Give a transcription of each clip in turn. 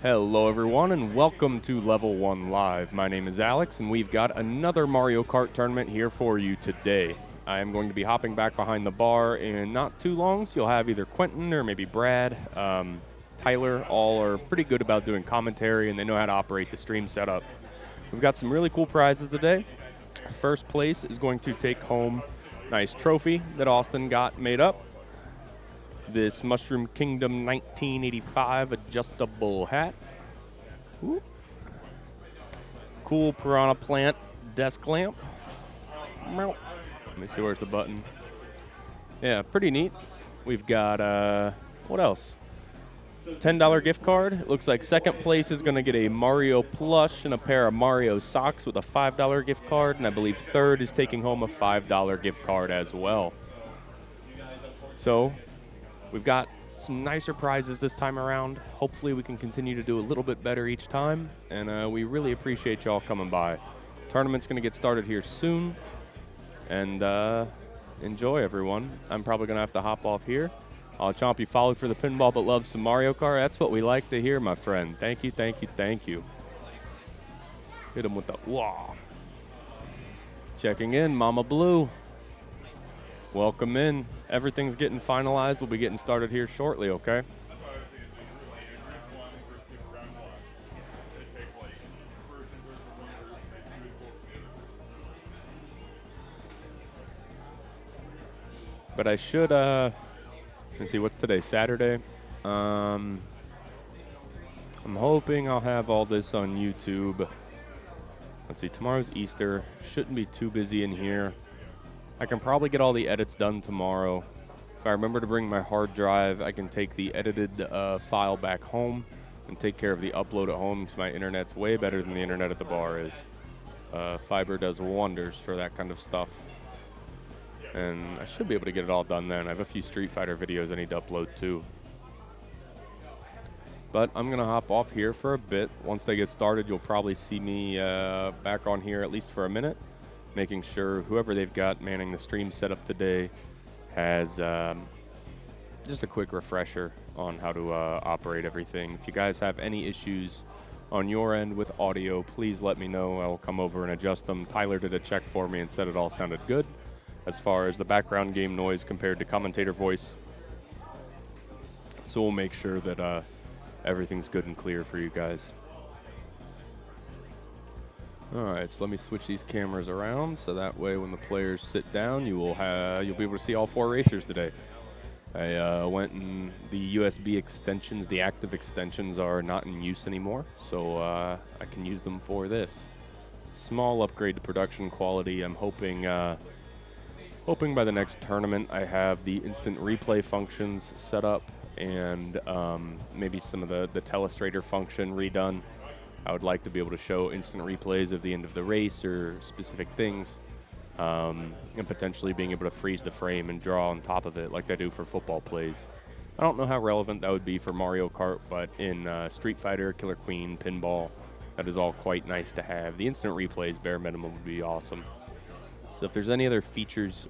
Hello everyone and welcome to Level 1 Live. My name is Alex and we've got another Mario Kart tournament here for you today. I am going to be hopping back behind the bar in not too long, so you'll have either Quentin or maybe Brad, Tyler, all are pretty good about doing commentary and they know how to operate the stream setup. We've got some really cool prizes today. First place is going to take home a nice trophy that Austin got made up. This Mushroom Kingdom 1985 adjustable hat. Ooh. Cool Piranha Plant desk lamp. Let me see, where's the button? Yeah, pretty neat. We've got, what else? $10 gift card. It looks like second place is going to get a Mario plush and a pair of Mario socks with a $5 gift card. And I believe third is taking home a $5 gift card as well. So we've got some nicer prizes this time around. Hopefully we can continue to do a little bit better each time, and we really appreciate y'all coming by. Tournament's going to get started here soon, and enjoy, everyone. I'm probably going to have to hop off here. Chompy followed for the pinball but loves some Mario Kart. That's what we like to hear, my friend. Thank you, thank you, thank you. Hit him with the wah. Checking in, Mama Blue. Welcome in. Everything's getting finalized. We'll be getting started here shortly, okay? But I should, let's see, what's today? Saturday? I'm hoping I'll have all this on YouTube. Let's see, tomorrow's Easter. Shouldn't be too busy in here. I can probably get all the edits done tomorrow. If I remember to bring my hard drive, I can take the edited file back home and take care of the upload at home because my internet's way better than the internet at the bar is. Fiber does wonders for that kind of stuff. And I should be able to get it all done then. I have a few Street Fighter videos I need to upload too. But I'm going to hop off here for a bit. Once they get started, you'll probably see me back on here at least for a minute, making sure whoever they've got manning the stream setup today has just a quick refresher on how to operate everything. If you guys have any issues on your end with audio, please let me know. I'll come over and adjust them. Tyler did a check for me and said it all sounded good as far as the background game noise compared to commentator voice. So we'll make sure that everything's good and clear for you guys. All right, so let me switch these cameras around so that way when the players sit down, you'll be able to see all four racers today. I went and the USB extensions, the active extensions, are not in use anymore, so I can use them for this. Small upgrade to production quality. I'm hoping by the next tournament I have the instant replay functions set up and maybe some of the telestrator function redone. I would like to be able to show instant replays of the end of the race or specific things, and potentially being able to freeze the frame and draw on top of it like they do for football plays. I don't know how relevant that would be for Mario Kart, but in Street Fighter, Killer Queen, Pinball, that is all quite nice to have. The instant replays, bare minimum, would be awesome. So if there's any other features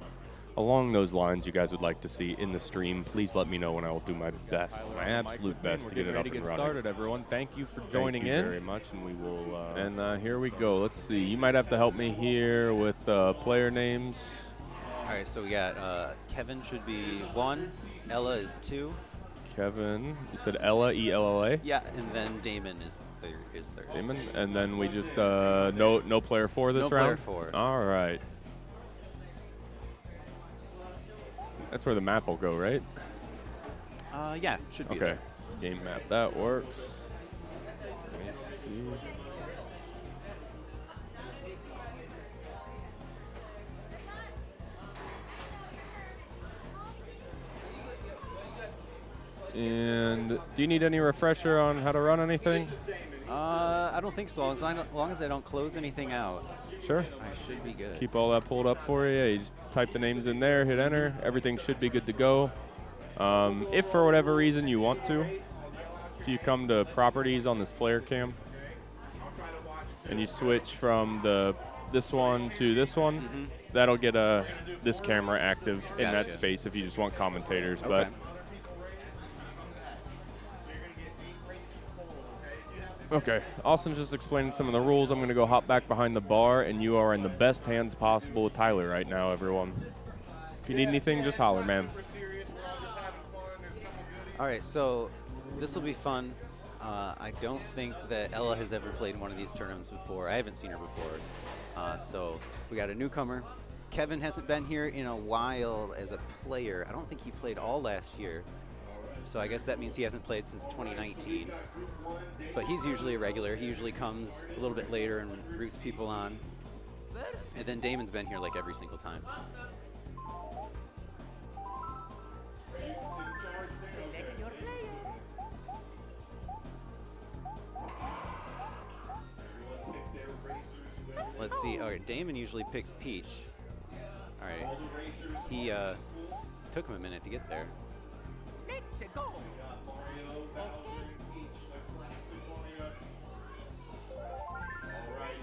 along those lines you guys would like to see in the stream, please let me know and I will do my best, my absolute best to get it up and running. Started, everyone. Thank you for joining in. Thank you very much, and we will. And here we go. Let's see. You might have to help me here with player names. All right, so we got Kevin should be 1, Ella is 2. Kevin, you said Ella, E-L-L-A? Yeah, and then Damon is third. Damon, and then we just no player 4 this round. No player 4. All right. That's where the map will go, right? Yeah, should be. Okay. There. Game map, that works. Let me see. And do you need any refresher on how to run anything? I don't think so. As long as I don't close anything out. Sure. I should be good. Keep all that pulled up for you. You just type the names in there, hit enter. Everything should be good to go. If for whatever reason you want to, if you come to properties on this player cam and you switch from this one to this one, that'll get this camera active in that space if you just want commentators. Okay. But Okay, Austin's just explaining some of the rules. I'm going to go hop back behind the bar, and you are in the best hands possible with Tyler right now, everyone. If you need anything, just holler, man. All right, so this will be fun. I don't think that Ella has ever played in one of these tournaments before. I haven't seen her before. So we got a newcomer. Kevin hasn't been here in a while as a player. I don't think he played all last year. So I guess that means he hasn't played since 2019. But he's usually a regular. He usually comes a little bit later and roots people on. And then Damon's been here like every single time. Let's see. All right, Damon usually picks Peach. All right. He took him a minute to get there.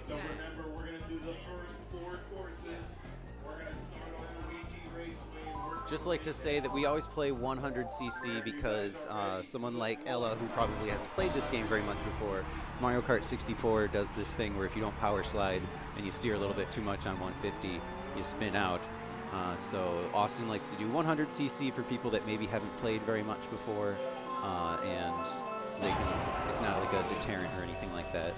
So remember, we're going to do the first 4 courses. We're going to start on Luigi Raceway. Just like to say that we always play 100cc because someone like Ella, who probably hasn't played this game very much before, Mario Kart 64 does this thing where if you don't power slide and you steer a little bit too much on 150, you spin out. So Austin likes to do 100cc for people that maybe haven't played very much before, and so they can, it's not like a deterrent or anything like that.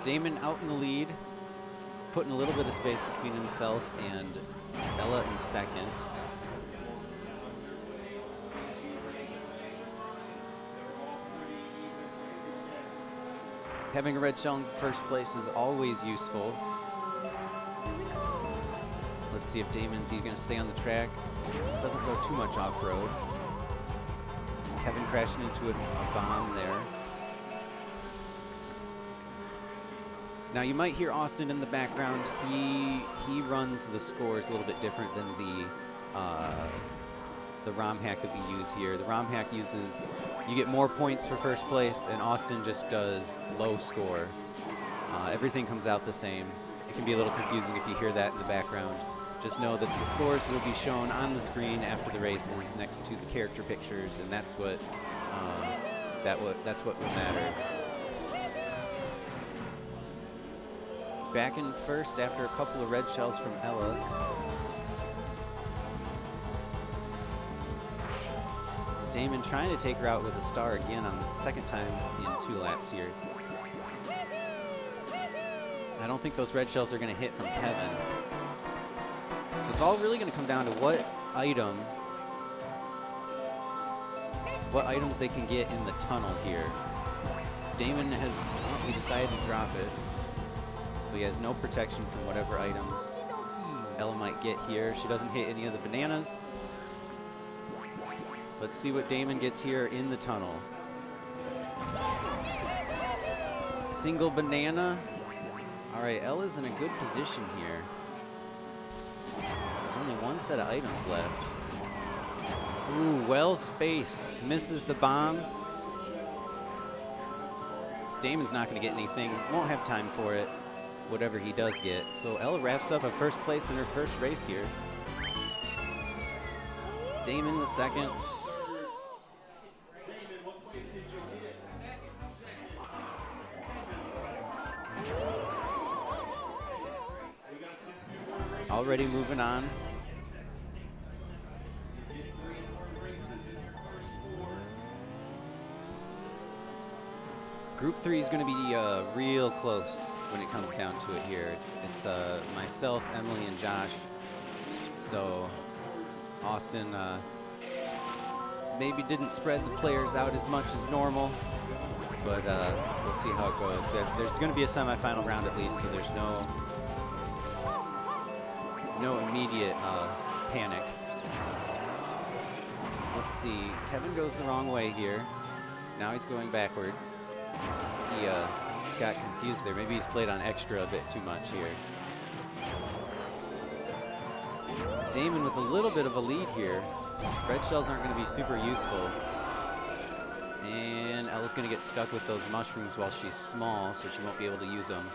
Damon out in the lead, putting a little bit of space between himself and Ella in second. Having a red shell in first place is always useful. Let's see if Damon's going to stay on the track. Doesn't go too much off-road. Kevin crashing into a bomb there. Now you might hear Austin in the background. He runs the scores a little bit different than the ROM hack that we use here. The ROM hack uses, you get more points for first place, and Austin just does low score. Everything comes out the same. It can be a little confusing if you hear that in the background. Just know that the scores will be shown on the screen after the races next to the character pictures, and that's what will matter. Back in first after a couple of red shells from Ella. Damon trying to take her out with a star again on the second time in 2 laps here. I don't think those red shells are going to hit from Kevin. So it's all really going to come down to what items they can get in the tunnel here. Damon has, he decided to drop it. So he has no protection from whatever items Ella might get here. She doesn't hit any of the bananas. Let's see what Damon gets here in the tunnel. Single banana. All right, Ella's in a good position here. There's only 1 set of items left. Ooh, well spaced. Misses the bomb. Damon's not going to get anything. Won't have time for it, whatever he does get. So Ella wraps up a first place in her first race here. Damon the second. Already moving on. Group 3 is going to be real close when it comes down to it here. It's myself, Emily, and Josh. So Austin maybe didn't spread the players out as much as normal, but we'll see how it goes. There's going to be a semifinal round at least, so there's no immediate panic. Let's see. Kevin goes the wrong way here. Now he's going backwards. He got confused there. Maybe he's played on extra a bit too much here. Damon with a little bit of a lead here. Red shells aren't going to be super useful. And Ella's going to get stuck with those mushrooms while she's small, so she won't be able to use them.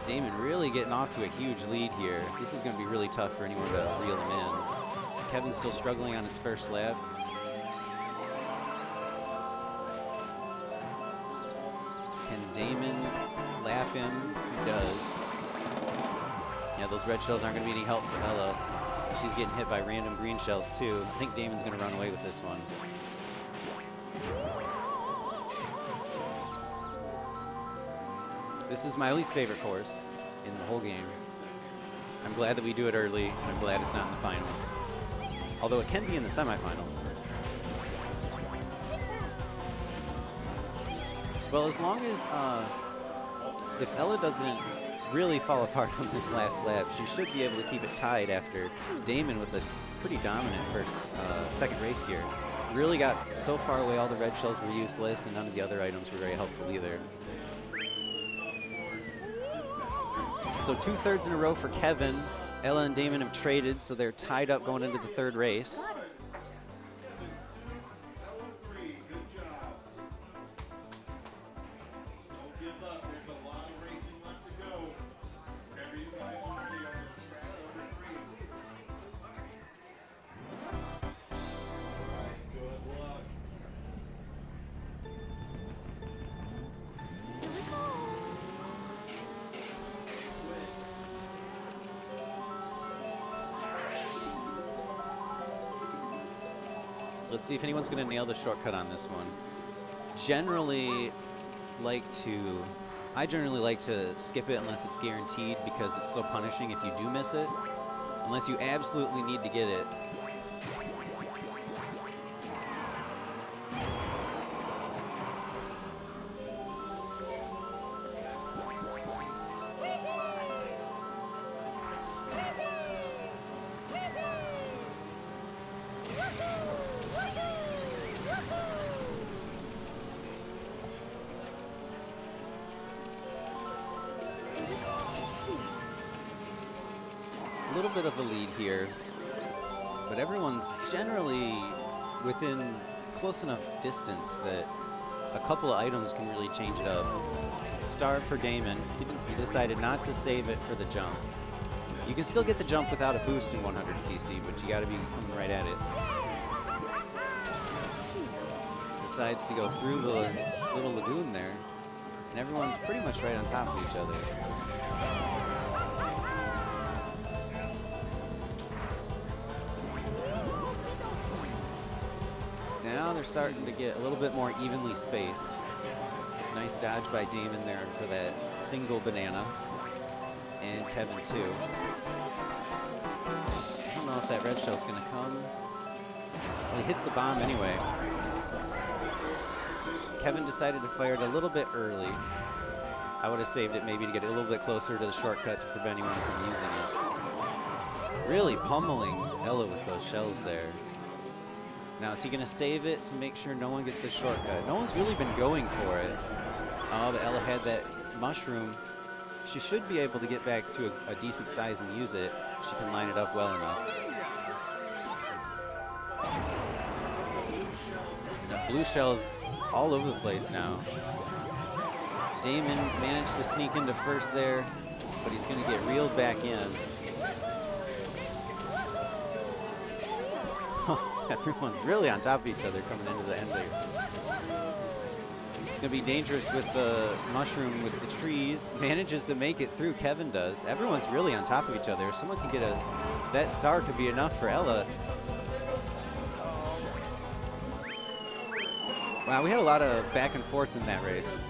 Damon really getting off to a huge lead here. This is going to be really tough for anyone to reel them in. Kevin's still struggling on his first lap. Can Damon lap him? He does. Yeah, those red shells aren't going to be any help for Ella. She's getting hit by random green shells too. I think Damon's going to run away with this one. This is my least favorite course in the whole game. I'm glad that we do it early. I'm glad it's not in the finals. Although it can be in the semifinals. Well, as long as, if Ella doesn't really fall apart on this last lap, she should be able to keep it tied after Damon with a pretty dominant second race here. Really got so far away, all the red shells were useless and none of the other items were very helpful either. So 2/3 in a row for Kevin. Ella and Damon have traded, so they're tied up going into the third race. Let's see if anyone's going to nail the shortcut on this one. I generally like to skip it unless it's guaranteed because it's so punishing if you do miss it. Unless you absolutely need to get it. A little bit of a lead here, but everyone's generally within close enough distance that a couple of items can really change it up. Star for Damon. He decided not to save it for the jump. You can still get the jump without a boost in 100cc, but you got to be coming right at it. Decides to go through the little lagoon there, and everyone's pretty much right on top of each other. Now they're starting to get a little bit more evenly spaced. Nice dodge by Damon there for that single banana. And Kevin too. I don't know if that red shell's gonna come. Well, he hits the bomb anyway. Kevin decided to fire it a little bit early. I would have saved it maybe to get it a little bit closer to the shortcut to prevent anyone from using it. Really pummeling Ella with those shells there. Now, is he going to save it to make sure no one gets the shortcut? No one's really been going for it. Oh, but Ella had that mushroom. She should be able to get back to a decent size and use it. She can line it up well enough. The blue shell's all over the place now. Damon managed to sneak into first there, but he's going to get reeled back in. Everyone's really on top of each other coming into the end there. It's going to be dangerous with the mushroom with the trees. Manages to make it through, Kevin does. Everyone's really on top of each other. If someone can get that star could be enough for Ella. Wow, we had a lot of back and forth in that race.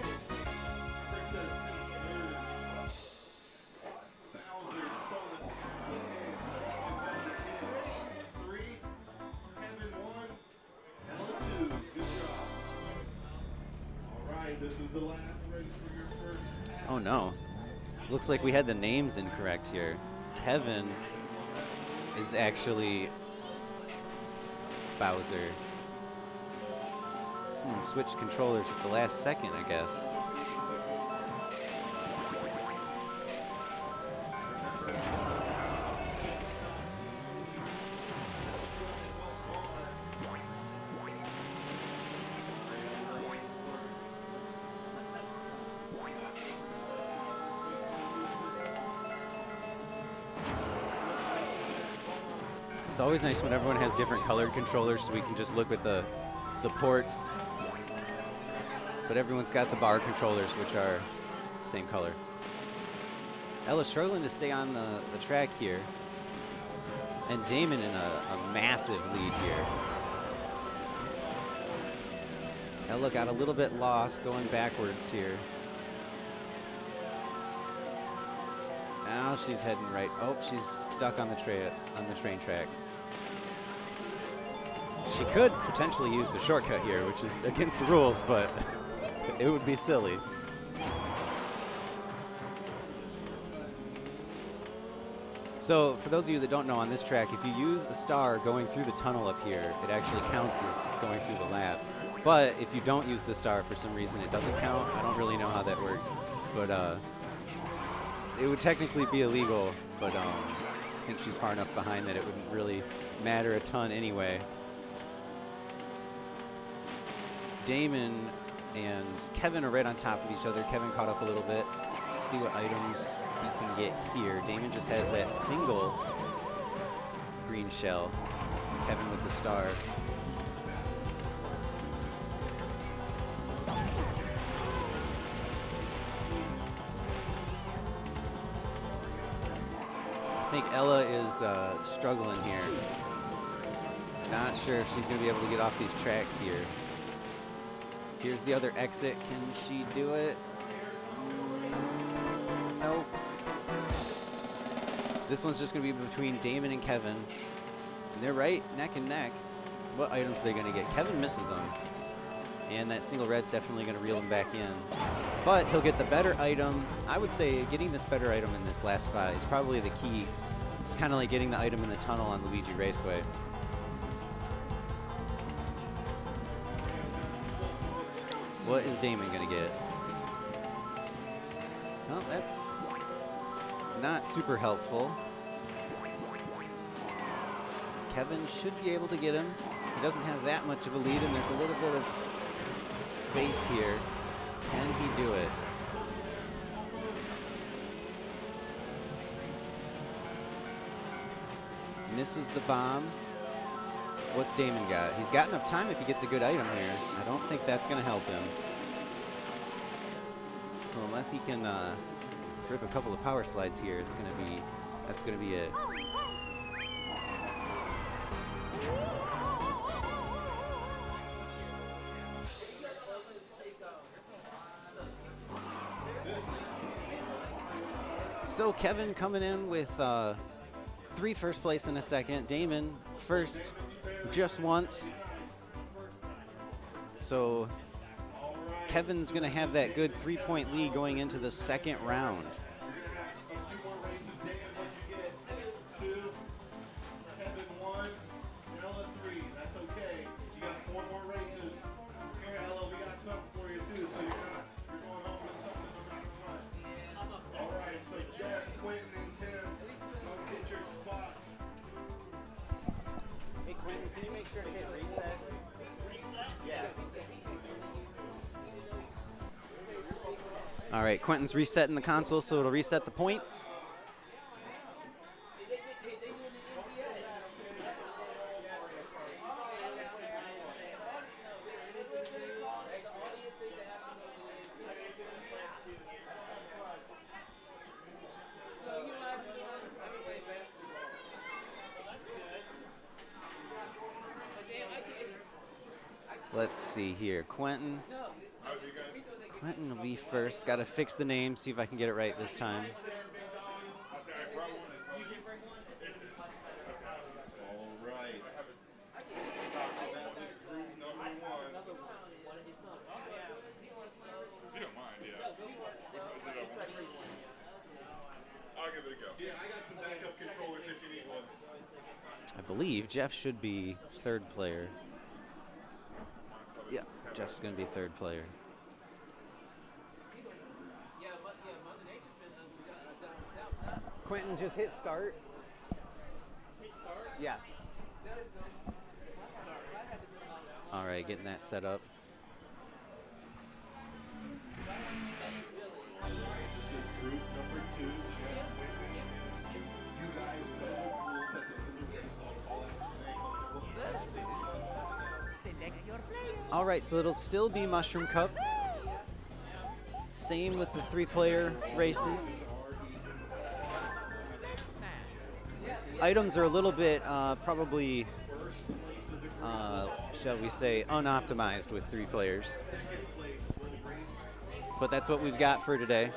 This is the last race for your first pass. Oh no. Looks like we had the names incorrect here. Kevin is actually Bowser. Someone switched controllers at the last second, I guess. It's always nice when everyone has different colored controllers so we can just look at the ports. But everyone's got the bar controllers, which are the same color. Ella's struggling to stay on the track here. And Damon in a massive lead here. Ella got a little bit lost going backwards here. Now she's heading right. Oh, she's stuck on the train tracks. She could potentially use the shortcut here, which is against the rules, but it would be silly. So for those of you that don't know, on this track, if you use a star going through the tunnel up here, it actually counts as going through the lap. But if you don't use the star for some reason, it doesn't count. I don't really know how that works, but it would technically be illegal, but I think she's far enough behind that it wouldn't really matter a ton anyway. Damon and Kevin are right on top of each other. Kevin caught up a little bit. Let's see what items he can get here. Damon just has that single green shell. Kevin with the star. I think Ella is struggling here. Not sure if she's going to be able to get off these tracks here. Here's the other exit. Can she do it? Nope. This one's just going to be between Damon and Kevin. And they're right neck and neck. What items are they going to get? Kevin misses them. And that single red's definitely going to reel him back in. But he'll get the better item. I would say getting this better item in this last spot is probably the key. It's kind of like getting the item in the tunnel on Luigi Raceway. What is Damon going to get? Well, that's not super helpful. Kevin should be able to get him. He doesn't have that much of a lead, and there's a little bit of space here. Can he do it? Misses the bomb. What's Damon got? He's got enough time if he gets a good item here. I don't think that's going to help him. So unless he can grip a couple of power slides here, that's going to be it. So Kevin coming in with 3 first place and a second. Damon first just once. So Kevin's going to have that good 3-point lead going into the second round. All right, Quentin's resetting the console, so it'll reset the points. Let's see here, Quentin will be first. Got to fix the name, see if I can get it right this time. All right. That was group number 1. If you don't mind, yeah. I'll give it a go. Yeah, I got some backup controllers if you need one. I believe Jeff should be third player. Yeah, Jeff's going to be third player. Quentin, just hit start. Yeah. All right, getting that set up. This is group number 2, Jeff Whitman. You guys know the rules at the end of the race. I'll call All right, so it'll still be Mushroom Cup. Same with the 3-player races. Items are a little bit probably, shall we say, unoptimized with 3 players. But that's what we've got for today.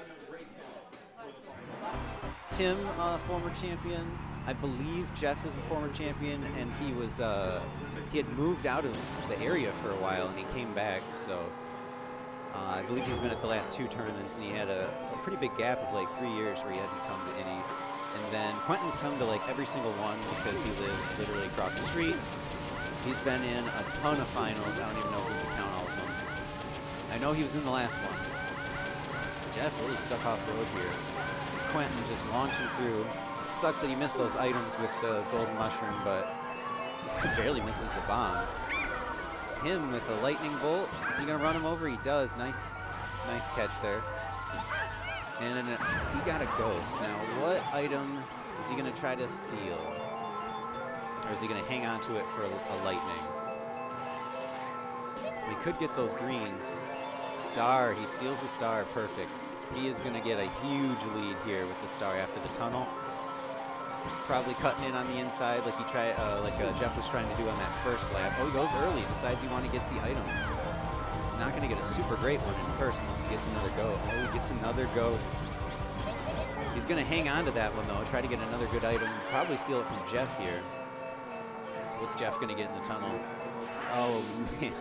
Tim, former champion. I believe Jeff is a former champion, and he had moved out of the area for a while, and he came back. So I believe he's been at the last 2 tournaments, and he had a pretty big gap of like 3 years where he hadn't come to any. And then Quentin's come to like every single one because he lives literally across the street. He's been in a ton of finals. I don't even know if we can count all of them. I know he was in the last one. Jeff really stuck off road here. Quentin just launching through. It sucks that he missed those items with the golden mushroom, but he barely misses the bomb. Tim with a lightning bolt. Is he gonna run him over? He does. Nice catch there. And he got a ghost. Now, what item is he gonna try to steal? Or is he gonna hang on to it for a lightning? We could get those greens. Star, he steals the star, perfect. He is gonna get a huge lead here with the star after the tunnel. Probably cutting in on the inside like Jeff was trying to do on that first lap. Oh, he goes early, decides he wants to get the item. He's not gonna get a super great one in first unless he gets another go. Oh, he gets another ghost. He's gonna hang on to that one though, try to get another good item. Probably steal it from Jeff here. What's Jeff gonna get in the tunnel? Oh man,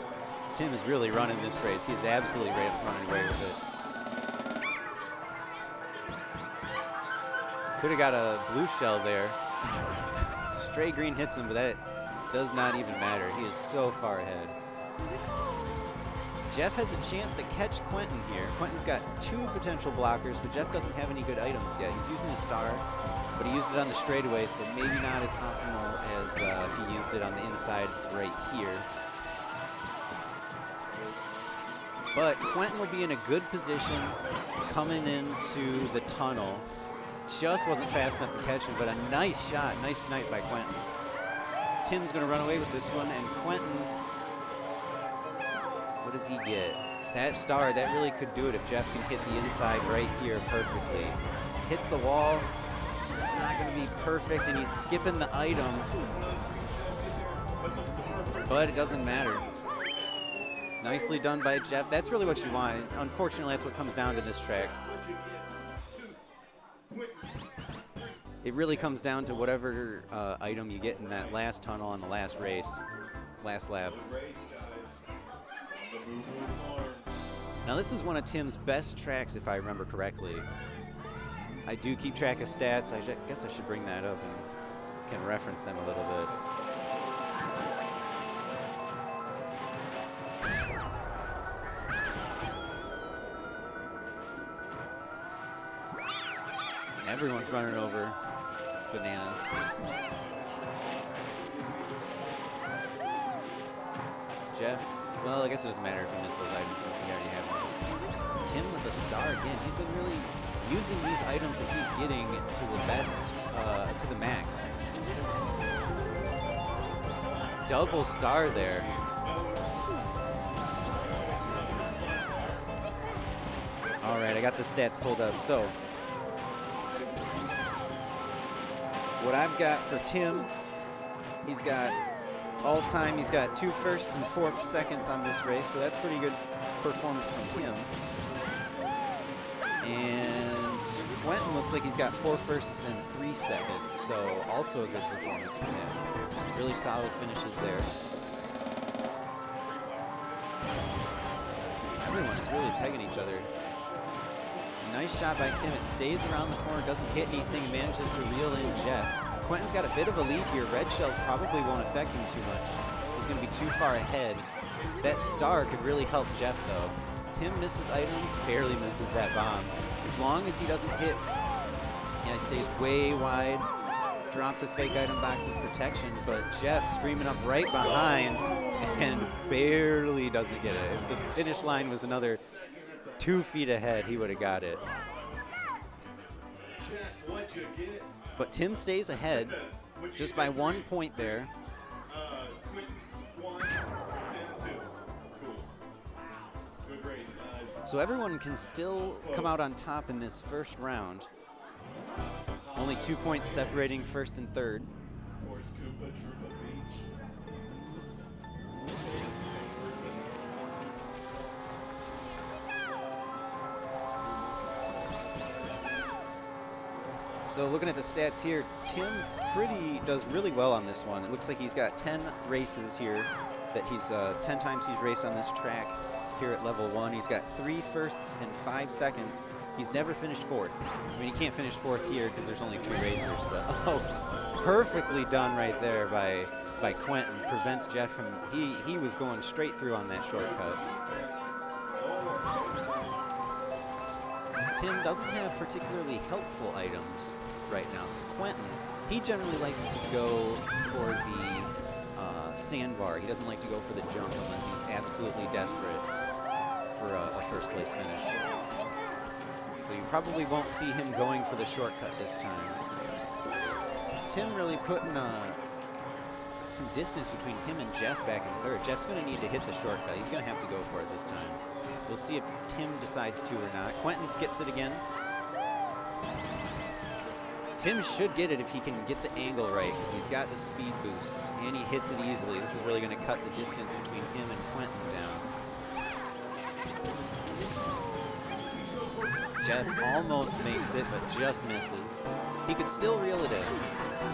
Tim is really running this race. He's absolutely running away with it. Could have got a blue shell there. Stray green hits him, but that does not even matter. He is so far ahead. Jeff has a chance to catch Quentin here. Quentin's got 2 potential blockers, but Jeff doesn't have any good items yet. He's using a star, but he used it on the straightaway, so maybe not as optimal as if he used it on the inside right here. But Quentin will be in a good position coming into the tunnel. Just wasn't fast enough to catch him, but a nice shot, nice snipe by Quentin. Tim's gonna run away with this one, and Quentin, what does he get? That star, that really could do it if Jeff can hit the inside right here perfectly. Hits the wall, it's not gonna be perfect, and he's skipping the item, but it doesn't matter. Nicely done by Jeff. That's really what you want. Unfortunately, that's what comes down to this track. It really comes down to whatever item you get in that last tunnel on the last race, last lap. Now this is one of Tim's best tracks, if I remember correctly. I do keep track of stats. I guess I should bring that up and can reference them a little bit. Everyone's running over bananas. Jeff, well, I guess it doesn't matter if he missed those items since he already had one. Tim with a star again. He's been really using these items that he's getting to the best, to the max. Double star there. All right, I got the stats pulled up. So what I've got for Tim, he's got all time, he's got 2 firsts and 4 seconds on this race, so that's pretty good performance from him. And Quentin looks like he's got 4 firsts and 3 seconds, so also a good performance from him. Really solid finishes there. Everyone is really pegging each other. Nice shot by Tim. It stays around the corner, doesn't hit anything, manages to reel in Jeff. Quentin's got a bit of a lead here. Red shells probably won't affect him too much. He's going to be too far ahead. That star could really help Jeff, though. Tim misses items, barely misses that bomb. As long as he doesn't hit, yeah, he stays way wide, drops a fake item box as protection, but Jeff screaming up right behind and barely doesn't get it. If the finish line was another 2 feet ahead, he would have got it. But Tim stays ahead just by 1 point there. So everyone can still come out on top in this first round. Only 2 points separating first and third. Of course, Koopa Troopa Beach. So looking at the stats here, Tim does really well on this one. It looks like he's got 10 races here, that he's 10 times he's raced on this track here at level 1. He's got 3 firsts and 5 seconds. He's never finished 4th. I mean, he can't finish 4th here because there's only 3 racers, but perfectly done right there by Quentin. Prevents Jeff from, he was going straight through on that shortcut. Tim doesn't have particularly helpful items right now, so Quentin, he generally likes to go for the sandbar. He doesn't like to go for the jump unless he's absolutely desperate for a first place finish. So you probably won't see him going for the shortcut this time. Tim really putting some distance between him and Jeff back in third. Jeff's going to need to hit the shortcut. He's going to have to go for it this time. We'll see if Tim decides to or not. Quentin skips it again. Tim should get it if he can get the angle right, because he's got the speed boosts, and he hits it easily. This is really going to cut the distance between him and Quentin down. Jeff almost makes it, but just misses. He could still reel it in.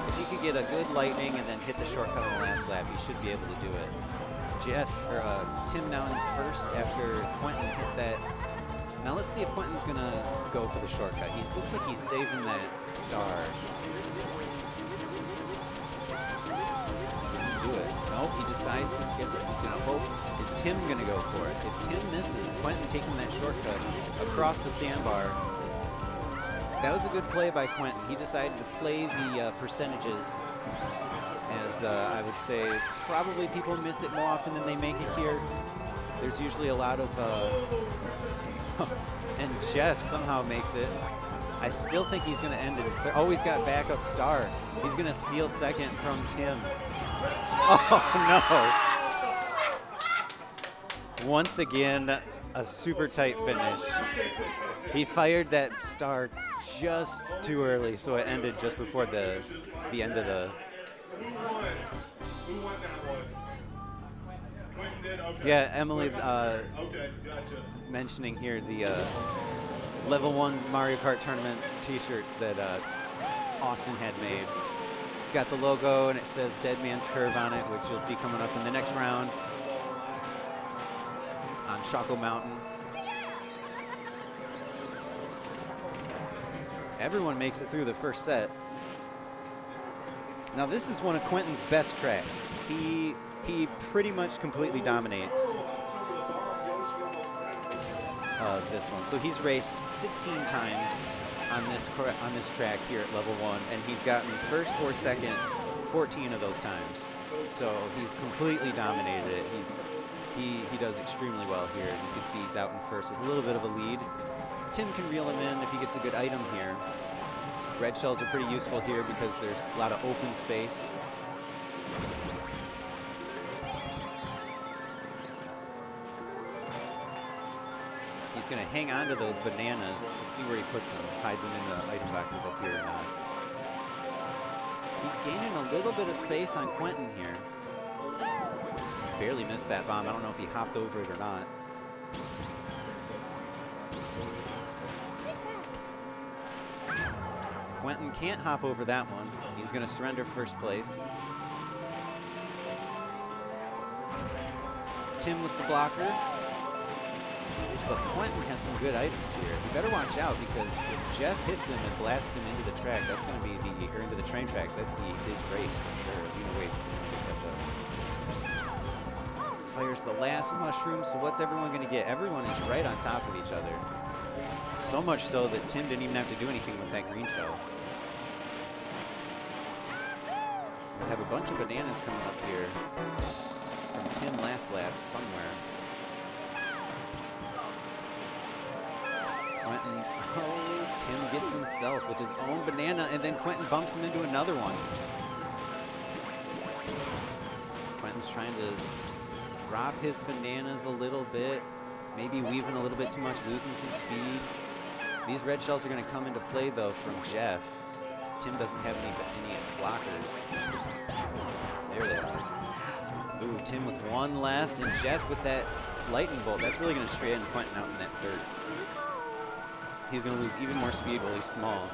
If he could get a good lightning and then hit the shortcut on the last lap, he should be able to do it. Tim now in first after Quentin hit that. Now let's see if Quentin's gonna go for the shortcut. He looks like he's saving that star. Is he gonna do it? Nope, he decides to skip it. He's gonna hope. Is Tim gonna go for it? If Tim misses, Quentin taking that shortcut across the sandbar. That was a good play by Quentin. He decided to play the percentages. As I would say, probably people miss it more often than they make it here. There's usually a lot of, and Jeff somehow makes it. I still think he's gonna end it. Oh, he's got backup star. He's gonna steal second from Tim. Oh no. Once again, a super tight finish. He fired that star just too early, so it ended just before the end of the. Who won that one? Quentin did? Okay. Yeah, Emily Okay, gotcha. mentioning here the level 1 Mario Kart tournament t-shirts that Austin had made. It's got the logo and it says Dead Man's Curve on it, which you'll see coming up in the next round on Choco Mountain. Everyone makes it through the first set. Now this is one of Quentin's best tracks. He pretty much completely dominates this one. So he's raced 16 times on this track here at level 1, and he's gotten first or second 14 of those times. So he's completely dominated it. He does extremely well here. You can see he's out in first with a little bit of a lead. Tim can reel him in if he gets a good item here. Red shells are pretty useful here because there's a lot of open space. He's going to hang on to those bananas. Let's see where he puts them. Hides them in the item boxes up here or not. He's gaining a little bit of space on Quentin here. Barely missed that bomb. I don't know if he hopped over it or not. Quentin can't hop over that one. He's going to surrender first place. Tim with the blocker. But Quentin has some good items here. You better watch out because if Jeff hits him and blasts him into the track, that's going to be or into the train tracks. That'd be his race for sure. Wait, fires the last mushroom. So what's everyone going to get? Everyone is right on top of each other. So much so that Tim didn't even have to do anything with that green shell. We have a bunch of bananas coming up here from Tim last lap somewhere. Quentin, oh, Tim gets himself with his own banana, and then Quentin bumps him into another one. Quentin's trying to drop his bananas a little bit. maybe weaving a little bit too much, losing some speed. These red shells are going to come into play, though, from Jeff. Tim doesn't have any blockers. There they are. Ooh, Tim with one left, and Jeff with that lightning bolt. That's really going to straighten Quentin out in that dirt. He's going to lose even more speed while he's small.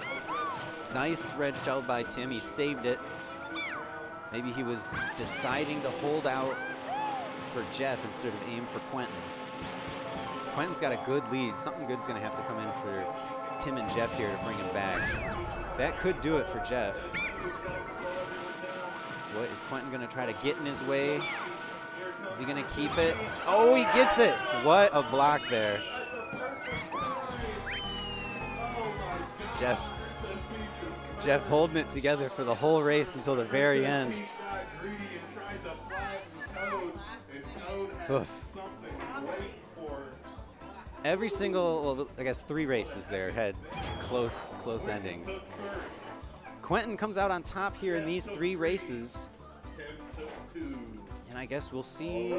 Nice red shell by Tim. He saved it. Maybe he was deciding to hold out for Jeff instead of aim for Quentin. Quentin's got a good lead. Something good's going to have to come in for Tim and Jeff here to bring him back. That could do it for Jeff. What is Quentin going to try to get in his way? Is he going to keep it? Oh, he gets it. What a block there. Jeff holding it together for the whole race until the very end. Oof. Every single, well, I guess 3 races there had close endings. Quentin comes out on top here in these 3 races. And I guess we'll see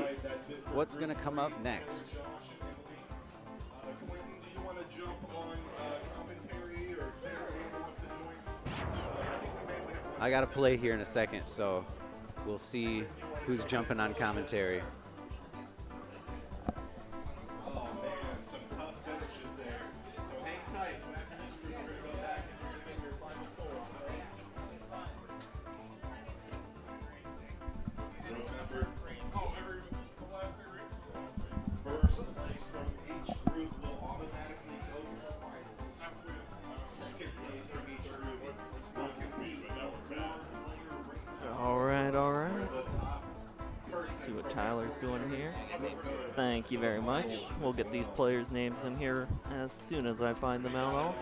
what's going to come up next. I got to play here in a second, so we'll see who's jumping on commentary. Doing here. Thank you very much. We'll get these players' names in here as soon as I find them out all.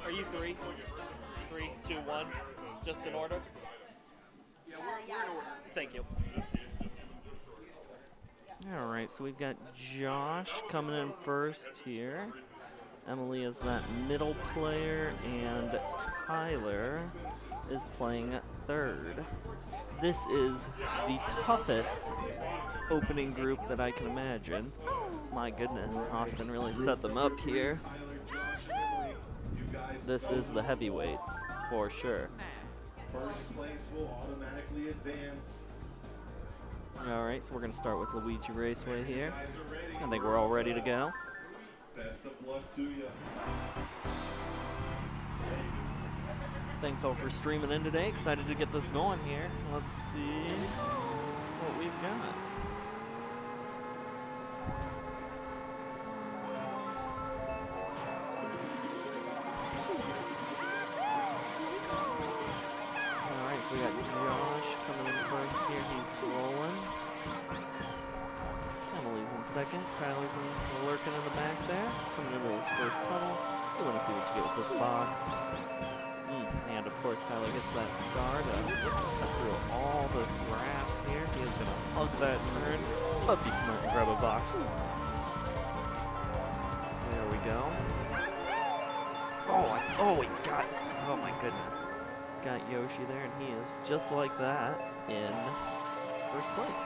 Are you 3? 3, 2, 1? Just in order? Yeah, we're in order. Thank you. All right, so we've got Josh coming in first here. Emily is that middle player, and Tyler is playing third. This is the toughest opening group that I can imagine. My goodness, Austin really set them up here. This is the heavyweights, for sure. First place will automatically advance. All right, so we're going to start with Luigi Raceway here. I think we're all ready to go. Best of luck to you. Thanks all for streaming in today. Excited to get this going here. Let's see what we've got. So we got Josh coming in first here. He's rolling. Emily's in second. Tyler's lurking in the back there. Coming into his first tunnel. We want to see what you get with this box. And of course, Tyler gets that star to cut through all this grass here. He is going to hug that turn, but be smart and grab a box. There we go. Oh, he got. Oh my goodness. Got Yoshi there, and he is just like that in first place.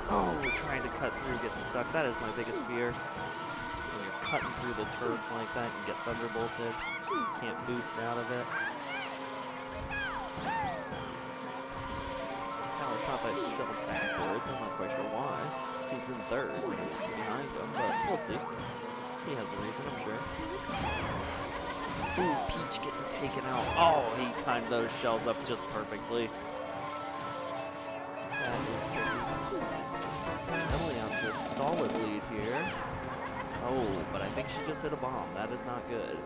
Oh, trying to cut through, gets stuck. That is my biggest fear. When you're cutting through the turf like that, you get thunderbolted. You can't boost out of it. Tyler shot that shell backwards. I'm not quite sure why. He's in third. He's behind him, but we'll see. He has a reason, I'm sure. Ooh, Peach getting taken out. Oh, he timed those shells up just perfectly. That is tricky. Emily out to a solid lead here. Oh, but I think she just hit a bomb. That is not good.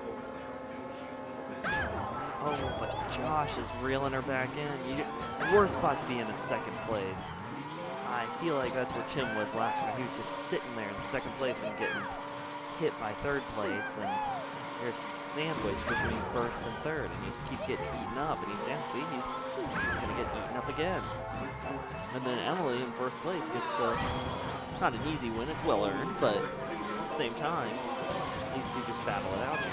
Oh, but Josh is reeling her back in. Worst spot to be in is second place. I feel like that's where Tim was last year. He was just sitting there in second place and getting hit by third place, and You're sandwiched between first and third, and you just keep getting eaten up. And he's, yeah, see, he's gonna get eaten up again. And then Emily in first place gets to, not an easy win, it's well earned, but at the same time, these two just battle it out here.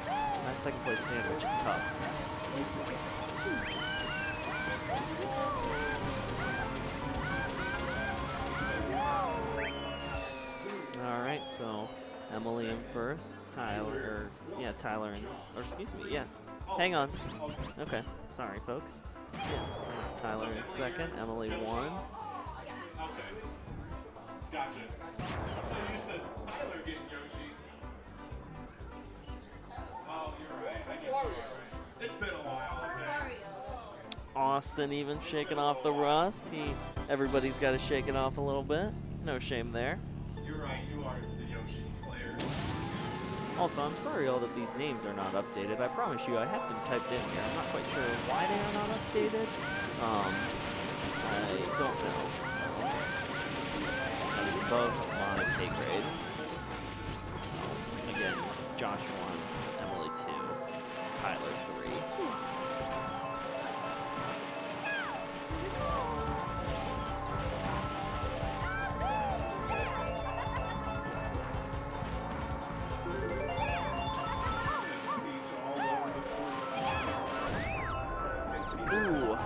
That second place sandwich is tough. All right, so Emily in first, Tyler and, or excuse me, yeah. Hang on. Okay, sorry, folks. Yeah, so Tyler in second, Emily won. Okay. Gotcha. I'm so used to Tyler getting Yoshi. Oh, you're right. I guess you're right. It's been a while, okay? Austin even shaking off the rust. Everybody's got to shake it off a little bit. No shame there. You're right, you are the Yoshi player. Also, I'm sorry all that these names are not updated. I promise you, I have them typed in here. I'm not quite sure why they are not updated. I don't know. So that is above my pay grade. So again, Josh 1, Emily 2, Tyler 3. Ooh.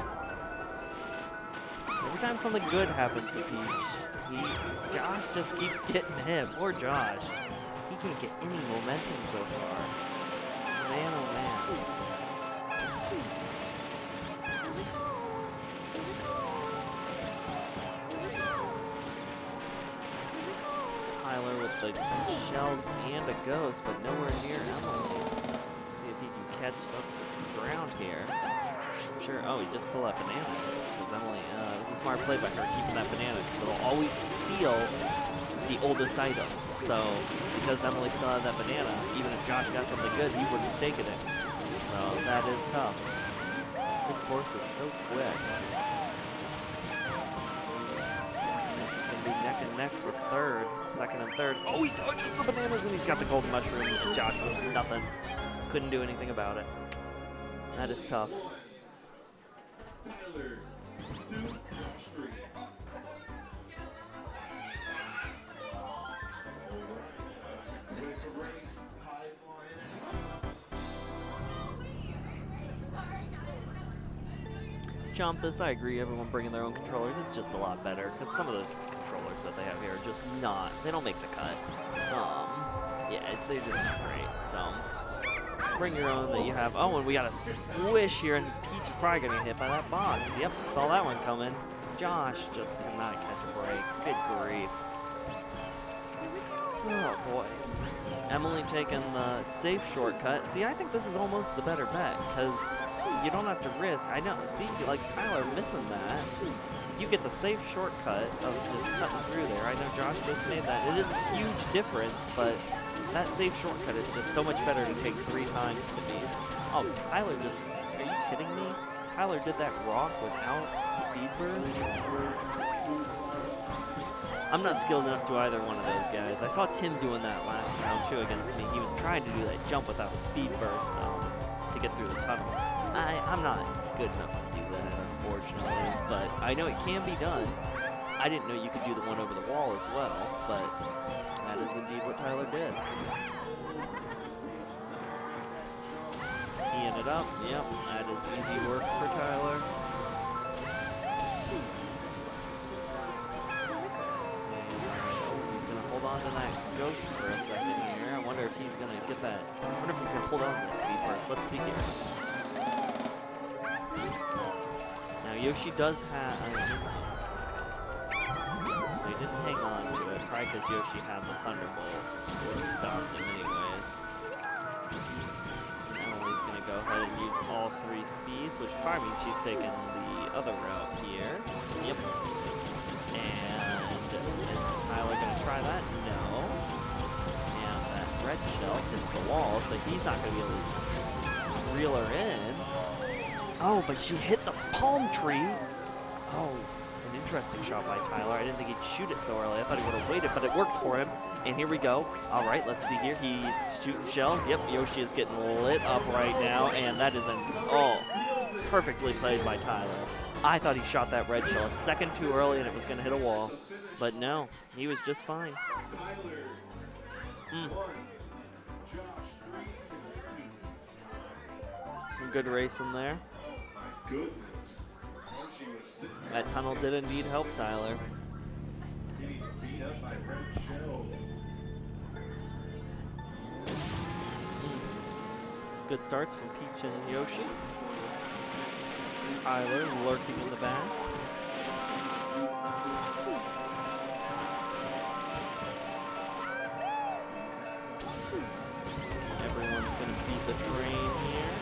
Every time something good happens to Peach, Josh just keeps getting hit. Poor Josh. He can't get any momentum so far. Man, oh man. Tyler with the shells and a ghost, but nowhere near Emily. See if he can catch some ground here. Sure. Oh, he just stole that banana. Because Emily, it was a smart play by her keeping that banana because it'll always steal the oldest item. So, because Emily still had that banana, even if Josh got something good, he wouldn't have taken it. So, that is tough. This course is so quick. This is going to be neck and neck for third, second and third. Oh, he touches the bananas and he's got the golden mushroom, and Josh with nothing. Couldn't do anything about it. That is tough. Tyler 2, Josh 3. With the race, high flying action. Jump this, I agree, everyone bringing their own controllers is just a lot better, because some of those controllers that they have here are just not, they don't make the cut. Yeah, they're just not great, so bring your own that you have. Oh, and we got a squish here, and Peach is probably going to get hit by that box. Yep, saw that one coming. Josh just cannot catch a break. Good grief. Oh, boy. Emily taking the safe shortcut. See, I think this is almost the better bet, because you don't have to risk. I know, see, like Tyler missing that. You get the safe shortcut of just cutting through there. I know Josh just made that. It is a huge difference, but that safe shortcut is just so much better to take 3 times to beat. Oh, Tyler just, are you kidding me? Tyler did that rock without speed burst? I'm not skilled enough to either one of those guys. I saw Tim doing that last round too against me. He was trying to do that jump without a speed burst to get through the tunnel. I'm not good enough to do that, unfortunately, but I know it can be done. I didn't know you could do the one over the wall as well, but that is indeed what Tyler did. Teeing it up, yep, that is easy work for Tyler. He's gonna hold on to that ghost for a second here. I wonder if he's gonna get that, I wonder if he's gonna hold on to that speed burst. Let's see here. Now Yoshi does have, so he didn't hang on to it, probably because Yoshi had the Thunderbolt. It would have stopped him anyways. Emily's going to go ahead and use all 3 speeds, which probably means she's taking the other route here. Yep. And is Tyler going to try that? No. And that red shell hits the wall, so he's not going to be able to reel her in. Oh, but she hit the palm tree. Oh. And an interesting shot by Tyler. I didn't think he'd shoot it so early. I thought he would have waited, but it worked for him. And here we go. All right, let's see here. He's shooting shells. Yep, Yoshi is getting lit up right now, and that is perfectly played by Tyler. I thought he shot that red shell a second too early and it was going to hit a wall. But no, he was just fine. Some good racing there. That tunnel did indeed help Tyler. Good starts from Peach and Yoshi. Tyler lurking in the back. Everyone's going to beat the train here.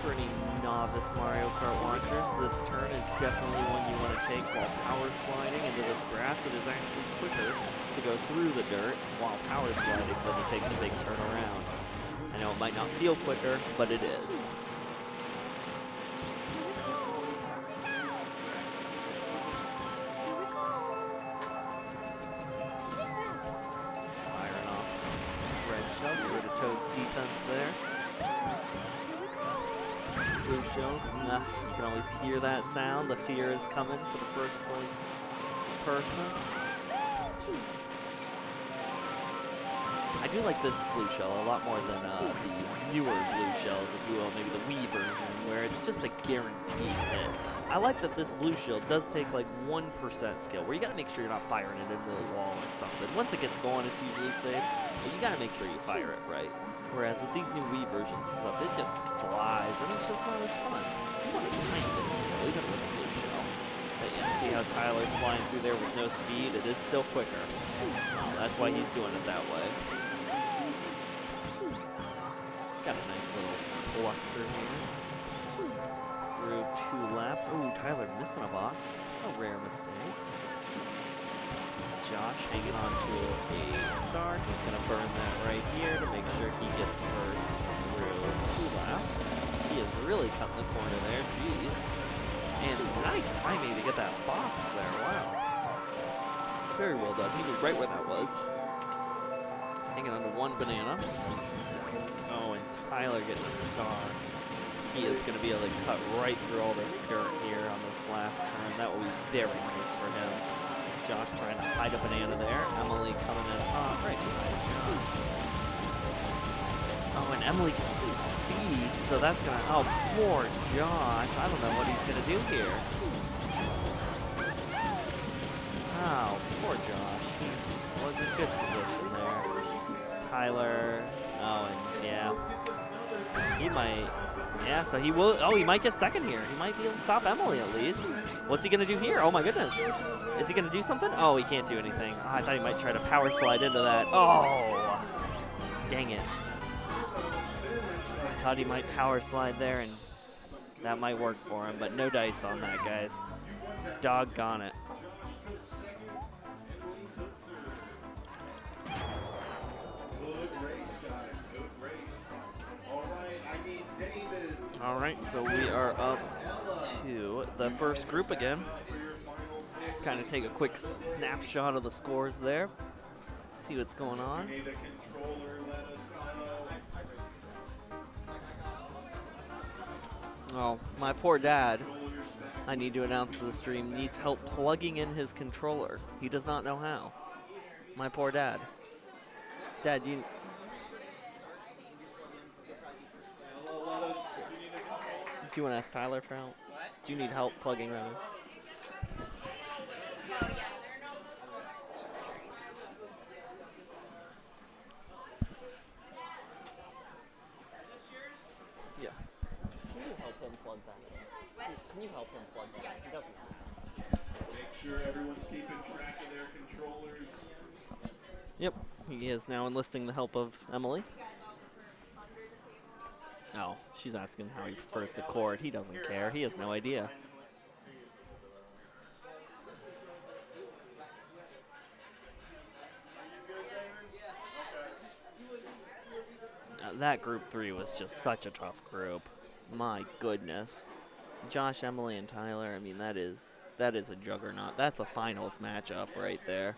For any novice Mario Kart watchers, this turn is definitely one you want to take while power sliding into this grass. It is actually quicker to go through the dirt while power sliding than to take the big turn around. I know it might not feel quicker, but it is. Firing off red shell, get rid of Toad's defense there. Blue shell, you can always hear that sound. The fear is coming for the first place person. I do like this blue shell a lot more than the newer blue shells, if you will, maybe the Wii version, where it's just a guaranteed hit. I like that this blue shell does take like 1% skill, where you gotta make sure you're not firing it into the wall or something. Once it gets going, it's usually safe, but you gotta make sure you fire it right. Whereas with these new Wii versions and stuff, it just flies, and it's just not as fun. You want a tiny bit of skill, even with the blue shell. But yeah, see how Tyler's flying through there with no speed? It is still quicker. So that's why he's doing it that way. Got a nice little cluster here. Through 2 laps. Oh, Tyler missing a box. A rare mistake. Josh hanging on to a star. He's going to burn that right here to make sure he gets first through 2 laps. He is really cutting the corner there. Jeez. And nice timing to get that box there. Wow. Very well done. He knew right where that was. Hanging on to 1 banana. Oh, and Tyler getting a star. He is going to be able to cut right through all this dirt here on this last turn. That will be very nice for him. Josh trying to hide a banana there. Emily coming in right behind Josh. Oh, and Emily gets some speed, so that's going to... Oh, poor Josh. I don't know what he's going to do here. Oh, poor Josh. He was in good position there. Tyler... Oh, and yeah. He might... Yeah, so he will... Oh, he might get second here. He might be able to stop Emily at least. What's he going to do here? Oh, my goodness. Is he going to do something? Oh, he can't do anything. Oh, I thought he might try to power slide into that. Oh! Dang it. I thought he might power slide there, and that might work for him, but no dice on that, guys. Doggone it. All right, so we are up to the first group again. Kind of take a quick snapshot of the scores there. See what's going on. Oh, my poor dad, I need to announce to the stream, needs help plugging in his controller. He does not know how. My poor dad. Dad, do you want to ask Tyler for help? Do you need help plugging that in? Yeah. Can you help him plug that in? Can you help him plug that in? He doesn't. Make sure everyone's keeping track of their controllers. Yep. He is now enlisting the help of Emily. Oh, she's asking how he prefers the chord. He doesn't care. He has no idea. That group 3 was just such a tough group. My goodness. Josh, Emily, and Tyler, I mean, that is a juggernaut. That's a finals matchup right there.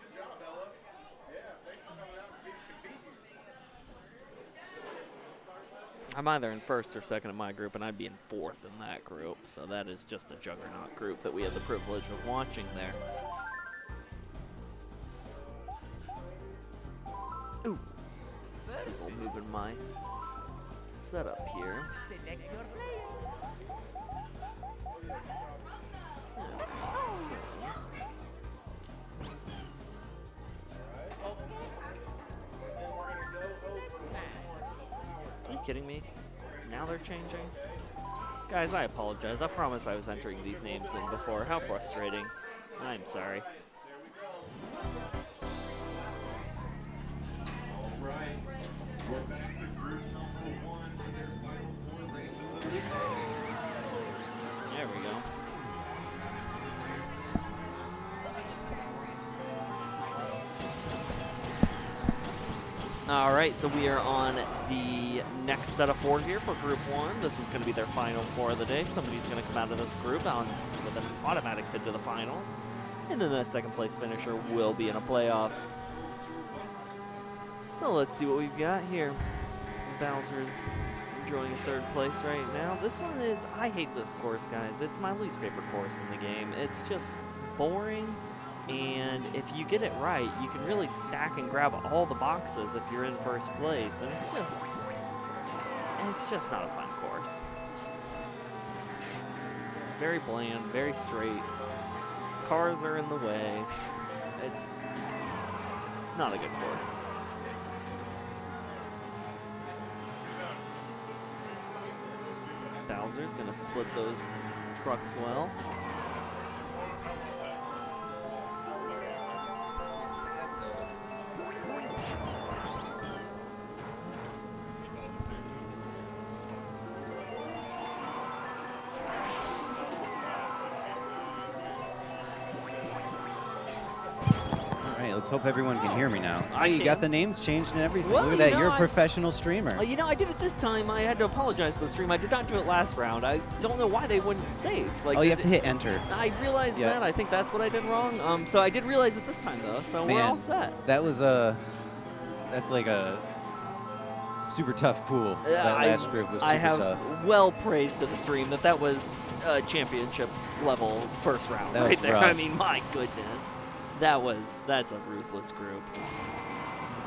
I'm either in first or second in my group, and I'd be in fourth in that group. So that is just a juggernaut group that we had the privilege of watching there. Ooh. We'll move in my setup here. Are you kidding me? Now they're changing? Guys, I apologize. I promise I was entering these names in before. How frustrating. I'm sorry. All right. We're back to group number 1 for their final 4 races of the day. There we go. All right, so we are on the next set of 4 here for Group 1. This is going to be their final 4 of the day. Somebody's going to come out of this group with an automatic bid to the finals. And then the second place finisher will be in a playoff. So let's see what we've got here. Bowser's enjoying third place right now. This one is, I hate this course, guys. It's my least favorite course in the game. It's just boring. And if you get it right, you can really stack and grab all the boxes if you're in first place. And it's just not a fun course. Very bland, very straight. Cars are in the way. It's not a good course. Bowser's gonna split those trucks well. Let's hope everyone can hear me now. I You got can. the names changed and everything. Well, Look at you that. know, You're a I- professional streamer. You know, I did it this time. I had to apologize to the stream. I did not do it last round. I don't know why they wouldn't save. Like, Oh, you have to hit enter. I realized Yeah. that. I think that's what I did wrong. So I did realize it this time, though. So we're all Man, set. That was that's like a super tough pool. That last group was super I have tough. well praised to the stream that was a championship level first round That right was there. rough. I mean, my goodness, that's a ruthless group. So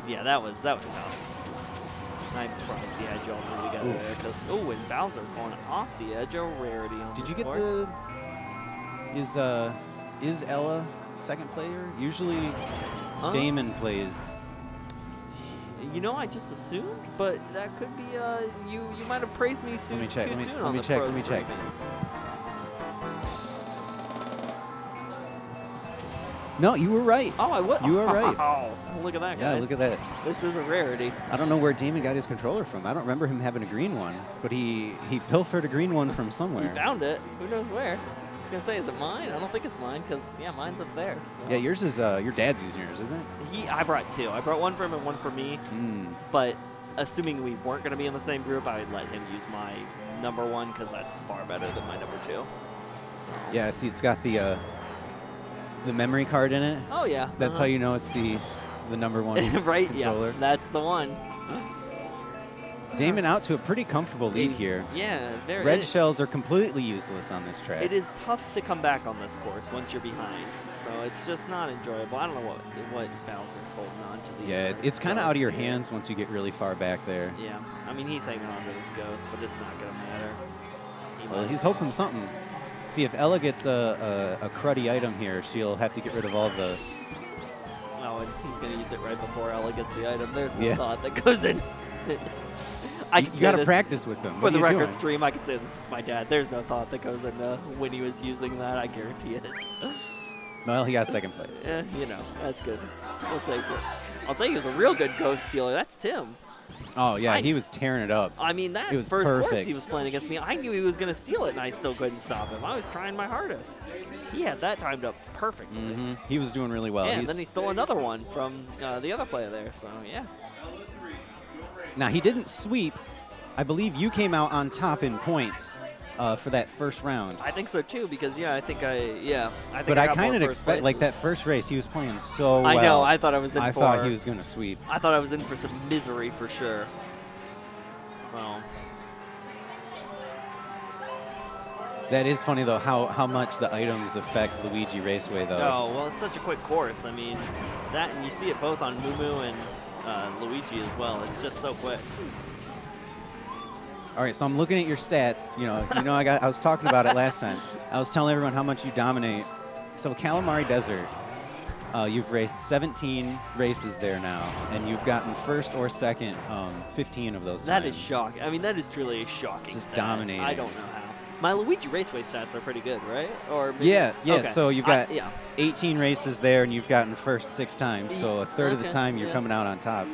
yeah, that was tough. I'm surprised the edge all three together there because and Bowser going off the edge, a rarity on Did this you get course. is Ella second player? Usually Huh? Damon plays. You know, I just assumed, but that could be you might have praised me Let soon me check. too Let me, soon let on me the check. pro Let me check. streaming. No, you were right. Oh, I was. You were right. Oh, look at that, guys. Yeah, look at that. This is a rarity. I don't know where Damon got his controller from. I don't remember him having a green one, but he pilfered a green one from We somewhere. found it. Who knows where? I was gonna say, is it mine? I don't think it's mine because mine's up there. So. Yeah, yours is your dad's using yours, isn't it? I brought two. I brought one for him and one for me. But assuming we weren't gonna be in the same group, I would let him use my number one because that's far better than my number two. So. Yeah. See, it's got the memory card in it. Oh yeah. That's how you know it's the number one right. controller. Yeah. That's the one. Damon out to a pretty comfortable lead here. Yeah. Very. Red shells are completely useless on this track. It is tough to come back on this course once you're behind. So it's just not enjoyable. I don't know what Bowser's holding on to. Yeah, it's kind of out of your hands once you get really far back there. Yeah, I mean, he's hanging on to this ghost, but it's not going to matter. Well, he's hoping something. See, if Ella gets a cruddy item here, she'll have to get rid of all the... Oh, and he's going to use it right before Ella gets the item. There's no Yeah. thought that goes in. You got to practice with them. For What the are you record doing? stream, I could say this is my dad. There's no thought that goes into when he was using that. I guarantee it. Well, he got second place. Yeah, that's good. We'll take it. I'll tell you, he's a real good ghost stealer. That's Tim. Oh, yeah, he was tearing it up. I mean, that It was first course perfect. he was playing against me, I knew he was going to steal it, and I still couldn't stop him. I was trying my hardest. He had that timed up perfectly. He was doing really well. Yeah, and then he stole another one from the other player there. So, yeah. Now, he didn't sweep. I believe you came out on top in points for that first round. I think so too, because yeah, I think But I got more kind of first expect, like, that places. first race, he was playing so well. I know. I thought I was in I for. thought he was going to sweep. I thought I was in for some misery for sure. So. That is funny, though, how much the items affect Luigi Raceway, though. Oh, well, it's such a quick course. I mean, that, and you see it both on Moo and Luigi as well. It's just so quick. All right, so I'm looking at your stats. I was talking about it last time. I was telling everyone how much you dominate. So Calamari Desert, you've raced 17 races there now, and you've gotten first or second 15 of those That times. is shocking. I mean, that is truly a shocking Just stat. dominating. I don't know how. My Luigi Raceway stats are pretty good, right? Or maybe, Yeah. okay. So you've got yeah. 18 races there, and you've gotten first 6 times. So a third of the Okay, time you're yeah. coming out on top.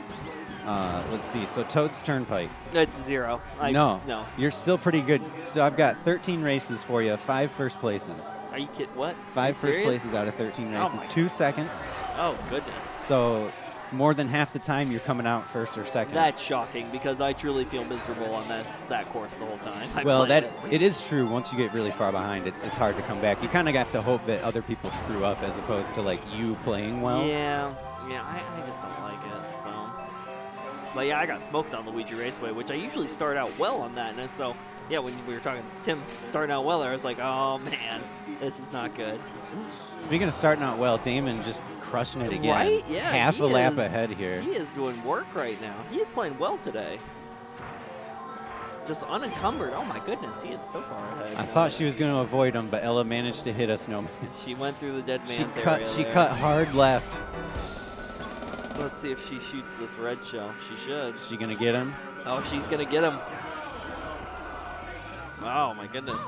Let's see. So Toad's Turnpike. It's 0. No. No. You're still pretty good. So I've got 13 races for you, 5 first places. Are you kidding? What? 5 Are you first serious? places out of 13 Oh races. my 2 seconds. Oh, goodness. So more than half the time you're coming out first or second. That's shocking because I truly feel miserable on that course the whole time. Well, it is true. Once you get really far behind, it's hard to come back. You kind of have to hope that other people screw up as opposed to, like, you playing well. Yeah, I just don't like it. So, but yeah, I got smoked on Luigi Raceway, which I usually start out well on that, and then so yeah, when we were talking Tim starting out well, I was like, oh man, this is not good. Speaking of starting out well, Damon just crushing it again. Right? Yeah. Half he a lap is- ahead here. He is doing work right now. He is playing well today. Just unencumbered. Oh my goodness, he is so far ahead. I thought she was going to avoid him, but Ella managed to hit us. No, She went through the dead man's she area there. cut hard left. Let's see if she shoots this red shell. She should. Is she going to get him? Oh, she's going to get him. Oh, my goodness.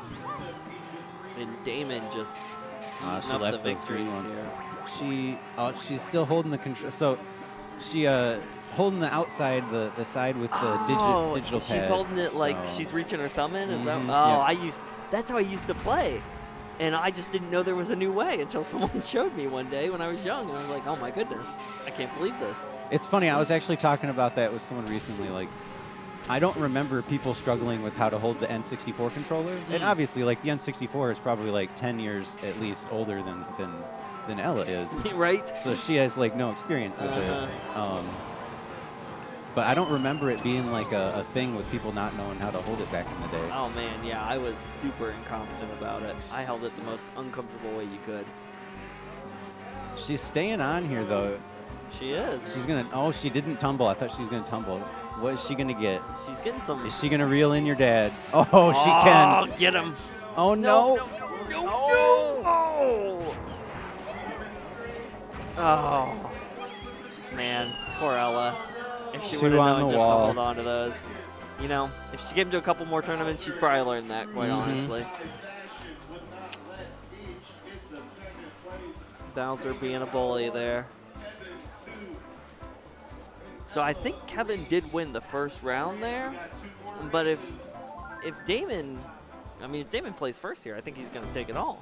And Damon just She eating up left the those green victories ones. here. She's still holding the control. So she holding the outside, the side with the digital pad. She's holding it like so- she's reaching her thumb in. Is that? Mhm, Oh, yeah. That's how I used to play, and I just didn't know there was a new way until someone showed me one day when I was young, and I was like, oh my goodness, I can't believe this. It's funny. I was actually talking about that with someone recently. Like, I don't remember people struggling with how to hold the N64 controller. And obviously, like, the N64 is probably like 10 years at least older than Ella is. Right? So she has like no experience with it. But I don't remember it being like a thing with people not knowing how to hold it back in the day. Oh man, yeah, I was super incompetent about it. I held it the most uncomfortable way you could. She's staying on here though. She is. She's gonna. Oh, she didn't tumble. I thought she was gonna tumble. What is she gonna get? She's getting some. Is she gonna reel in your dad? Oh, she can. Oh, get him. Oh no. No. Oh. Oh. Man, poor Ella. If she Two would have on known the just wall. to hold on to those. You know, if she came to a couple more tournaments, she'd probably learn that, quite honestly. Bowser being a bully there. So I think Kevin did win the first round there, but if Damon plays first here, I think he's going to take it all.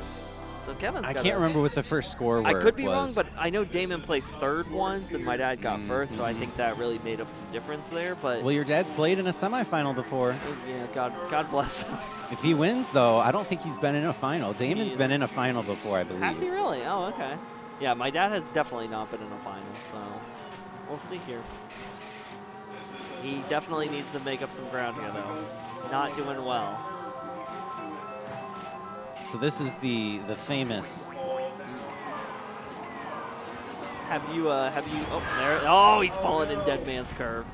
So Kevin's I gotta- can't remember what the first score I could be was. wrong, but I know Damon placed third once, and my dad got first, so I think that really made up some difference there. But Well, your dad's played in a semifinal before. yeah, God bless him. If he wins, though, I don't think he's been in a final. Damon's been in a final before, I believe. Has he really? Oh, okay. Yeah, my dad has definitely not been in a final, so we'll see here. He definitely needs to make up some ground here, though. Not doing well. So this is the famous. Have you, oh, there, oh, he's falling in Dead Man's Curve.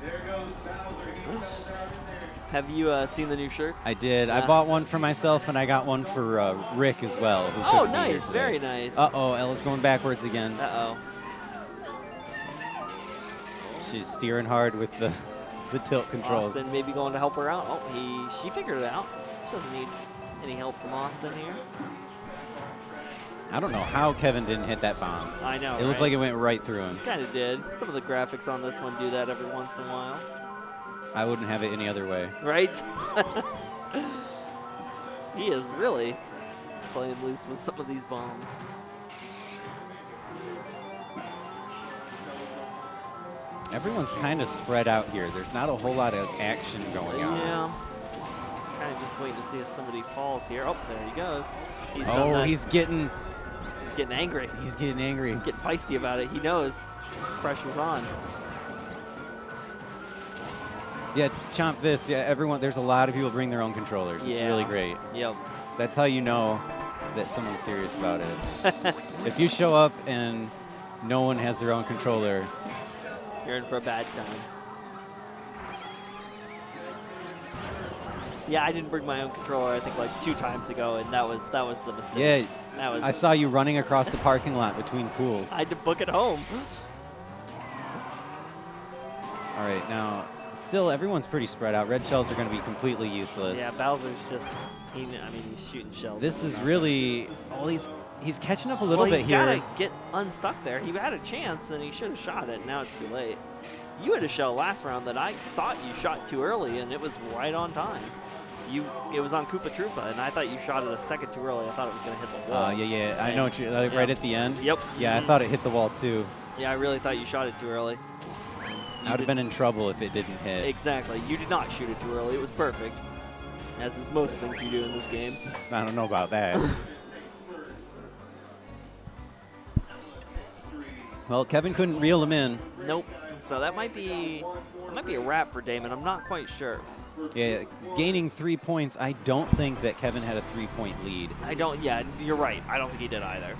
Have you seen the new shirts? I did. I Yeah. bought one for myself, and I got one for Rick as well. Who Oh, couldn't be here nice, today. very nice. Uh-oh, Ella's going backwards again. Uh-oh. She's steering hard with the tilt controls. Austin maybe going to help her out. Oh, she figured it out. She doesn't need any help from Austin here. I don't know how Kevin didn't hit that bomb. I know, It looked right? like it went right through him. Kind of did. Some of the graphics on this one do that every once in a while. I wouldn't have it any other way. Right? He is really playing loose with some of these bombs. Everyone's kind of spread out here. There's not a whole lot of action going on. Yeah. Kind of just waiting to see if somebody falls here. Oh, there he goes. He's done that. He's getting angry. He's getting angry. Getting feisty about it. He knows pressure's on. Yeah, chomp this. Yeah, everyone. There's a lot of people bring their own controllers. It's really great. Yep. That's how you know that someone's serious about it. If you show up and no one has their own controller, you're in for a bad time. Yeah, I didn't bring my own controller. I think like 2 times ago, and that was the mistake. Yeah, I saw you running across the parking lot between pools. I had to book it home. All right, now still everyone's pretty spread out. Red shells are going to be completely useless. Yeah, Bowser's just he's shooting shells. This is really he's catching up a little bit here. He's got to get unstuck there. He had a chance and he should have shot it. Now it's too late. You had a shell last round that I thought you shot too early, and it was right on time. It was on Koopa Troopa, and I thought you shot it a second too early. I thought it was going to hit the wall. Yeah. I know what you're right at the end. Yep. Yeah, I thought it hit the wall too. Yeah, I really thought you shot it too early. I would have been in trouble if it didn't hit. Exactly. You did not shoot it too early. It was perfect, as is most things you do in this game. I don't know about that. Well, Kevin couldn't reel him in. Nope. So that might be a wrap for Damon. I'm not quite sure. Yeah, gaining 3 points. I don't think that Kevin had a 3-point lead. Yeah, you're right. I don't think he did either.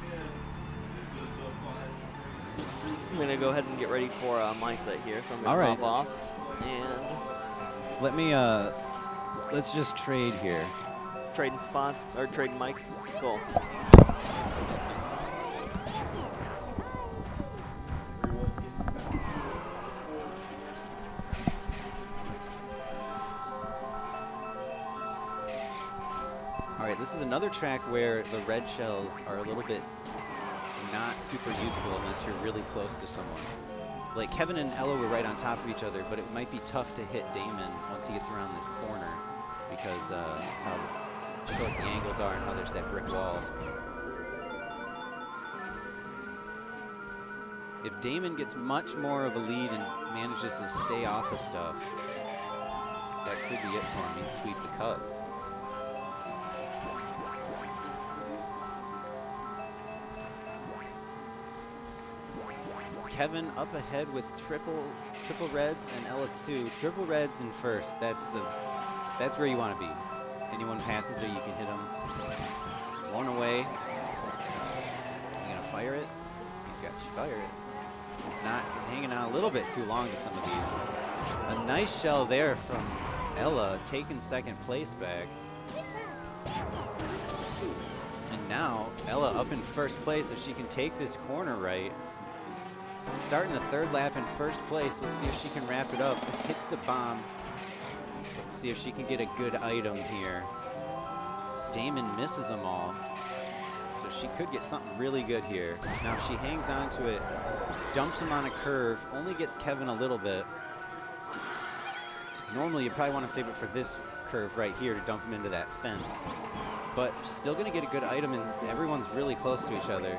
I'm going to go aheid and get ready for my set here, so I'm going to pop off. And let me, let's just trade here. Trading spots, or trading mics. Cool. All right, this is another track where the red shells are a little bit not super useful unless you're really close to someone. Like Kevin and Ella were right on top of each other, but it might be tough to hit Damon once he gets around this corner because how short the angles are and how there's that brick wall. If Damon gets much more of a lead and manages to stay off of stuff, that could be it for him. He'd sweep the cup. Kevin up ahead with triple reds and Ella 2. Triple reds in first. That's where you want to be. Anyone passes or you can hit them. One away. Is he gonna fire it? He's got to fire it. He's not. He's hanging out a little bit too long to some of these. A nice shell there from Ella, taking second place back. And now Ella up in first place. If she can take this corner right. Starting the third lap in first place. Let's see if she can wrap it up. Hits the bomb. Let's see if she can get a good item here. Damon misses them all. So she could get something really good here. Now if she hangs on to it, dumps him on a curve, only gets Kevin a little bit. Normally you probably want to save it for this curve right here to dump him into that fence. But still going to get a good item, and everyone's really close to each other.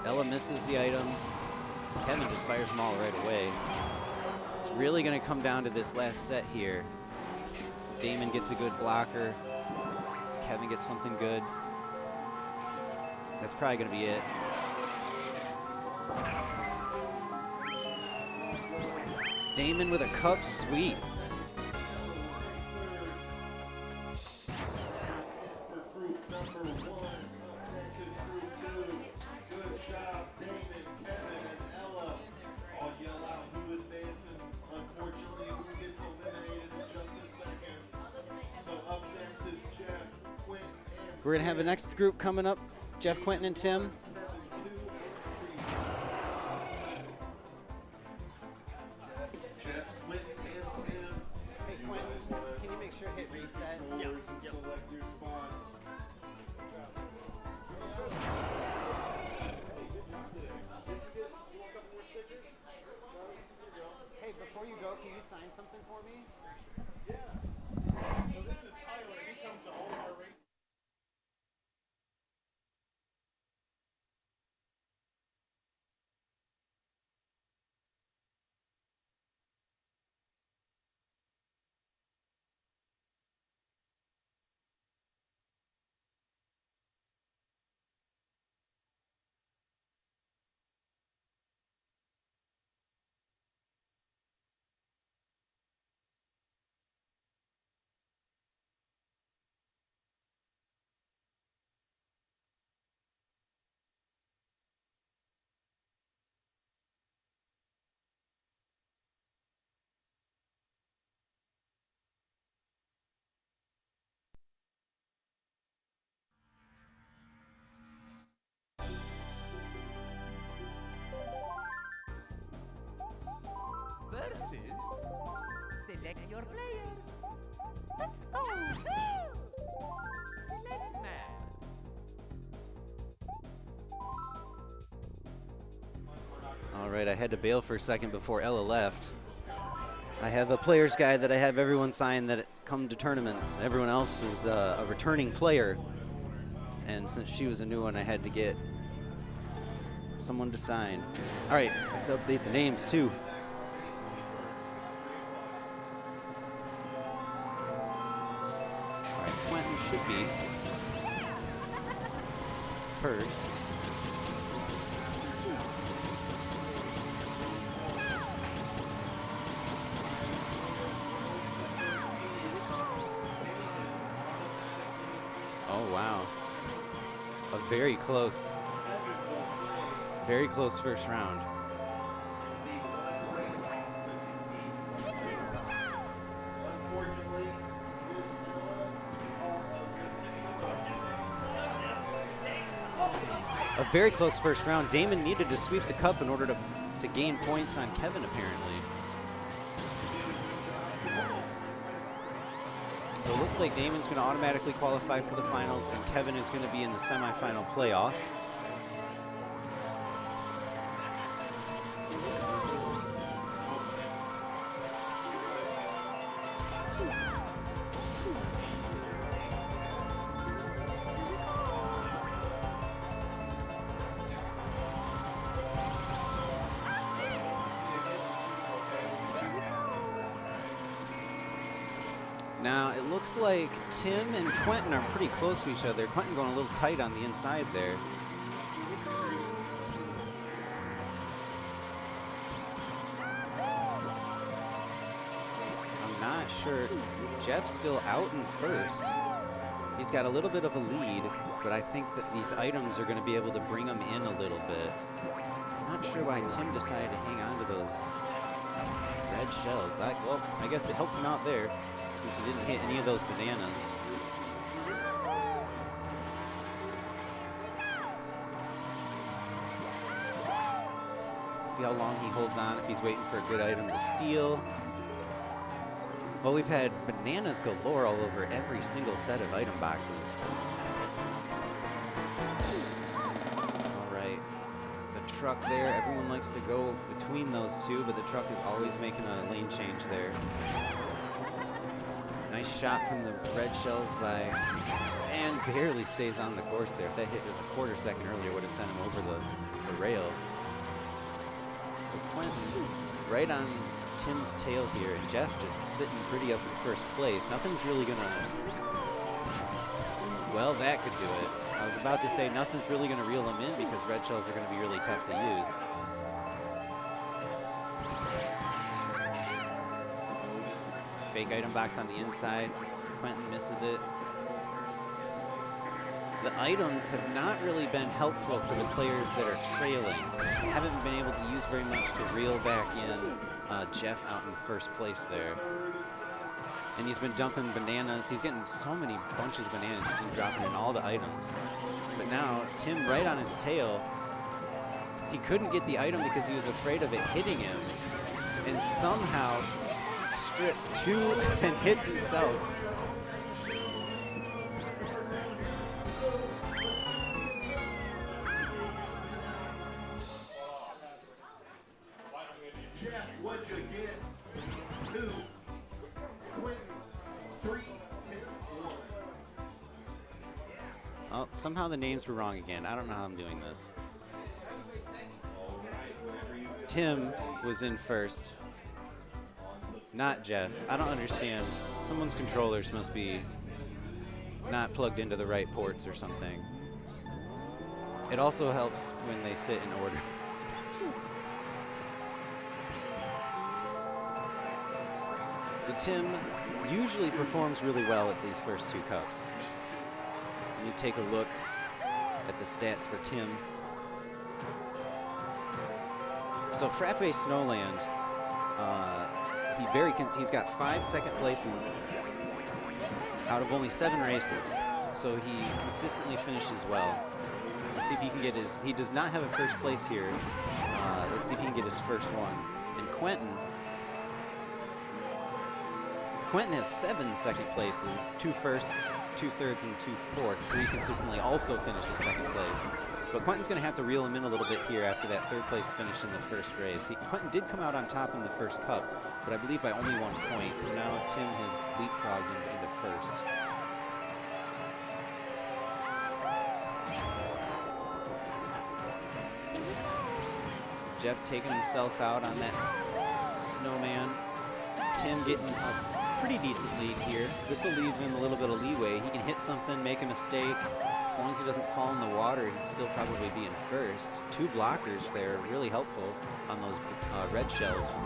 Ella misses the items. Kevin just fires them all right away. It's really going to come down to this last set here. Damon gets a good blocker. Kevin gets something good. That's probably going to be it. Damon with a cup sweep. We're going to have the next group coming up, Jeff, Quentin, and Tim. Jeff, Quentin, and Tim. Hey, Quentin, can you make sure hit reset? Yeah. Select your spots. Hey, before you go, can you sign something for me? So this is Tyler, and he comes to all of our races. Select your player. Let's go. Select man. All right, I had to bail for a second before Ella left. I have a player's guide that I have everyone sign that come to tournaments. Everyone else is a returning player. And since she was a new one, I had to get someone to sign. All right, I have to update the names too. All right, Quentin should be first. Oh, wow. A very close first round. A very close first round. Damon needed to sweep the cup in order to gain points on Kevin, apparently. So it looks like Damon's going to automatically qualify for the finals, and Kevin is going to be in the semifinal playoff. Now, it looks like Tim and Quentin are pretty close to each other. Quentin going a little tight on the inside there. I'm not sure. Jeff's still out in first. He's got a little bit of a lead, but I think that these items are going to be able to bring him in a little bit. I'm not sure why Tim decided to hang on to those red shells. Well, I guess it helped him out there, since he didn't hit any of those bananas. Let's see how long he holds on, if he's waiting for a good item to steal. Well, we've had bananas galore all over every single set of item boxes. All right, the truck there, everyone likes to go between those two, but the truck is always making a lane change there. Nice shot from the red shells and barely stays on the course there. If that hit just a quarter second earlier, would have sent him over the rail. So Quentin right on Tim's tail here, and Jeff just sitting pretty up in first place. Nothing's really gonna, well, that could do it. I was about to say nothing's really gonna reel him in because red shells are gonna be really tough to use. Fake item box on the inside. Quentin misses it. The items have not really been helpful for the players that are trailing. They haven't been able to use very much to reel back in Jeff out in first place there. And he's been dumping bananas. He's getting so many bunches of bananas. He's been dropping in all the items. But now, Tim right on his tail. He couldn't get the item because he was afraid of it hitting him. And somehow strips two and hits himself. Jeff, what'd you get? 2. Quentin, 3. 10, 1. Oh, somehow the names were wrong again. I don't know how I'm doing this. Tim was in first. Not Jeff. I don't understand. Someone's controllers must be not plugged into the right ports or something. It also helps when they sit in order. So Tim usually performs really well at these first two cups. Let me take a look at the stats for Tim. So Frappe Snowland, he's got 5 second places out of only 7 races. So he consistently finishes well. Let's see if he can get he does not have a first place here. Let's see if he can get his first one. And Quentin, Quentin has 7 second places, 2 firsts, 2 thirds, and 2 fourths, so he consistently also finishes second place. But Quentin's going to have to reel him in a little bit here after that 3rd place finish in the first race. Quentin did come out on top in the first cup, but I believe by only 1 point, so now Tim has leapfrogged him into first. Jeff taking himself out on that snowman. Tim getting a pretty decent lead here. This will leave him a little bit of leeway. He can hit something, make a mistake. As long as he doesn't fall in the water, he'd still probably be in first. 2 blockers there, really helpful on those red shells from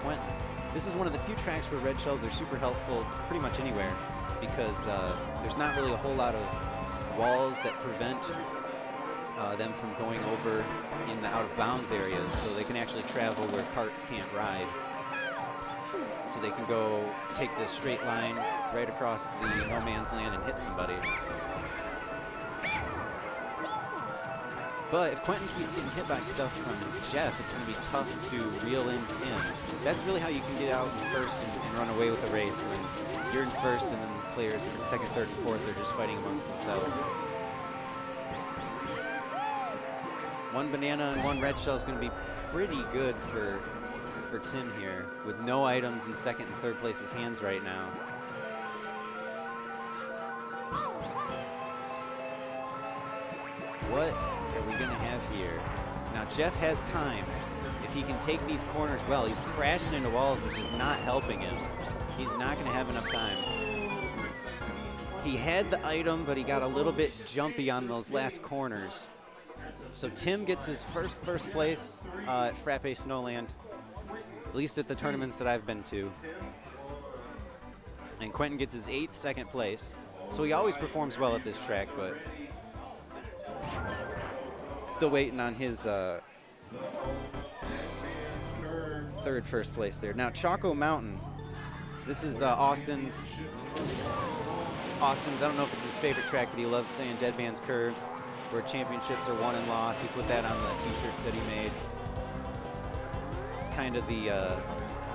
Quentin. This is one of the few tracks where red shells are super helpful pretty much anywhere, because there's not really a whole lot of walls that prevent them from going over in the out-of-bounds areas, so they can actually travel where carts can't ride. So they can go take the straight line right across the no man's land and hit somebody. But if Quentin keeps getting hit by stuff from Jeff, it's going to be tough to reel in Tim. That's really how you can get out in first and run away with a race. When you're in first and then the players in second, third, and fourth are just fighting amongst themselves. 1 banana and 1 red shell is going to be pretty good for Tim here, with no items in second and third place's hands right now. What are we going to have here? Now Jeff has time. If he can take these corners well, he's crashing into walls and it's just not helping him. He's not going to have enough time. He had the item, but he got a little bit jumpy on those last corners. So Tim gets his first place at Frappe Snowland, at least at the tournaments that I've been to. And Quentin gets his 8th second place. So he always performs well at this track, but still waiting on his 3rd first place there. Now Choco Mountain, this is Austin's. I don't know if it's his favorite track, but he loves saying Dead Man's Curve, where championships are won and lost. He put that on the t-shirts that he made. It's kind of the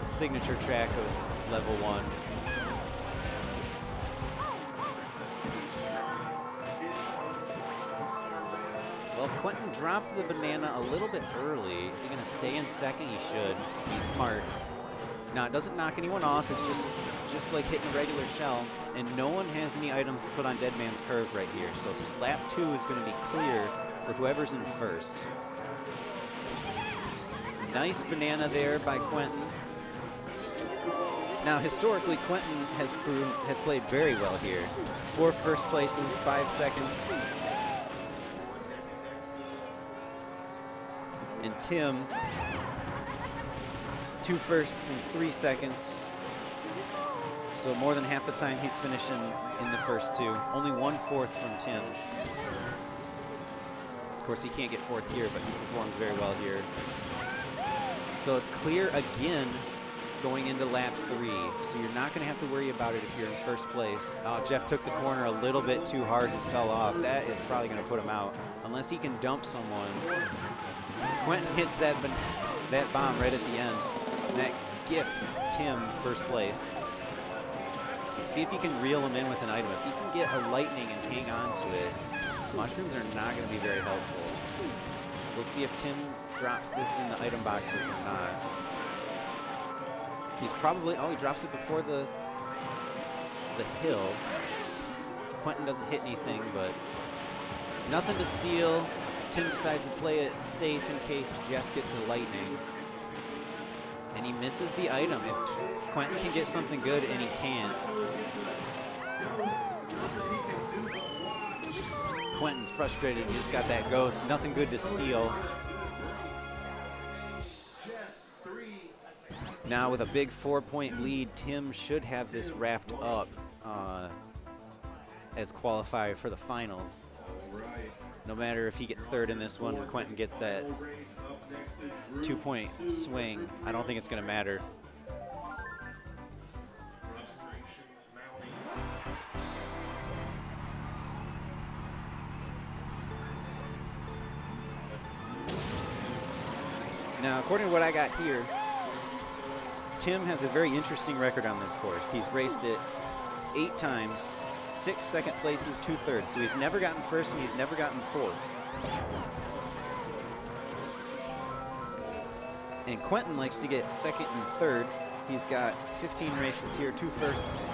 signature track of level 1. Well, Quentin dropped the banana a little bit early. Is he going to stay in second? He should. He's smart. Now, it doesn't knock anyone off. It's just like hitting a regular shell. And no one has any items to put on Dead Man's Curve right here. So lap 2 is going to be clear for whoever's in first. Nice banana there by Quentin. Now, historically, Quentin had played very well here. 4 first places, 5 seconds. And Tim, 2 firsts and 3 seconds. So more than half the time he's finishing in the first 2. Only 1 fourth from Tim. Of course, he can't get 4th here, but he performs very well here. So it's clear again going into lap 3. So you're not going to have to worry about it if you're in first place. Jeff took the corner a little bit too hard and fell off. That is probably going to put him out, unless he can dump someone. Quentin hits that bomb right at the end. And that gifts Tim first place. Let's see if he can reel him in with an item. If he can get a lightning and hang on to it, mushrooms are not going to be very helpful. We'll see if Tim drops this in the item boxes or not. He's probably, he drops it before the hill. Quentin doesn't hit anything, but nothing to steal. Tim decides to play it safe in case Jeff gets a lightning. And he misses the item. If Quentin can get something good, and he can't. Quentin's frustrated, he just got that ghost. Nothing good to steal. Now with a big 4-point lead, Tim should have this wrapped up as qualifier for the finals. No matter if he gets 3rd in this one, Quentin gets that 2-point swing. I don't think it's going to matter. Now, according to what I got here, Tim has a very interesting record on this course. He's raced it 8 times, 6 second places, 2/3. So he's never gotten first and he's never gotten fourth. And Quentin likes to get second and third. He's got 15 races here, 2 firsts,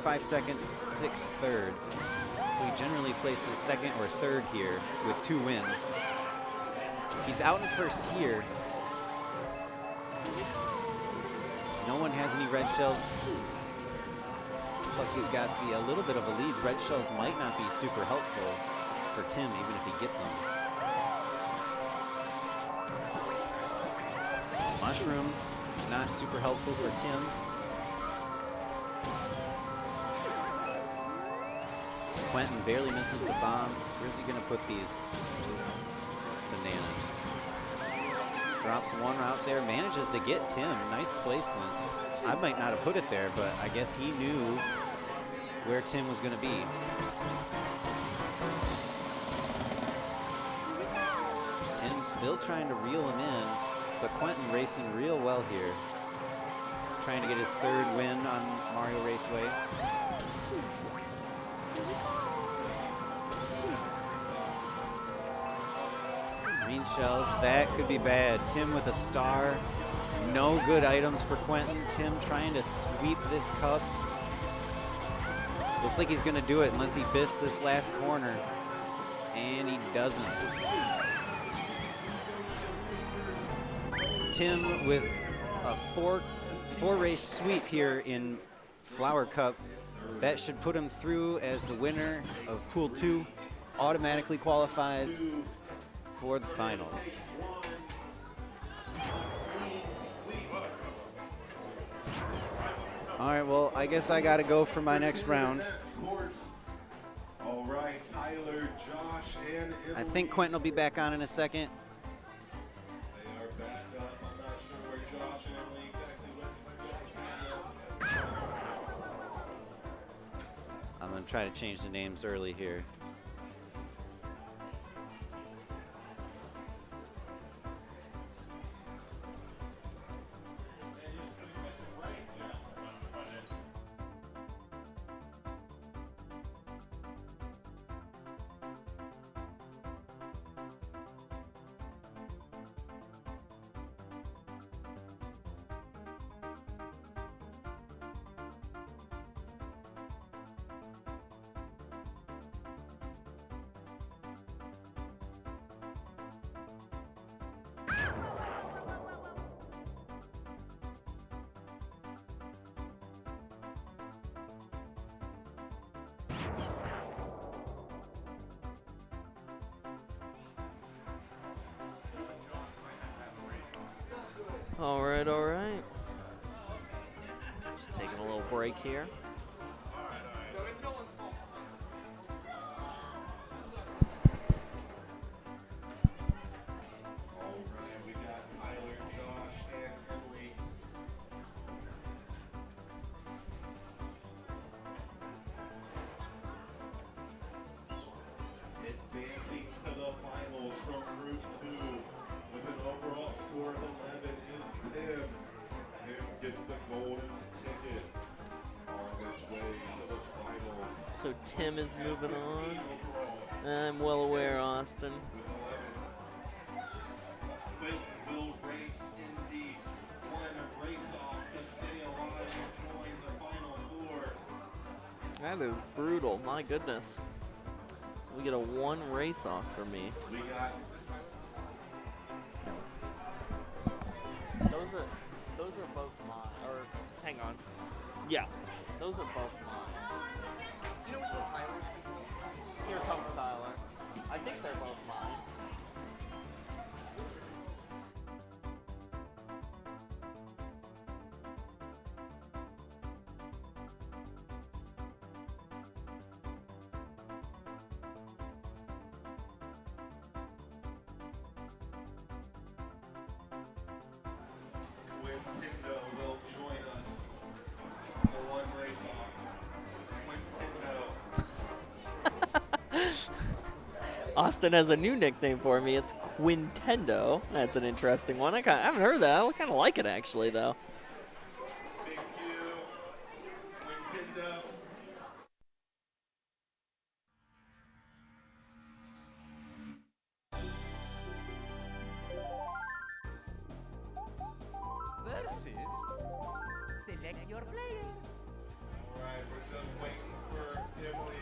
5 seconds, 6 thirds. So he generally places second or third here with 2 wins. He's out in first here. No one has any red shells. Plus he's got a little bit of a lead. Red shells might not be super helpful for Tim, even if he gets them. Mushrooms, not super helpful for Tim. Quentin barely misses the bomb. Where's he gonna put these bananas? Drops one out there, manages to get Tim. Nice placement. I might not have put it there, but I guess he knew where Tim was gonna be. Tim's still trying to reel him in, but Quentin racing real well here. Trying to get his 3rd win on Mario Raceway. Green shells, that could be bad. Tim with a star. No good items for Quentin. Tim trying to sweep this cup. Looks like he's gonna do it unless he biffs this last corner. And he doesn't. Tim with a four race sweep here in Flower Cup. That should put him through as the winner of Pool 2. Automatically qualifies for the finals. All right, well, I guess I gotta go for my next round. All right, Tyler, Josh, and I think Quentin will be back on in a second. They are back up. I'm not sure where Josh and Emily exactly went. I'm gonna try to change the names early here. All right, all right. Just taking a little break here. All right, we got Tyler, Josh, and Emily. Advancing to the finals from Group 2 with an overall score of 11 is Tim. Tim gets the golden ticket on his way to the finals. So Tim is moving on. Overall, I'm well aware, Austin. with 11. Clayton will race in the one race off to stay alive and join the final 4. That is brutal. My goodness. So we get a 1 race off for me. We got Those are both mine. Or hang on. Yeah, those are both mine. You know which one Tyler's? Here comes Tyler. I think they're both mine. Quintendo will join us for one race off. Quintendo. Austin has a new nickname for me. It's Quintendo. That's an interesting one. I haven't heard that. I kind of like it, actually, though. Select your player. All right, we're just waiting for Emily.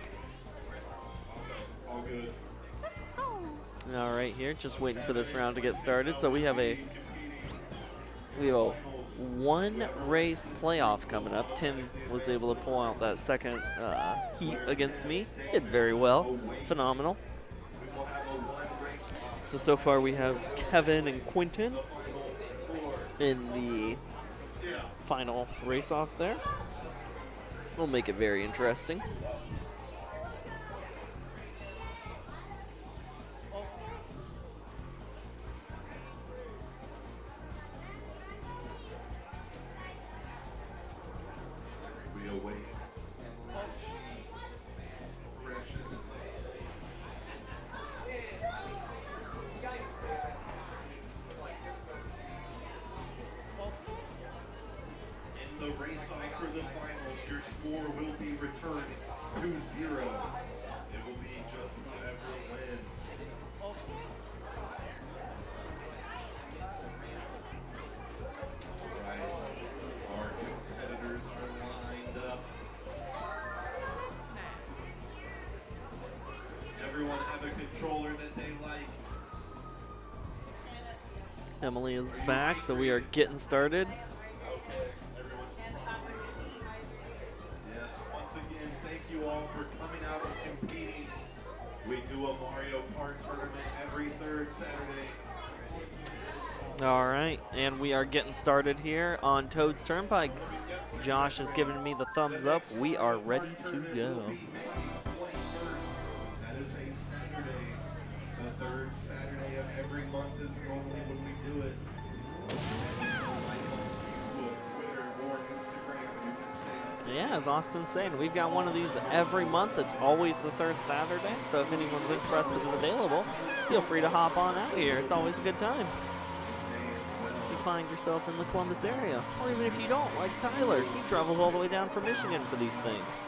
Okay, all good. All right, here, just waiting for this round to get started. So we have a one race playoff coming up. Tim was able to pull out that second heat against me. Did very well, phenomenal. So far we have Kevin and Quentin in the final race off there. We'll make it very interesting. We await. In the race off for the finals, your score will be returned 2-0. It will be just whoever wins. Alright, our competitors are lined up. Everyone have a controller that they like. Emily is back, so we are getting started. Yes, once again, thank you all for coming out and competing. We do a Mario Kart tournament every third Saturday. All right, and we are getting started here on Toad's Turnpike. Josh has given me the thumbs up. We are ready to go. That is a Saturday. The third Saturday of every month is normally when we do it. Like on Facebook, Twitter, or Instagram, you can stay up. Yeah, as Austin's saying, we've got one of these every month. It's always the third Saturday, so if anyone's interested and available, feel free to hop on out here. It's always a good time. If you find yourself in the Columbus area, or even if you don't, like Tyler, he travels all the way down from Michigan for these things.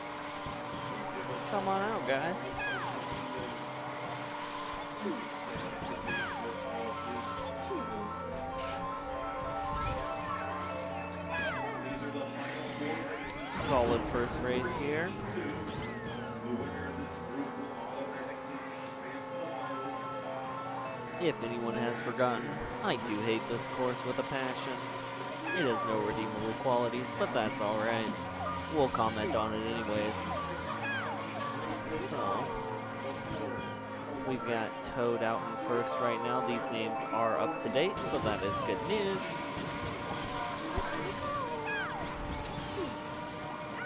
Come on out, guys. Solid first race here. If anyone has forgotten, I do hate this course with a passion. It has no redeemable qualities, but that's alright. We'll comment on it anyways. So, we've got Toad out in first right now. These names are up to date, so that is good news.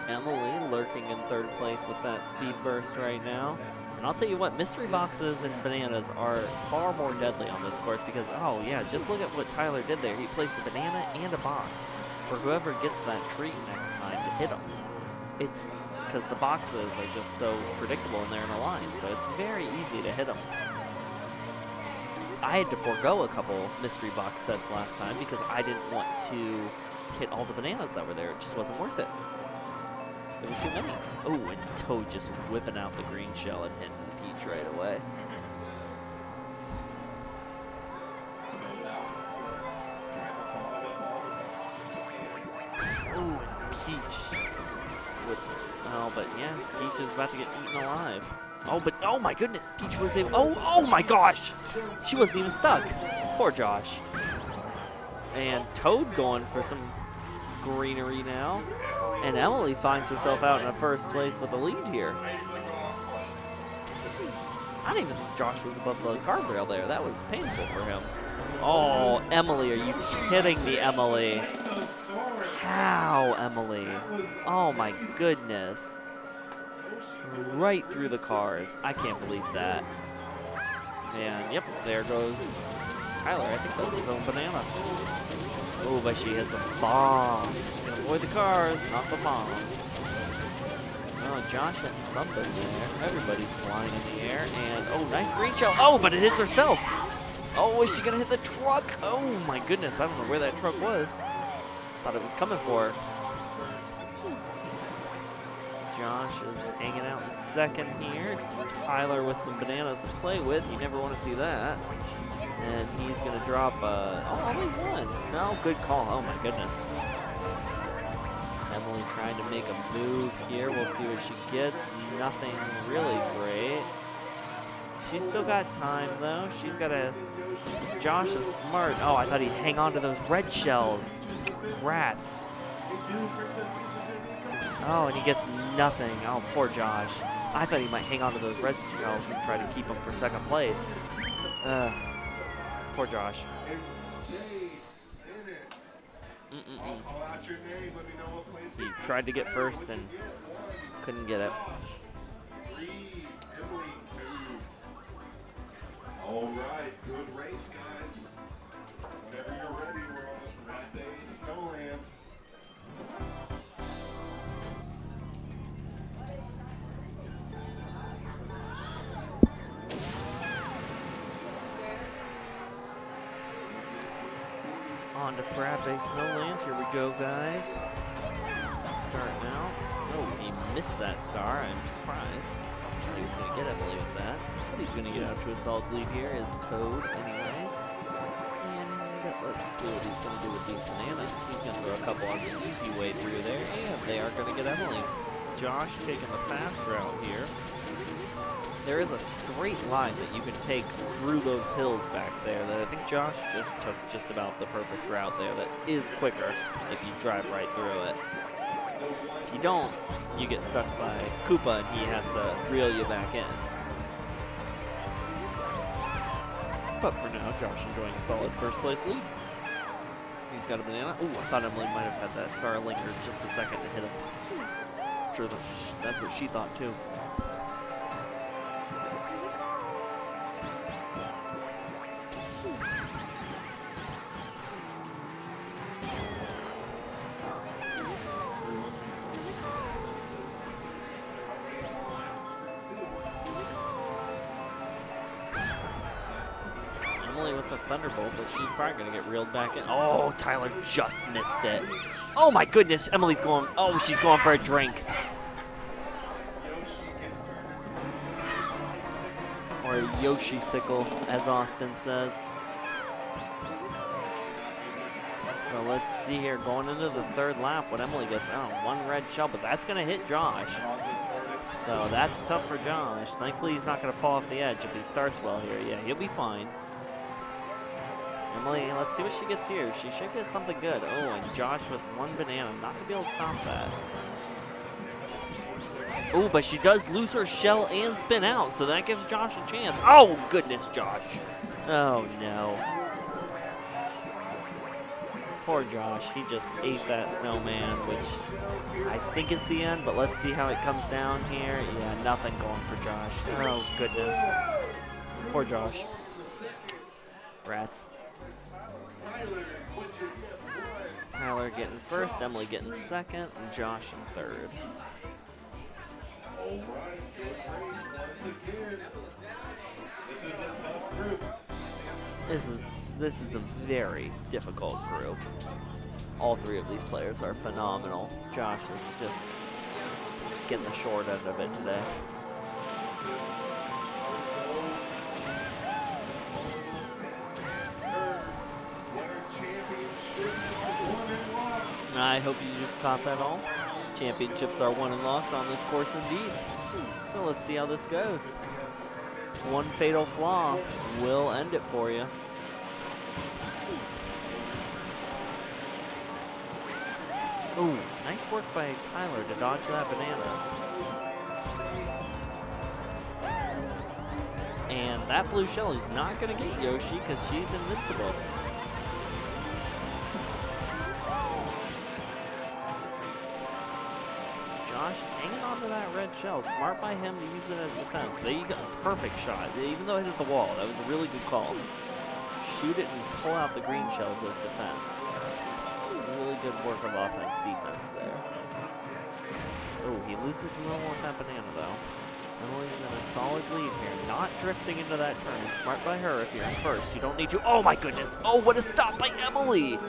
Emily lurking in third place with that speed burst right now. And I'll tell you what, mystery boxes and bananas are far more deadly on this course because, oh yeah, just look at what Tyler did there. He placed a banana and a box for whoever gets that treat next time to hit them. It's because the boxes are just so predictable and they're in a line, so it's very easy to hit them. I had to forego a couple mystery box sets last time because I didn't want to hit all the bananas that were there. It just wasn't worth it. There were too many. Oh, and Toad just whipping out the green shell and hitting Peach right away. Oh, and Peach. Oh, but yeah, Peach is about to get eaten alive. Oh, but oh my goodness, Peach was able. Oh my gosh! She wasn't even stuck. Poor Josh. And Toad going for some greenery now. And Emily finds herself out in a first place with a lead here. I didn't even think Josh was above the guardrail there. That was painful for him. Oh, Emily, are you kidding me, Emily? How, Emily? Oh my goodness. Right through the cars. I can't believe that. And yep, there goes Tyler. I think that's his own banana. Oh, but she hits a bomb. She's gonna avoid the cars, not the bombs. Oh, Josh hitting something there. Everybody's flying in the air, and oh, nice green shell. Oh, but it hits herself. Oh, is she gonna hit the truck? Oh my goodness, I don't know where that truck was. Thought it was coming for her. Josh is hanging out in second here. Tyler with some bananas to play with. You never want to see that. And he's going to drop, oh, only one. No, good call. Oh, my goodness. Emily trying to make a move here. We'll see what she gets. Nothing really great. She's still got time, though. She's got to... If Josh is smart... Oh, I thought he'd hang on to those red shells. Rats. Oh, and he gets nothing. Oh, poor Josh. I thought he might hang on to those red shells and try to keep him for second place. Poor Josh. He tried to get first and couldn't get it. All right, good race, guys. Whenever you're ready, we're on the Frat Day Snowland. On to Frappe Snowland. Here we go, guys. Starting out. Oh, he missed that star. I'm surprised. I thought he was going to get Emily with that. But he's going to get out to a solid lead here is Toad anyway. And let's see what he's going to do with these bananas. He's going to throw a couple on the easy way through there. And they are going to get Emily. Josh taking the fast route here. There is a straight line that you can take through those hills back there that I think Josh just took just about the perfect route there that is quicker if you drive right through it. If you don't, you get stuck by Koopa and he has to reel you back in. But for now, Josh enjoying a solid first place lead. He's got a banana. Ooh, I thought Emily might have had that star lingered just a second to hit him. I'm sure that's what she thought too. Thunderbolt, but she's probably going to get reeled back in. Oh, Tyler just missed it. Oh my goodness, Emily's going, oh, she's going for a drink. Or a Yoshi-sickle, as Austin says. So let's see here, going into the third lap, what Emily gets. Oh, one red shell, but that's going to hit Josh. So that's tough for Josh. Thankfully, he's not going to fall off the edge if he starts well here. Yeah, he'll be fine. Emily, let's see what she gets here. She should get something good. Oh, and Josh with one banana. Not going to be able to stop that. Oh, but she does lose her shell and spin out, so that gives Josh a chance. Oh, goodness, Josh. Oh, no. Poor Josh. He just ate that snowman, which I think is the end, but let's see how it comes down here. Yeah, nothing going for Josh. Oh, goodness. Poor Josh. Rats. Tyler getting first, Emily getting second, and Josh in third. All right, good race once again. This is a tough group. This is a very difficult group. All three of these players are phenomenal. Josh is just getting the short end of it today. I hope you just caught that all. Championships are won and lost on this course indeed. So let's see how this goes. One fatal flaw will end it for you. Ooh, nice work by Tyler to dodge that banana. And that blue shell is not going to get Yoshi because she's invincible. Josh hanging on to that red shell. Smart by him to use it as defense. There you go. Perfect shot. Even though it hit the wall, that was a really good call. Shoot it and pull out the green shells as defense. Really good work of offense, defense there. Oh, he loses a little with that banana, though. Emily's in a solid lead here. Not drifting into that turn. Smart by her if you're in first. You don't need to. Oh, my goodness. Oh, what a stop by Emily.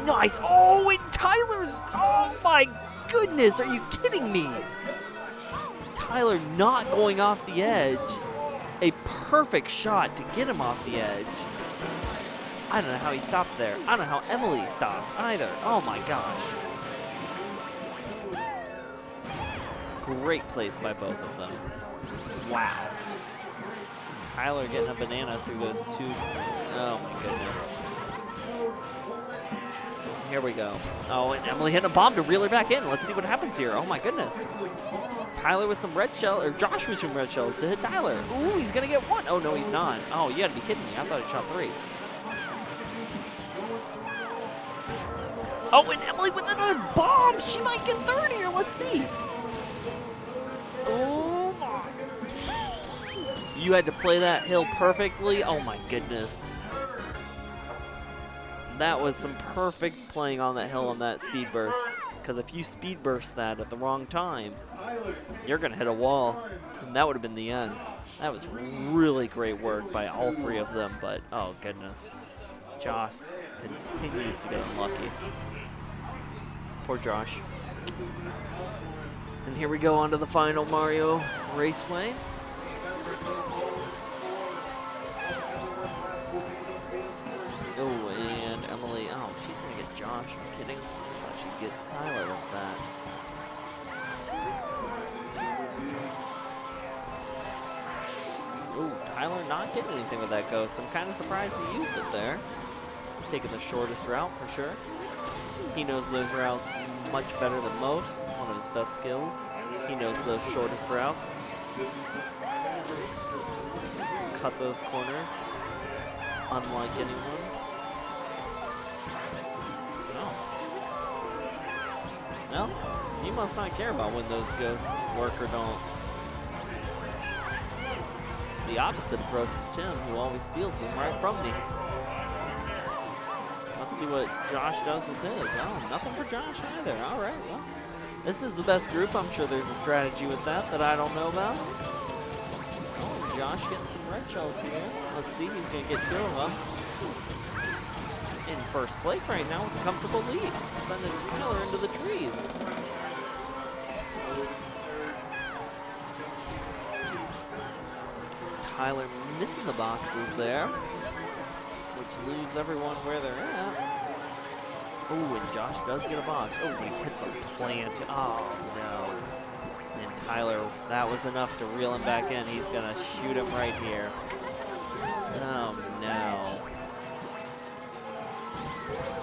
Nice. Oh, and Tyler's. Oh, my goodness. Are you kidding me? Tyler not going off the edge. A perfect shot to get him off the edge. I don't know how he stopped there. I don't know how Emily stopped either. Oh, my gosh. Great place by both of them. Wow. Tyler getting a banana through those two. Oh my goodness. Here we go. Oh, and Emily hitting a bomb to reel her back in. Let's see what happens here. Oh my goodness. Tyler with some red shell, or Josh with some red shells to hit Tyler. Ooh, he's gonna get one. Oh no, he's not. Oh, you gotta be kidding me. I thought he shot 3. Oh, and Emily with another bomb. She might get 3rd here. Let's see. Oh my. You had to play that hill perfectly. Oh my goodness. That was some perfect playing on that hill on that speed burst. Because if you speed burst that at the wrong time, you're going to hit a wall. And that would have been the end. That was really great work by all 3 of them. But, oh goodness. Josh continues to get unlucky. Poor Josh. And here we go on to the final Mario Raceway. Oh, and Emily, oh, she's gonna get Josh. I'm kidding. I thought she'd get Tyler with that. Oh, Tyler not getting anything with that ghost. I'm kind of surprised he used it there. Taking the shortest route for sure. He knows those routes much better than most. It's one of his best skills. He knows those shortest routes. Cut those corners, unlike anyone. Well, you must not care about when those ghosts work or don't. The opposite approach to Jim, who always steals them right from me. Let's see what Josh does with his. Oh, nothing for Josh either. All right, well, this is the best group. I'm sure there's a strategy with that I don't know about. Oh, Josh getting some red shells here. Let's see, he's going to get 2 of them. In first place right now with a comfortable lead, sending Tyler into the trees. Tyler missing the boxes there, which leaves everyone where they're at. Oh, and Josh does get a box. Oh, he hits a plant. Oh, no. And Tyler, that was enough to reel him back in. He's going to shoot him right here. Oh, no.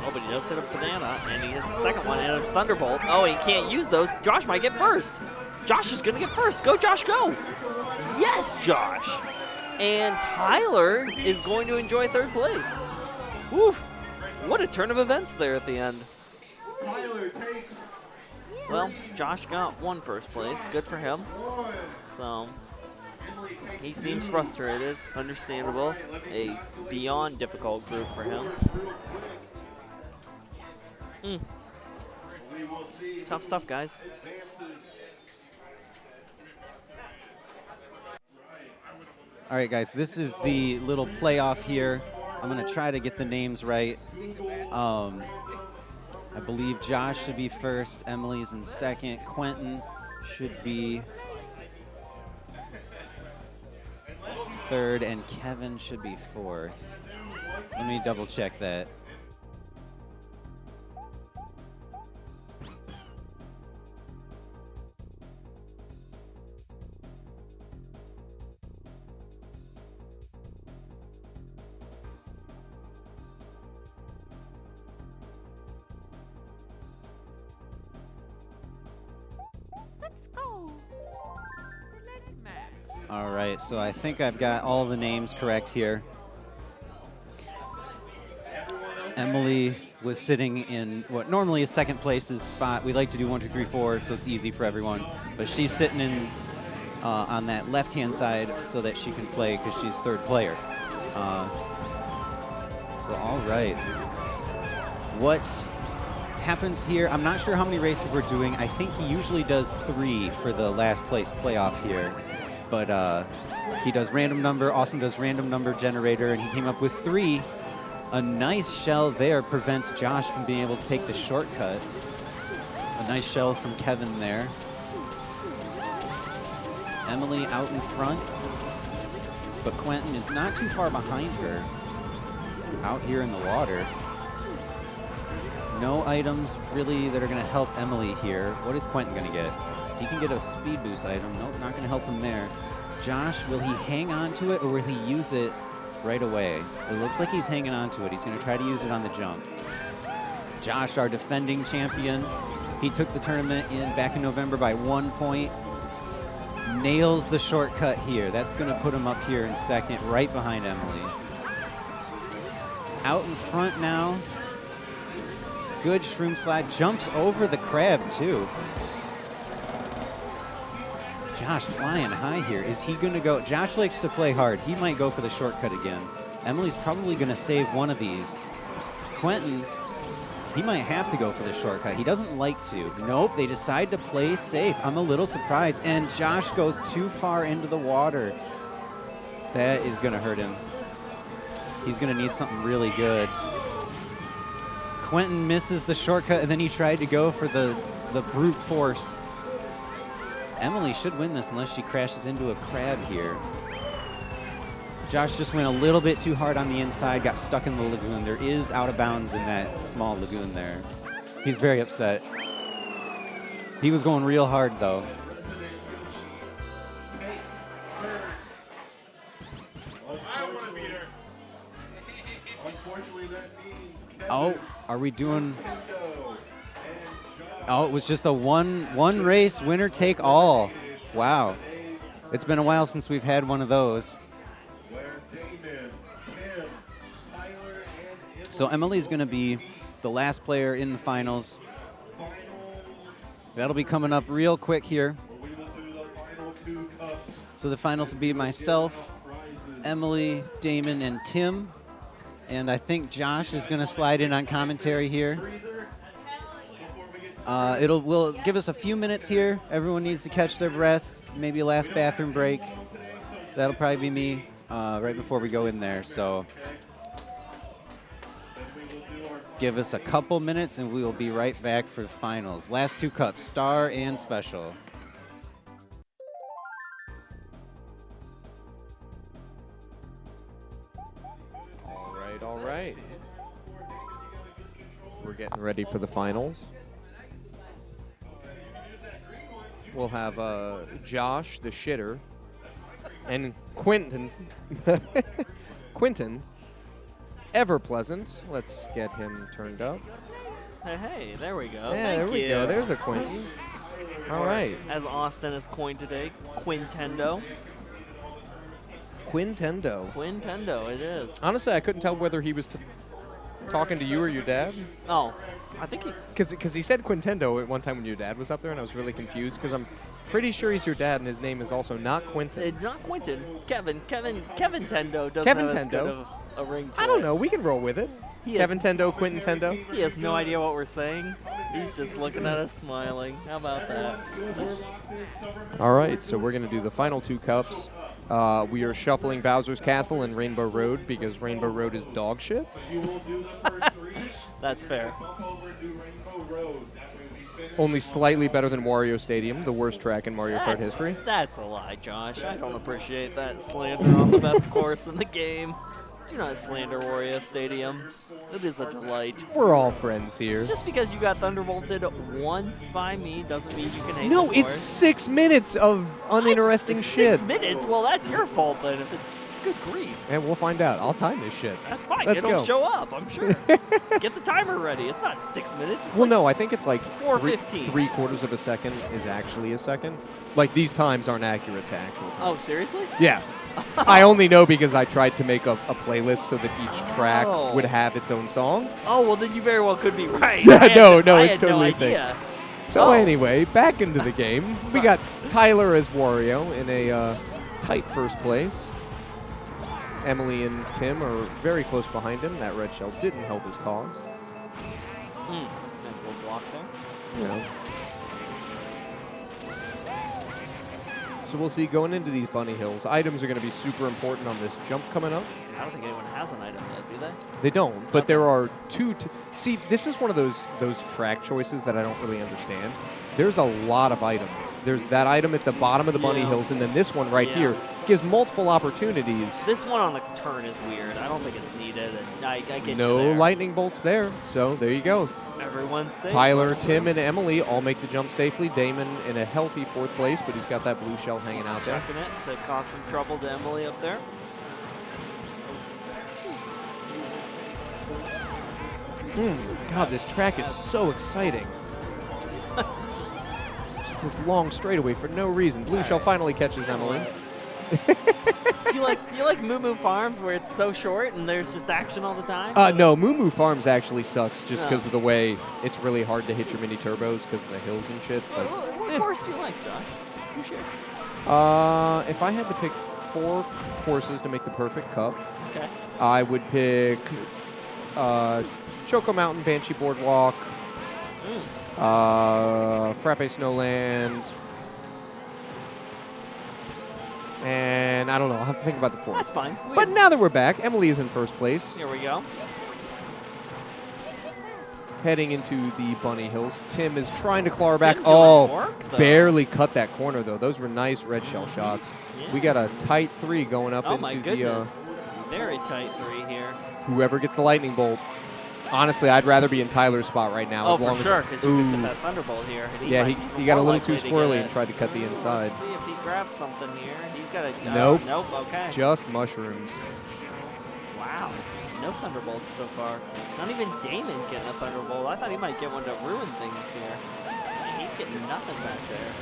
Oh, but he does hit a banana, and he hits the second one, and a thunderbolt. Oh, he can't use those. Josh might get first. Josh is going to get first. Go, Josh, go. Yes, Josh. And Tyler is going to enjoy 3rd place. Woof. What a turn of events there at the end. Tyler takes. Well, Josh got 1 first place. Good for him. So he seems frustrated. Understandable. A beyond difficult group for him. Tough stuff, guys. All right, guys, this is the little playoff here. I'm going to try to get the names right. I believe Josh should be first. Emily's in second. Quentin should be third, and Kevin should be fourth. Let me double check that. Let's go. Select match. All right, so I think I've got all the names correct here. Emily was sitting in what normally is second place's spot. We like to do 1, 2, 3, 4, so it's easy for everyone. But she's sitting in on that left-hand side so that she can play because she's 3rd player. So all right, what happens here? I'm not sure how many races we're doing. I think he usually does 3 for the last place playoff here, but he does random number. Awesome does random number generator, and he came up with 3. A nice shell there prevents Josh from being able to take the shortcut. A nice shell from Kevin there. Emily out in front, but Quentin is not too far behind her. Out here in the water. No items really that are going to help Emily here. What is Quentin going to get? He can get a speed boost item. Nope, not going to help him there. Josh, will he hang on to it or will he use it right away? It looks like he's hanging on to it. He's going to try to use it on the jump. Josh, our defending champion, he took the tournament back in November by 1 point. Nails the shortcut here. That's going to put him up here in second, right behind Emily. Out in front now. Good shroom slide. Jumps over the crab, too. Josh flying high here. Is he going to go? Josh likes to play hard. He might go for the shortcut again. Emily's probably going to save one of these. Quentin, he might have to go for the shortcut. He doesn't like to. Nope, they decide to play safe. I'm a little surprised. And Josh goes too far into the water. That is going to hurt him. He's going to need something really good. Quentin misses the shortcut, and then he tried to go for the brute force. Emily should win this unless she crashes into a crab here. Josh just went a little bit too hard on the inside, got stuck in the lagoon. There is out of bounds in that small lagoon there. He's very upset. He was going real hard, though. Oh, are we doing... Oh, it was just a one race winner take all. Wow. It's been a while since we've had one of those. So Emily's going to be the last player in the finals. That'll be coming up real quick here. So the finals will be myself, Emily, Damon, and Tim. And I think Josh is going to slide in on commentary here. Will give us a few minutes here. Everyone needs to catch their breath. Maybe a last bathroom break. That'll probably be me right before we go in there. So give us a couple minutes and we will be right back for the finals. Last two cups, star and special. All right. We're getting ready for the finals. We'll have Josh, the shitter, and Quentin, ever pleasant. Let's get him turned up. Hey, there we go. Yeah, there we go. There's a Quentin. All right. As Austin is coined today, Quintendo. Quintendo, it is. Honestly, I couldn't tell whether he was talking to you or your dad. Oh, I think he... Because he said Quintendo at one time when your dad was up there, and I was really confused because I'm pretty sure he's your dad, and his name is also not Quentin. Not Quentin. Kevin Tendo doesn't Kevin have as Tendo. good of a ring to I don't it. know. We can roll with it. Kevin Tendo, Quentin Tendo. He has no idea what we're saying. He's just looking at us smiling. How about that? All right, so we're going to do the final two cups. We are shuffling Bowser's Castle and Rainbow Road because Rainbow Road is dog shit. That's fair. Only slightly better than Wario Stadium, the worst track in Mario Kart history. That's a lie, Josh. I don't appreciate that slander on the best course in the game. Do not slander Wario Stadium. It is a delight. We're all friends here. Just because you got thunderbolted once by me doesn't mean you can hate No, the it's course. 6 minutes of uninteresting shit. 6 minutes? Well, that's your fault then. If it's good grief. And we'll find out. I'll time this shit. That's fine. Let's It'll go. show up, I'm sure. Get the timer ready. It's not 6 minutes. It's Well, no, I think it's like 4:15. 3/4 of a second is actually a second. Like, these times aren't accurate to actual time. Oh, seriously? Yeah. I only know because I tried to make a playlist so that each track Oh. would have its own song. Oh, well, then you very well could be right. No, I had it's no totally a thing. idea. So Oh. anyway, back into the game. We got Tyler as Wario in a tight first place. Emily and Tim are very close behind him. That red shell didn't help his cause. Nice little block there. You know. So we'll see going into these bunny hills. Items are going to be super important on this jump coming up. I don't think anyone has an item yet, do they? They don't, but there are two. See, this is one of those track choices that I don't really understand. There's a lot of items. There's that item at the bottom of the bunny hills, and then this one right here gives multiple opportunities. This one on the turn is weird. I don't think it's needed, and I get you No there. lightning bolts there, so there you go. Everyone's safe. Tyler, Tim, and Emily all make the jump safely. Damon in a healthy 4th place, but he's got that blue shell hanging out there. Checking it to cause some trouble to Emily up there. God, this track is so exciting. Just this long straightaway for no reason. Blue shell finally catches Emily. Do you like Moo Moo Farms where it's so short and there's just action all the time? No, Moo Moo Farms actually sucks just because of the way it's really hard to hit your mini turbos because of the hills and shit. But What course do you like, Josh? You share. if I had to pick 4 courses to make the perfect cup, Okay. I would pick Choco Mountain, Banshee Boardwalk, Frappe Snowland, and I don't know. I'll have to think about the 4th. That's fine. But now that we're back, Emily is in 1st place. Here we go. Heading into the Bunny Hills. Tim is trying to claw her Tim back. doing work, though. Barely cut that corner, though. Those were nice red shell shots. Yeah. We got a tight 3 going up Oh into my goodness. Very tight 3 here. whoever gets the lightning bolt. Honestly, I'd rather be in Tyler's spot right now. Oh, as long for sure, as because you could get that thunderbolt here. And Yeah, might he be got a more little too likely to get squirrely it. and tried to cut the inside. Let's see if he grabs something here. He's got a Nope. Nope. Okay. Just mushrooms. Wow. No thunderbolts so far. Not even Damon getting a thunderbolt. I thought he might get one to ruin things here. And he's getting nothing back there.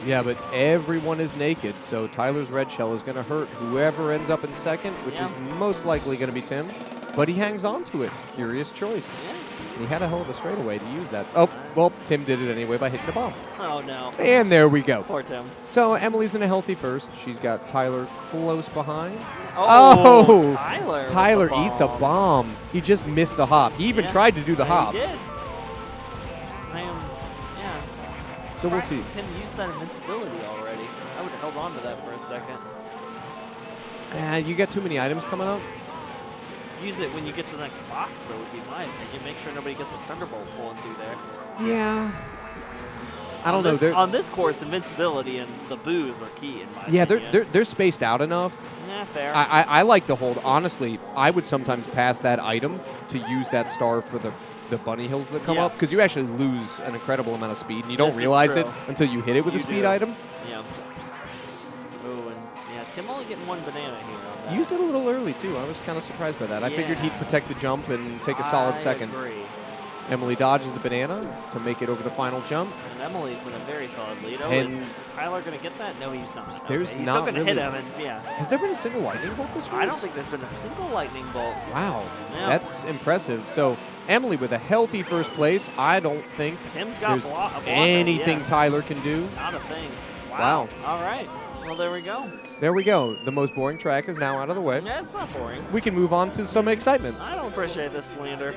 Yeah, but everyone is naked, so Tyler's red shell is going to hurt whoever ends up in 2nd, which Yeah. is most likely going to be Tim. But he hangs on to it. Curious choice. Yeah. He had a hell of a straightaway to use that. Oh, well, Tim did it anyway by hitting the bomb. Oh, no. And there we go. Poor Tim. So Emily's in a healthy 1st. She's got Tyler close behind. Oh, Tyler with the eats a bomb. He just missed the hop. He even Yeah. tried to do the Yeah, hop. He did. Yeah. So we'll see. Tim used that invincibility already. I would have held on to that for a second. You got too many items coming up. Use it when you get to the next box, though, would be my opinion. Make sure nobody gets a thunderbolt pulling through there. Yeah. I don't know. They're, On this course, invincibility and the booze are key in my yeah, opinion. they're spaced out enough. Yeah, fair. I like to hold. Honestly, I would sometimes pass that item to use that star for the bunny hills that come Yeah. up because you actually lose an incredible amount of speed and you don't This is realize it true. until you hit it with a You speed do. item. Yeah. Oh, and yeah, Tim only getting 1 banana here on that. Used it a little early too. I was kind of surprised by that. I figured he'd Yeah. protect the jump and take a solid I 2nd. agree. Emily dodges the banana to make it over the final jump. And Emily's in a very solid lead. Oh, And is Tyler going to get that? No, he's not. there's Okay, he's not still going to hit really- him, and yeah. Has there been a single lightning bolt this race? I don't think there's been a single lightning bolt. Wow, Yeah. that's impressive. So Emily with a healthy 1st place. I don't think Tim's got there's a block. anything Yeah. Tyler can do. Not a thing. Wow. All right. Well, there we go. There we go. The most boring track is now out of the way. Yeah, it's not boring. We can move on to some excitement. I don't appreciate this slander.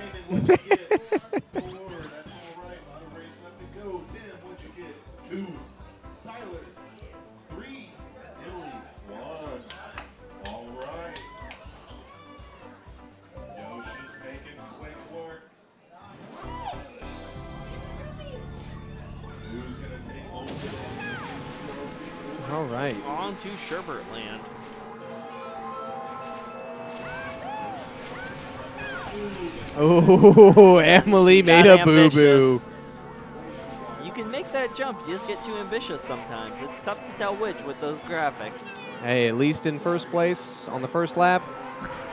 All right. On to Sherbert Land. Oh, Emily made Got a boo-boo. ambitious. You can make that jump. You just get too ambitious sometimes. It's tough to tell which with those graphics. Hey, at least in 1st place on the 1st lap,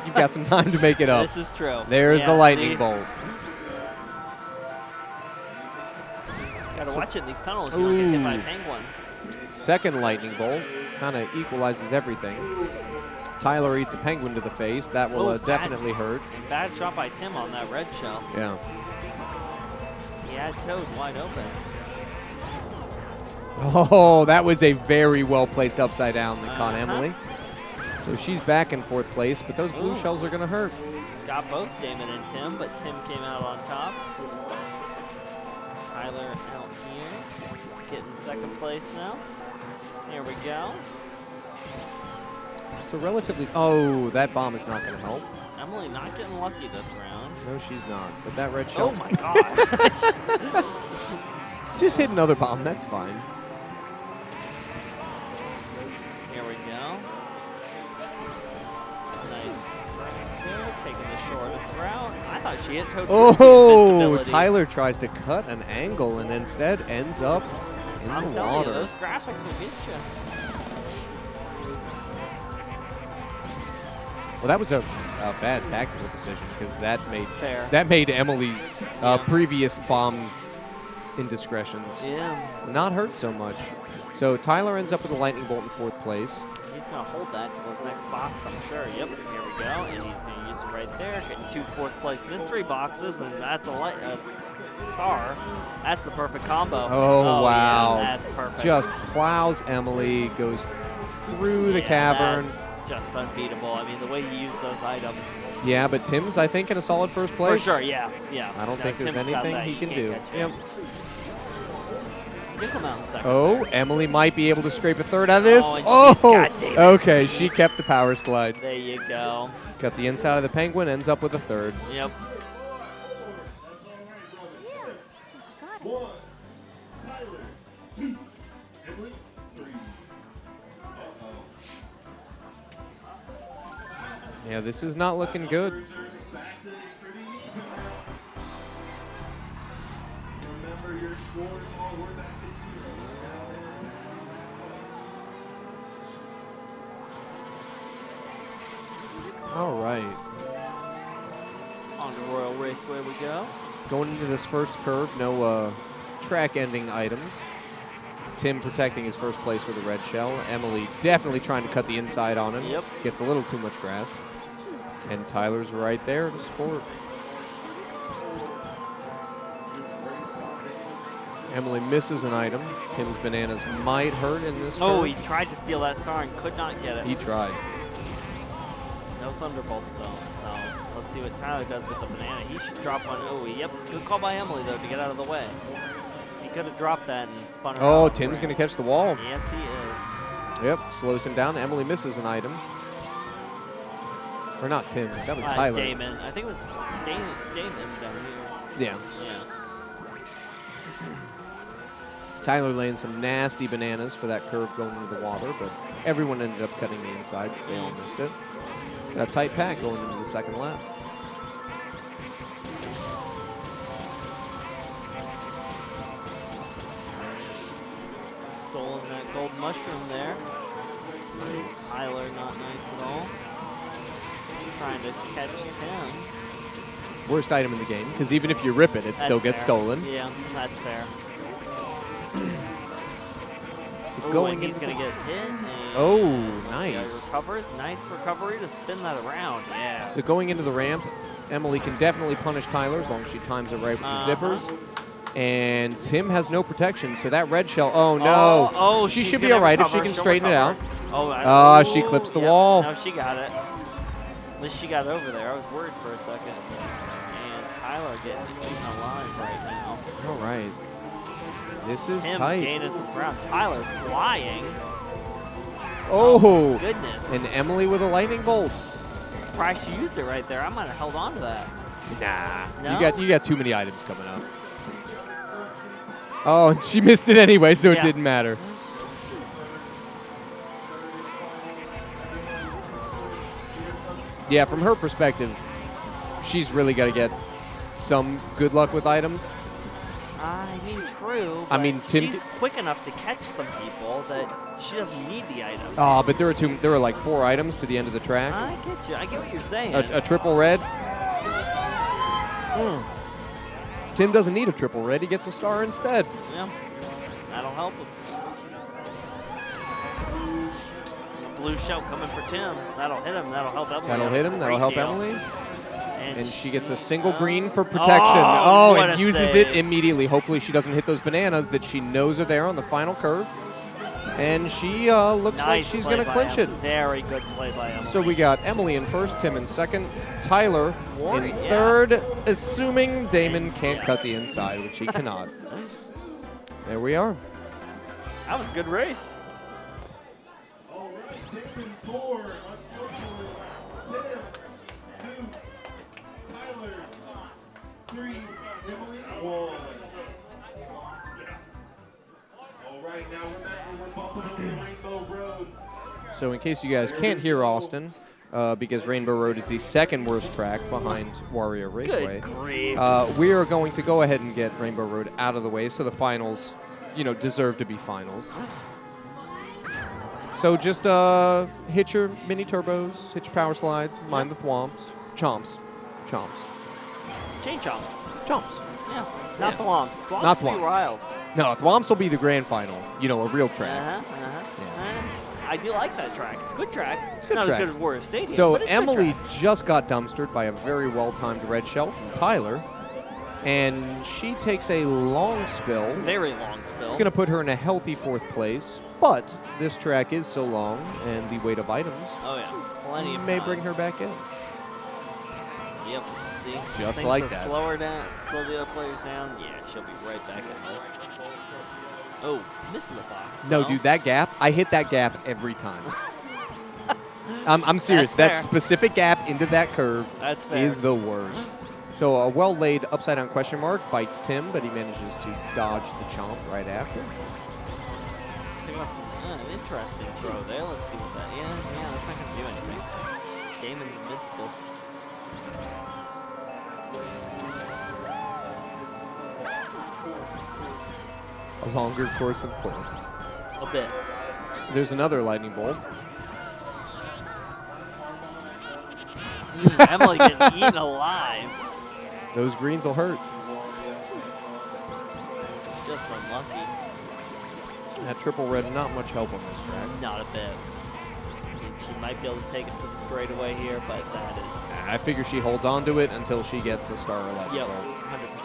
you've got some time to make it up. This is true. There's Yeah, the lightning see? bolt. Gotta watch it in these tunnels. You don't get hit by a penguin. 2nd lightning bolt kind of equalizes everything. Tyler eats a penguin to the face. That will Oh, bad. definitely hurt. And bad shot by Tim on that red shell. Yeah. He had Toad wide open. Oh, that was a very well-placed upside down that caught Uh-huh. Emily. So she's back in 4th place, but those blue Ooh. shells are going to hurt. Got both Damon and Tim, but Tim came out on top. Tyler out here. Getting 2nd place now. Here we go. So relatively, oh, that bomb is not going to help. Emily not getting lucky this round. No, she's not. But that red shell. Oh my god. Just hit another bomb. That's fine. Here we go. Nice. There, taking the shortest route. I thought she hit Toad. Oh, Tyler tries to cut an angle and instead ends up in I'm the telling water. you, those graphics will get you. Well, that was a bad tactical decision because that Fair. made Emily's previous bomb indiscretions not hurt so much. So Tyler ends up with a lightning bolt in 4th place. He's going to hold that to his next box, I'm sure. Yep, here we go. And he's going to use it right there. Getting 2 4th place mystery boxes, and that's a star. That's the perfect combo. Oh, wow. Yeah, that's perfect. Just plows Emily, goes through the cavern. That's just unbeatable. I mean, the way he used those items. Yeah, but Tim's, I think, in a solid 1st place. For sure, yeah. I don't think there's Tim's got anything that. he You can can't do. catch him. Choco Mountain second. Oh, Emily might be able to scrape a 3rd out of this. Oh, and she's got David okay, Beats. she kept the power slide. There you go. Got the inside of the penguin, ends up with a 3rd. Yep. One, Tyler. 2, Emily. 3. Yeah, this is not looking good. Remember your scores all were back at 0. All right. On to Royal Raceway we go. Going into this first curve, no track-ending items. Tim protecting his 1st place with a red shell. Emily definitely trying to cut the inside on him. Yep. Gets a little too much grass. And Tyler's right there to support. Emily misses an item. Tim's bananas might hurt in this Oh, curve. he tried to steal that star and could not get it. He tried. No Thunderbolts, though. So let's see what Tyler does with the banana. He should drop one. Oh, yep. Good call by Emily, though, to get out of the way. He could have dropped that and spun her Oh, out. Tim's going to catch the wall. Yes, he is. Yep, slows him down. Emily misses an item. Or not Tim, that was Tyler. Damon. I think it was Damon down here. Yeah. Yeah. Tyler laying some nasty bananas for that curve going into the water, but everyone ended up cutting the inside, so they all missed it. Got a tight pack going into the 2nd lap. Stolen that gold mushroom there. Nice. Tyler not nice at all. Trying to catch Tim. Worst item in the game, because even if you rip it, it still That's gets fair. stolen. Yeah, that's fair. So Oh, going and he's into going to the- get hit. And Oh, once he nice. recovers. Nice recovery to spin that around. Yeah. So going into the ramp, Emily can definitely punish Tyler as long as she times it right with the zippers. And Tim has no protection, so that red shell, oh no. Oh, she she's should be gonna all right if she recover. can She'll straighten it out. recover. Ah, she clips the yep. wall. No, she got it. At least she got over there. I was worried for a second. And Tyler getting eaten alive right now. All right. This is Tim tight. gaining some ground. Tyler flying. Oh, Goodness. and Emily with a lightning bolt. Surprised she used it right there. I might have held on to that. Nah, No? you got too many items coming up. Oh, and she missed it anyway, so it Yeah. didn't matter. Yeah, from her perspective, she's really got to get some good luck with items. I mean, true. I But mean, Tim she's quick enough to catch some people that she doesn't need the item. Oh, but there were like 4 items to the end of the track. I get you. I get what you're saying. A triple red. Tim doesn't need a triple red. He gets a star instead. Yeah, that'll help him. Blue shell coming for Tim. That'll hit him. That'll help Emily. That'll hit him. That'll help Great deal. Emily. And She gets a single green for protection. Oh, what and a uses save. it immediately. Hopefully she doesn't hit those bananas that she knows are there on the final curve. And she looks like Nice she's play going to by clinch it. Emily. Very good play by Emily. So we got Emily in first, Tim in second, Tyler Warren, in yeah. third, assuming Damon can't cut the inside, which he cannot. There we are. That was a good race. All right, Damon 4, unfortunately. Tim 2, Tyler 3, Emily 1. All right, now remember we're bumping over Rainbow Road. So in case you guys can't hear Austin, because Rainbow Road is the second worst track behind Warrior Raceway. Good grief. We are going to go ahead and get Rainbow Road out of the way so the finals, deserve to be finals. So just hit your mini turbos, hit your power slides, mind the thwomps. Chomps. Chain chomps. Chomps. Yeah. Not thwomps. Thwomps Not will be thwomps. wild. No, thwomps will be the grand final. A real track. I do like that track. It's a good track. It's a good Not track. as good as Warrior Stadium. So but it's a good Emily track. just got dumpstered by a very well-timed red shell from Tyler. And she takes a long spill. Very long spill. It's going to put her in a healthy 4th place. But this track is so long, and the weight of items Oh, yeah. Plenty of may time. bring her back in. Yep. See? Just Things like to that. Slow her down. Slow the other players down. Yeah, she'll be right back in this. Oh, misses the box. No, though. dude, that gap, I hit that gap every time. I'm serious. That's That fair. specific gap into that curve That's fair. is the worst. So a well-laid upside-down question mark bites Tim, but he manages to dodge the chomp right after. Picking up some interesting throw there. Let's see what that. Yeah, that's not gonna do anything. Damon's invincible. A longer course, of course. A bit. There's another lightning bolt. Emily getting eaten alive. Those greens will hurt. Just unlucky. That triple red, not much help on this track. Not a bit. I mean, she might be able to take it to the straightaway here, but that is. I figure she holds on to it until she gets a star or lightning Yep, bolt.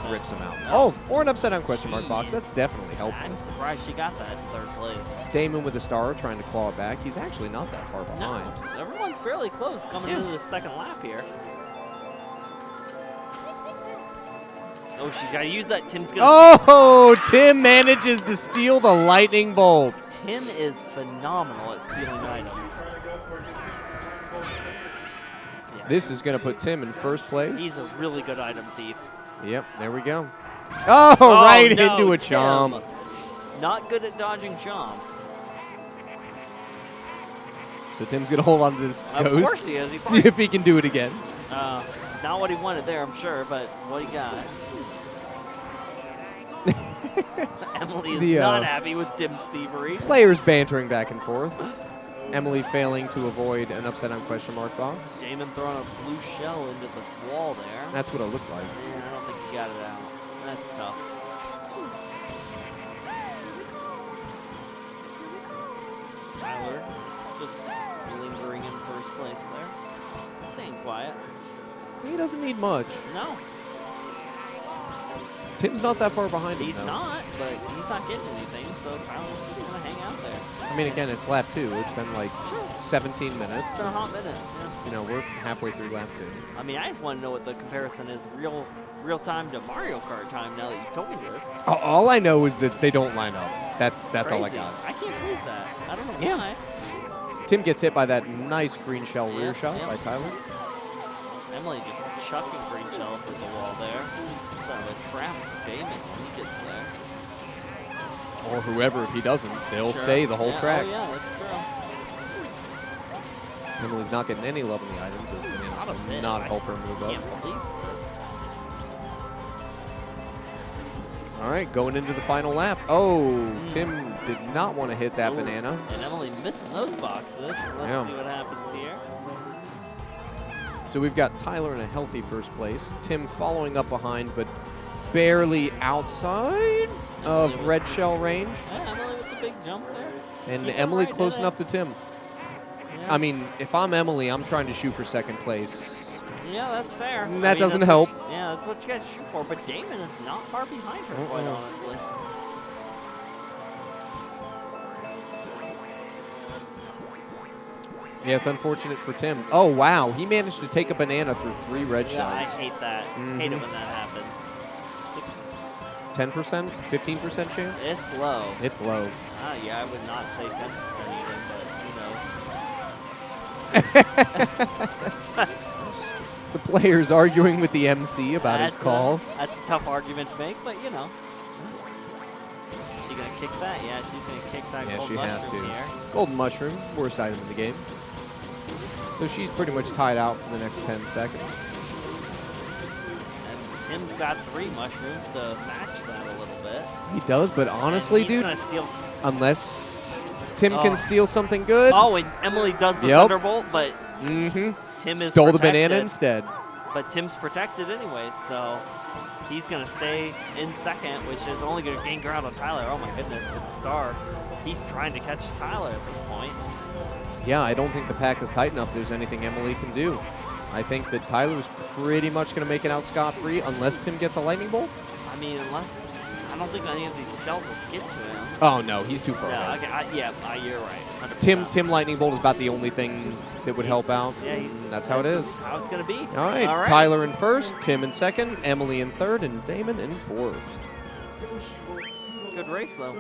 100%. Rips him out. Oh. Or an upside down question mark box. Jeez. That's definitely helpful. I'm surprised she got that in 3rd place. Damon with a star trying to claw it back. He's actually not that far No, behind. everyone's fairly close coming Yeah. into the 2nd lap here. Oh, she's got to use that. Tim's going to. Oh, Tim manages to steal the lightning bolt. Tim is phenomenal at stealing items. Yeah. This is going to put Tim in 1st place. He's a really good item thief. Yep, there we go. Oh, right no, into a Tim. chomp. Not good at dodging chomps. So Tim's going to hold on to this Of ghost. course he is. He See if he can do it again. not what he wanted there, I'm sure, but what he got. Emily is The, not happy with Tim's thievery. Players bantering back and forth. Emily failing to avoid an upside down question mark box. Damon throwing a blue shell into the wall there. That's what it looked like. Man, I don't think he got it out. That's tough. Tyler just lingering in 1st place there. Staying quiet. He doesn't need much. No, Tim's not that far behind him. he's though. not, but he's not getting anything, so Tyler's just going to hang out there. I mean, again, it's lap 2. It's been like 17 minutes. It's been a hot minute, yeah. We're halfway through lap 2. I mean, I just want to know what the comparison is real time to Mario Kart time now that you've told me this. All I know is that they don't line up. That's all I Crazy. got. I can't believe that. I don't know Yeah. why. Tim gets hit by that nice green shell rear Yeah, shot yeah. by Tyler. Emily just chucking green shells at the wall there. Sort of a trap Damon when he gets there. Or whoever, if he doesn't, they'll Sure. stay the whole Yeah, track. Oh, yeah, that's true. Emily's not getting any love in the items. Those Not a bananas bit. will not I help her move up. Can't believe this. All right, going into the final lap. Oh, Tim did not want to hit that Ooh, banana. And Emily missing those boxes. Let's Yeah. see what happens here. So we've got Tyler in a healthy 1st place. Tim following up behind, but barely outside of Emily red shell range. Yeah, Emily with the big jump there. And Keep it Emily right close in enough it. to Tim. Yeah. I mean, if I'm Emily, I'm trying to shoot for 2nd place. Yeah, that's fair. I That mean, doesn't that's what help. yeah, that's what you got to shoot for. But Damon is not far behind her, quite honestly. Yeah, it's unfortunate for Tim. Oh, wow. He managed to take a banana through 3 red Yeah, I shells. hate that. Hate Mhm. it when that happens. 10%? 15% chance? It's low. It's low. Yeah, I would not say 10% even, but who knows? The player's arguing with the MC about his That's calls. That's a tough argument to make, but you know. Is she gonna kick that? Yeah, she's gonna kick that Yeah, gold she has mushroom to. here. Golden mushroom, worst item in the game. So she's pretty much tied out for the next 10 seconds. And Tim's got 3 mushrooms to match that a little bit. He does, but honestly, And he's dude, gonna steal. unless Tim can steal something good. Oh, and Emily does the Yep. thunderbolt, but Mm-hmm. Tim is Stole the protected. banana instead. But Tim's protected anyway, so he's going to stay in second, which is only going to gain ground on Tyler. Oh, my goodness, with the star. He's trying to catch Tyler at this point. Yeah, I don't think the pack is tight enough. There's anything Emily can do. I think that Tyler's pretty much going to make it out scot-free unless Tim gets a lightning bolt. I mean, unless I don't think any of these shells will get to him. Oh, no, he's too far No, away. okay, you're right. 100%. Tim lightning bolt is about the only thing that would help out. Yeah, That's how it this is. how it's going to be. All right, Tyler in first, Tim in second, Emily in third, and Damon in fourth. Good race, though.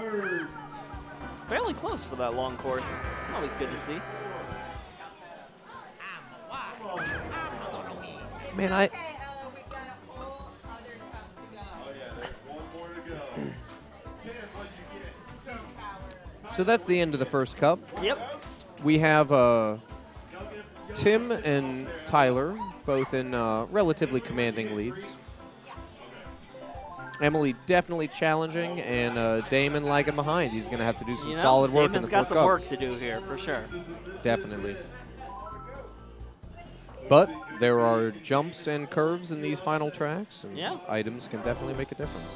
Fairly close for that long course. Always good to see. Man, Oh, yeah, there's one more to go. Tim, what'd you get? so that's the end of the first cup. Yep. We have Tim and Tyler both in relatively commanding leads. Emily definitely challenging, and Damon lagging behind. He's going to have to do some solid work in the Damon's fourth got some cup. work to do here, for sure. Definitely. But there are jumps and curves in these final tracks, and Yeah. items can definitely make a difference.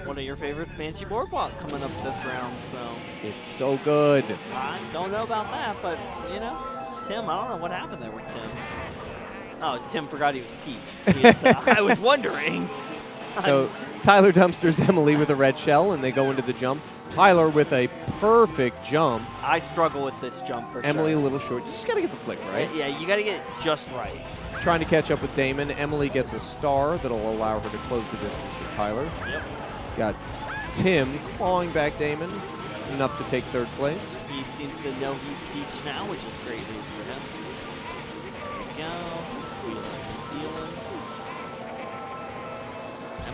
One of your favorites, Banshee Boardwalk, coming up this round, so It's so good. I don't know about that, but, you know, Tim, I don't know what happened there with Tim. Oh, Tim forgot he was Peach. I was wondering. So Tyler dumpsters Emily with a red shell, and they go into the jump. Tyler with a perfect jump. I struggle with this jump for Emily sure. a little short. You just got to get the flick right. Yeah, you got to get it just right. Trying to catch up with Damon. Emily gets a star that'll allow her to close the distance with Tyler. Yep. Got Tim clawing back Damon, enough to take third place. He seems to know he's Peach now, which is great news for him. There we go. Wheeling, dealing.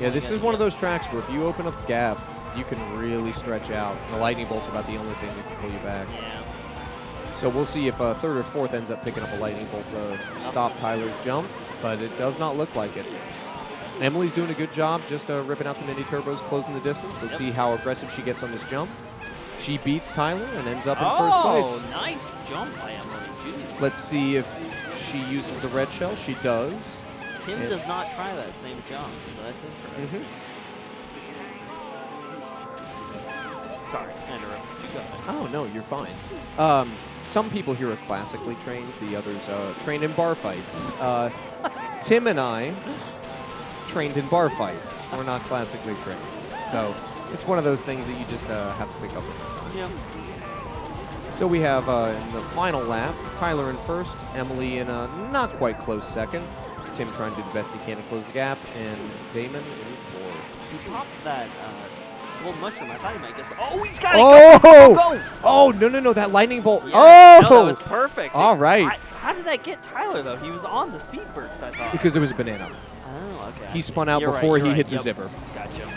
Yeah, this is one of those tracks where if you open up the gap, you can really stretch out. The lightning bolts are about the only thing that can pull you back. Yeah. So we'll see if third or fourth ends up picking up a lightning bolt to stop Tyler's jump, but it does not look like it. Emily's doing a good job just ripping out the mini turbos, closing the distance. Let's see how aggressive she gets on this jump. She beats Tyler and ends up in first place. Oh, nice jump by Emily. Jeez. Let's see if she uses the red shell. She does. Tim and- does not try that same jump, so that's interesting. Sorry, I interrupted you. Go ahead. Oh, no, you're fine. Some people here are classically trained. The others trained in bar fights. Tim and I trained in bar fights. We're not classically trained. So it's one of those things that you just have to pick up over time. Yeah. So we have in the final lap, Tyler in first, Emily in a not quite close second, Tim trying to do the best he can to close the gap, and Damon in fourth. He popped that gold mushroom. I thought he might get. Oh, he's got it. Oh! Go! Oh, no, that lightning bolt. Yeah. Oh! No, that was perfect. All right. How did that get Tyler, though? He was on the speed burst, I thought. Because it was a banana. Oh, okay. He spun out You're before right, he you're hit right. the Yep. zipper. Gotcha.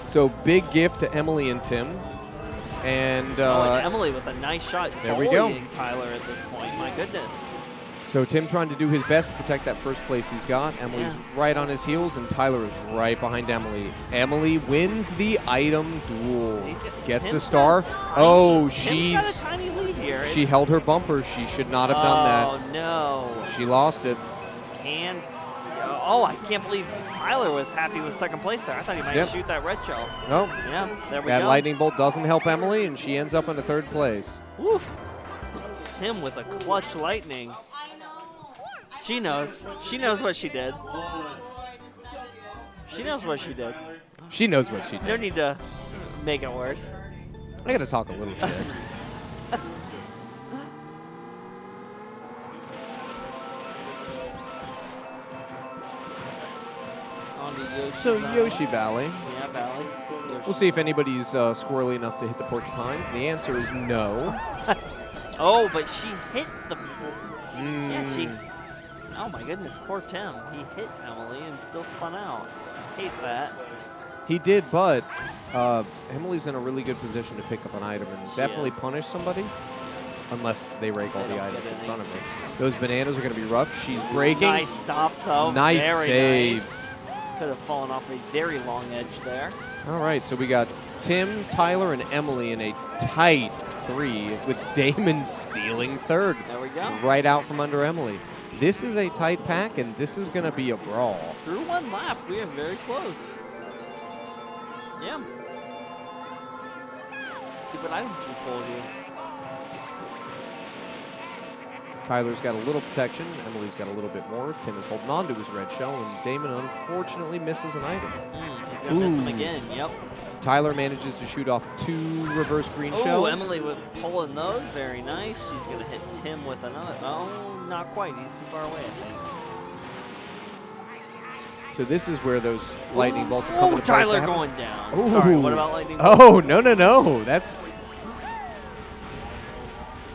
So big gift to Emily and Tim. And, and Emily with a nice shot. there we go. bullying Tyler at this point. My goodness. so Tim trying to do his best to protect that first place he's got. Emily's right on his heels, and Tyler is right behind Emily. Emily wins the item duel. Gets the Tim's star. got a tiny- Oh, Tim's got a tiny lead here. she held her bumper. She should not have done that. Oh, no. She lost it. Oh, I can't believe Tyler was happy with second place there. I thought he might Yep. shoot that red shell. Oh, Yeah, there we that go. lightning bolt doesn't help Emily, and she ends up in the third place. Woof. Tim with a clutch lightning. She knows. She knows what she did. She knows what she did. She knows what she did. No need to make it worse. I gotta talk a little shit. On to Yoshi. So Yoshi Valley. Yeah, Valley. We'll see if anybody's squirrely enough to hit the porcupines. And the answer is no. Oh, but she hit the. Mm. Yeah, she. Oh my goodness, poor Tim. He hit Emily and still spun out. Hate that. He did, but Emily's in a really good position to pick up an item and definitely is. punish somebody. Unless they rake all They the don't items get in any. front of her. Those bananas are going to be rough. She's breaking. Nice stop, though. Nice Very save. nice. Could have fallen off a very long edge there. All right, so we got Tim, Tyler, and Emily in a tight 3 with Damon stealing 3rd. There we go. Right out from under Emily. This is a tight pack, and this is going to be a brawl. Through one lap, we are very close. Yeah. Let's see what items we pull here. Tyler's got a little protection. Emily's got a little bit more. Tim is holding on to his red shell, and Damon unfortunately misses an item. He's going to miss him Ooh. again. Yep. Tyler manages to shoot off 2 reverse green Oh, shells. Emily with pulling those. Very nice. She's going to hit Tim with another. Oh, not quite. He's too far away, I think. So this is where those lightning bolts are coming Ooh, apart. Tyler going down. Ooh. Sorry, what about lightning bolts? Oh, no.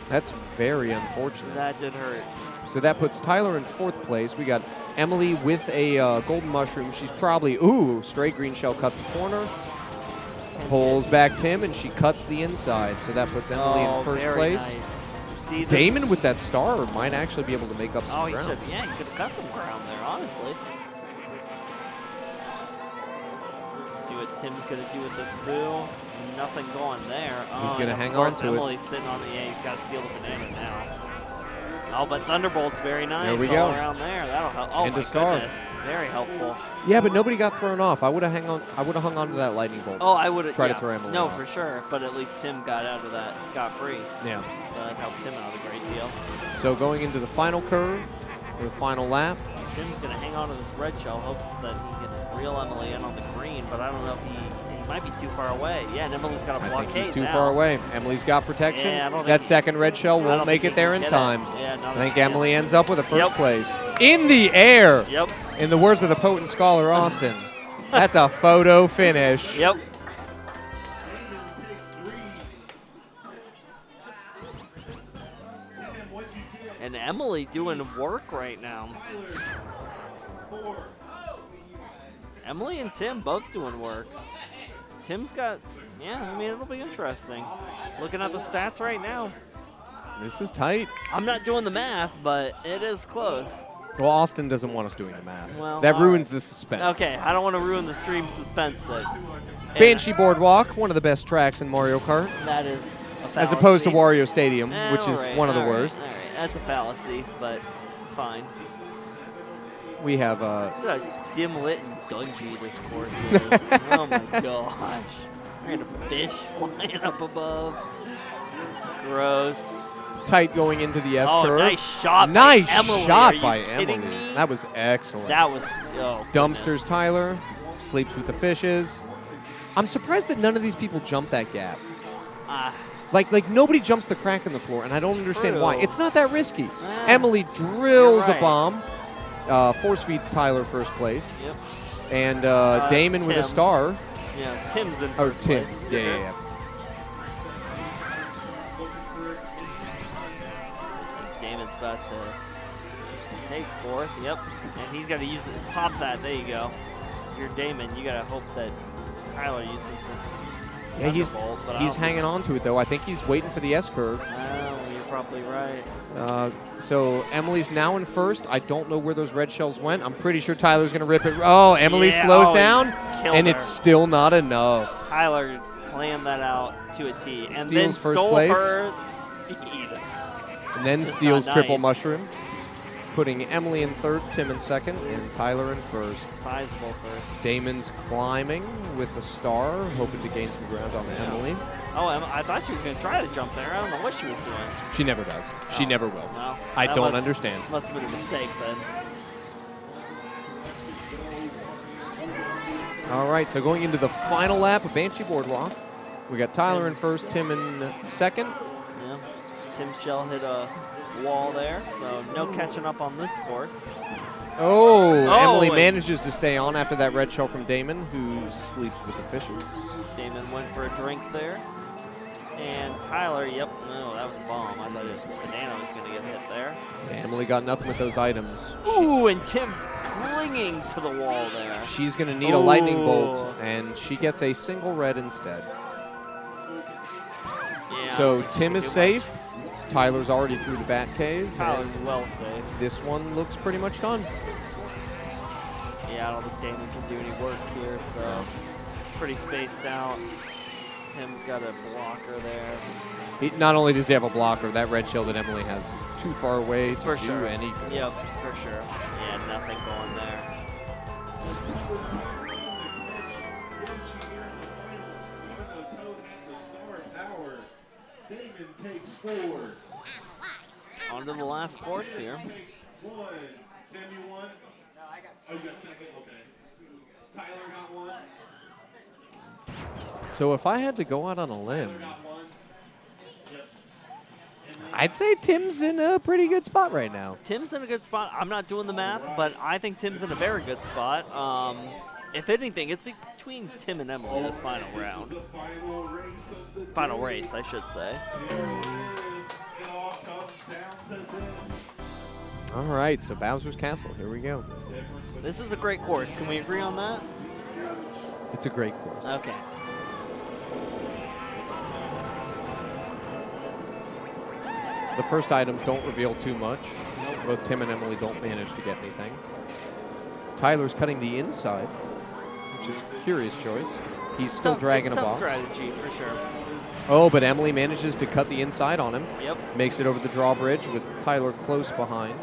That's very unfortunate. That did hurt. So that puts Tyler in 4th place. We got Emily with a golden mushroom. She's probably, straight green shell cuts the corner. Pulls back Tim, and she cuts the inside. So that puts Emily in 1st very place. Nice. See, this Damon is- with that star might actually be able to make up some Oh, he ground. should. Yeah, he could have cut some ground there, honestly. See what Tim's going to do with this boo. Nothing going there. He's gonna and hang of course, on to it. Emily's sitting on the, he's got to steal the banana now. Oh, but Thunderbolt's very nice. There we all go. around there. That'll help. Oh, And my a star. goodness. Very helpful. Yeah, but nobody got thrown off. I would have hung on to that lightning bolt. Oh, I would have. Try to throw Emily No, off. for sure. But at least Tim got out of that scot-free. Yeah. So that helped Tim out a great deal. So going into the final curve, or the final lap, Tim's going to hang on to this red shell, hopes that he can reel Emily in on the green, but I don't know if he might be too far away. Yeah, and Emily's got a I blockade think he's too now. far away. Emily's got protection. Yeah, I don't think that he- second red shell I won't don't make think it there he in can get time. it. Yeah, not I a think chance. Emily ends up with a first Yep. place. In the air! Yep. In the words of the potent scholar Austin, that's a photo finish. Yep. And Emily doing work right now. Emily and Tim both doing work. Tim's got, yeah, I mean, it'll be interesting. Looking at the stats right now. This is tight. I'm not doing the math, but it is close. Well, Austin doesn't want us doing the math. Well, that all ruins right. the suspense. Okay, I don't want to ruin the stream suspense then. And Banshee Boardwalk, one of the best tracks in Mario Kart, That is a fallacy. as opposed to Wario Stadium, Eh, which is all right, one of the all right, worst. All right, that's a fallacy, but fine. We have Look at how dim lit and dungy this course is. Oh my gosh. We're a fish flying up above. Gross. tight going into the S Oh, curve. nice shot Nice by Emily. shot Are you by kidding Emily. me? That was excellent. That was, oh. Dumpsters Tyler sleeps with the fishes. I'm surprised that none of these people jump that gap. Ah, Like nobody jumps the crack in the floor, and I don't understand why. True. It's not that risky. Ah, Emily drills you're right. a bomb. Force feeds Tyler first place. yep. And it's Damon with a Tim. star. Yeah, Tim's in Or first Tim. place. Yeah. Damon's about to take fourth. Yep. And he's got to use this. Pop that. There you go. If you're Damon, you got to hope that Tyler uses this. Yeah, Thunderbolt, but I he's don't hanging on to it, though. I think he's waiting for the S curve. Oh, you're probably right. So Emily's now in first. I don't know where those red shells went. I'm pretty sure Tyler's going to rip it. Oh, Emily Yeah, slows oh, he down, killed and her. it's still not enough. Tyler planned that out to a T, and Steals then first stole place. her speed. And then Just steals not triple nice. mushroom, putting Emily in third, Tim in second, and Tyler in first. Sizable first. Damon's climbing with the star, hoping to gain some ground on Emily. Oh, I thought she was going to try to jump there. I don't know what she was doing. She never does. She Oh, never will. well, I that don't must- understand. Must have been a mistake then. All right, so going into the final lap of Banshee Boardwalk, we got Tyler in first, Tim in second. Yeah. Tim Shell hit a wall there, so no catching up on this course. Oh, Oh, Emily wait. manages to stay on after that red shell from Damon, who sleeps with the fishes. Damon went for a drink there. And Tyler, yep, no, that was a bomb. I thought banana was going to get hit there. Emily got nothing with those items. Ooh, and Tim clinging to the wall there. She's going to need a lightning bolt, and she gets a single red instead. Yeah, So Tim is good safe. Tyler's already through the bat cave. Tyler's and well safe. This one looks pretty much done. Yeah, I don't think Damon can do any work here, so pretty spaced out. Tim's got a blocker there. Not only does he have a blocker, that red shell that Emily has is too far away to For do sure. any good. Yep, for sure. Yeah, nothing going there. Damon takes 4. On to the last course here. Takes 1. Tim, you won? No, I got Oh, you got second? Okay. Tyler got 1. So if I had to go out on a limb, Tyler got 1. Yep. I'd say Tim's in a pretty good spot right now. Tim's in a good spot. I'm not doing the math, but I think Tim's in a very good spot. If anything, it's between Tim and Emily this final round. The final race of the Final race, I should say. Here it is. It all comes down to this. All right, so Bowser's Castle, here we go. This is a great course. Can we agree on that? It's a great course. Okay. The first items don't reveal too much. Both Tim and Emily don't manage to get anything. Tyler's cutting the inside, which is a curious choice. He's still dragging a tough box. strategy, for sure. Oh, but Emily manages to cut the inside on him. Yep. Makes it over the drawbridge with Tyler close behind.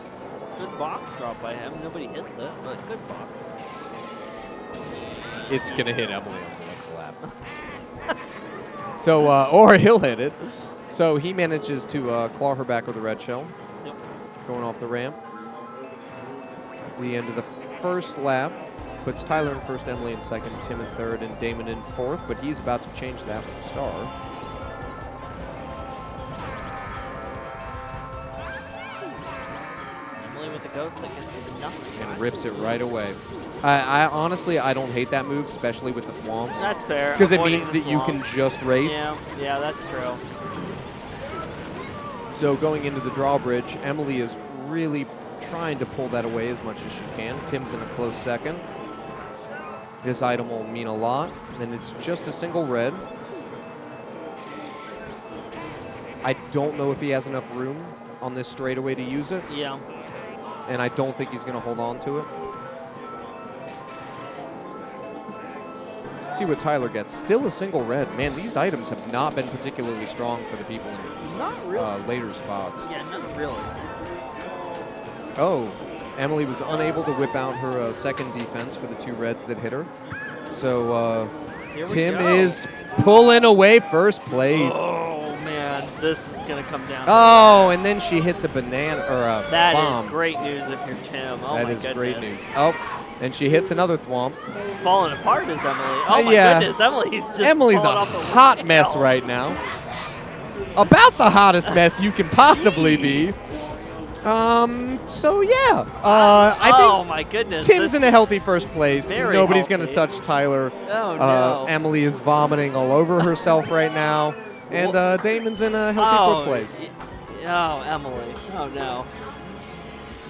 Good box drop by him. Nobody hits it, but good box. It's going to hit Emily on the next lap. So, or he'll hit it. So he manages to claw her back with a red shell. Yep. Going off the ramp. The end of the first lap puts Tyler in first, Emily in second, Tim in third, and Damon in fourth, but he's about to change that with a star. Emily with a ghost that gets you nothing. And rips it right away. I honestly, I don't hate that move, especially with the thwomps. That's fair. Because it Avoiding means the that you can thwomps. just race. Yeah, that's true. So going into the drawbridge, Emily is really trying to pull that away as much as she can. Tim's in a close second. This item will mean a lot, and it's just a single red. I don't know if he has enough room on this straightaway to use it, Yeah. and I don't think he's going to hold on to it. Let's see what Tyler gets. Still a single red. Man, these items have not been particularly strong for the people in Not really. later spots. Yeah, not really. Oh, Emily was unable to whip out her second defense for the two reds that hit her. So Here we Tim go. is pulling away first place. Oh, man. This is going to come down. Oh, and then she hits a banana or a That bomb. is great news if you're Tim. Oh, That my is goodness. great news. Oh, and she hits another thwomp. Falling apart is Emily. Oh, my Yeah. goodness. Emily's just Emily's a falling off the hot mess rail. right now. About the hottest mess you can possibly be. So yeah, I Oh, think my goodness. Tim's This- in a healthy first place. Very Nobody's going to healthy. touch Tyler. Oh, no. Emily is vomiting all over herself right now. And Damon's in a healthy fourth place. Oh, Emily. Oh, no.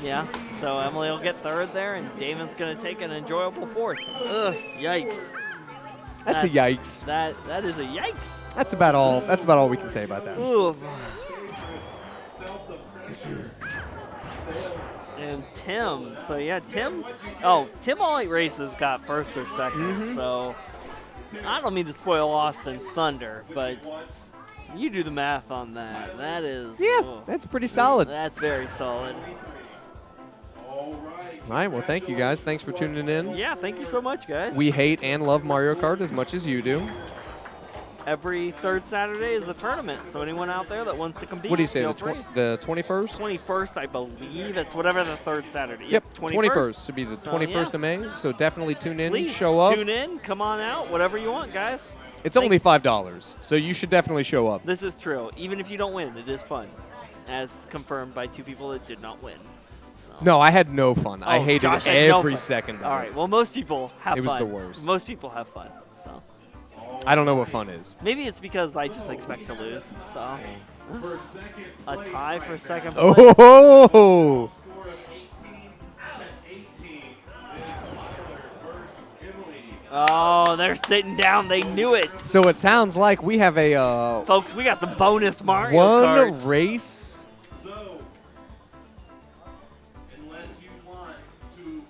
Yeah, so Emily will get third there, and Damon's going to take an enjoyable fourth. Ugh, yikes. That's a yikes. That is a yikes. That's about all. That's about all we can say about that. Ooh. And Tim. So yeah, Tim. Oh, Tim all 8 races got first or second. Mm-hmm. So I don't mean to spoil Austin's thunder, but you do the math on that. That is. Yeah, oh, that's pretty solid. that's very solid. All right. Well, thank you guys. Thanks for tuning in. Yeah, thank you so much, guys. We hate and love Mario Kart as much as you do. Every third Saturday is a tournament, so anyone out there that wants to compete, What do you say? feel The, free. the 21st? 21st, I believe. It's whatever the third Saturday. Yep, 21st. Should be the So, 21st yeah. of May. So definitely tune in, Please show up. tune in, come on out, whatever you want, guys. It's only $5, so you should definitely show up. This is true. Even if you don't win, it is fun, as confirmed by 2 people that did not win. So. No, I had no fun. I Oh, hated Josh had no every fun. second of All it. right. Well, most people have It was fun. the worst. Most people have fun. So. I don't know what fun is. Maybe it's because I just expect to lose. So For second a place tie for right second now. place. Oh! Score of 18-18 is Tyler versus Emily. Oh, they're sitting down. They knew it. So it sounds like we have a Folks, we got some bonus Mario one Kart. race. So, unless you want to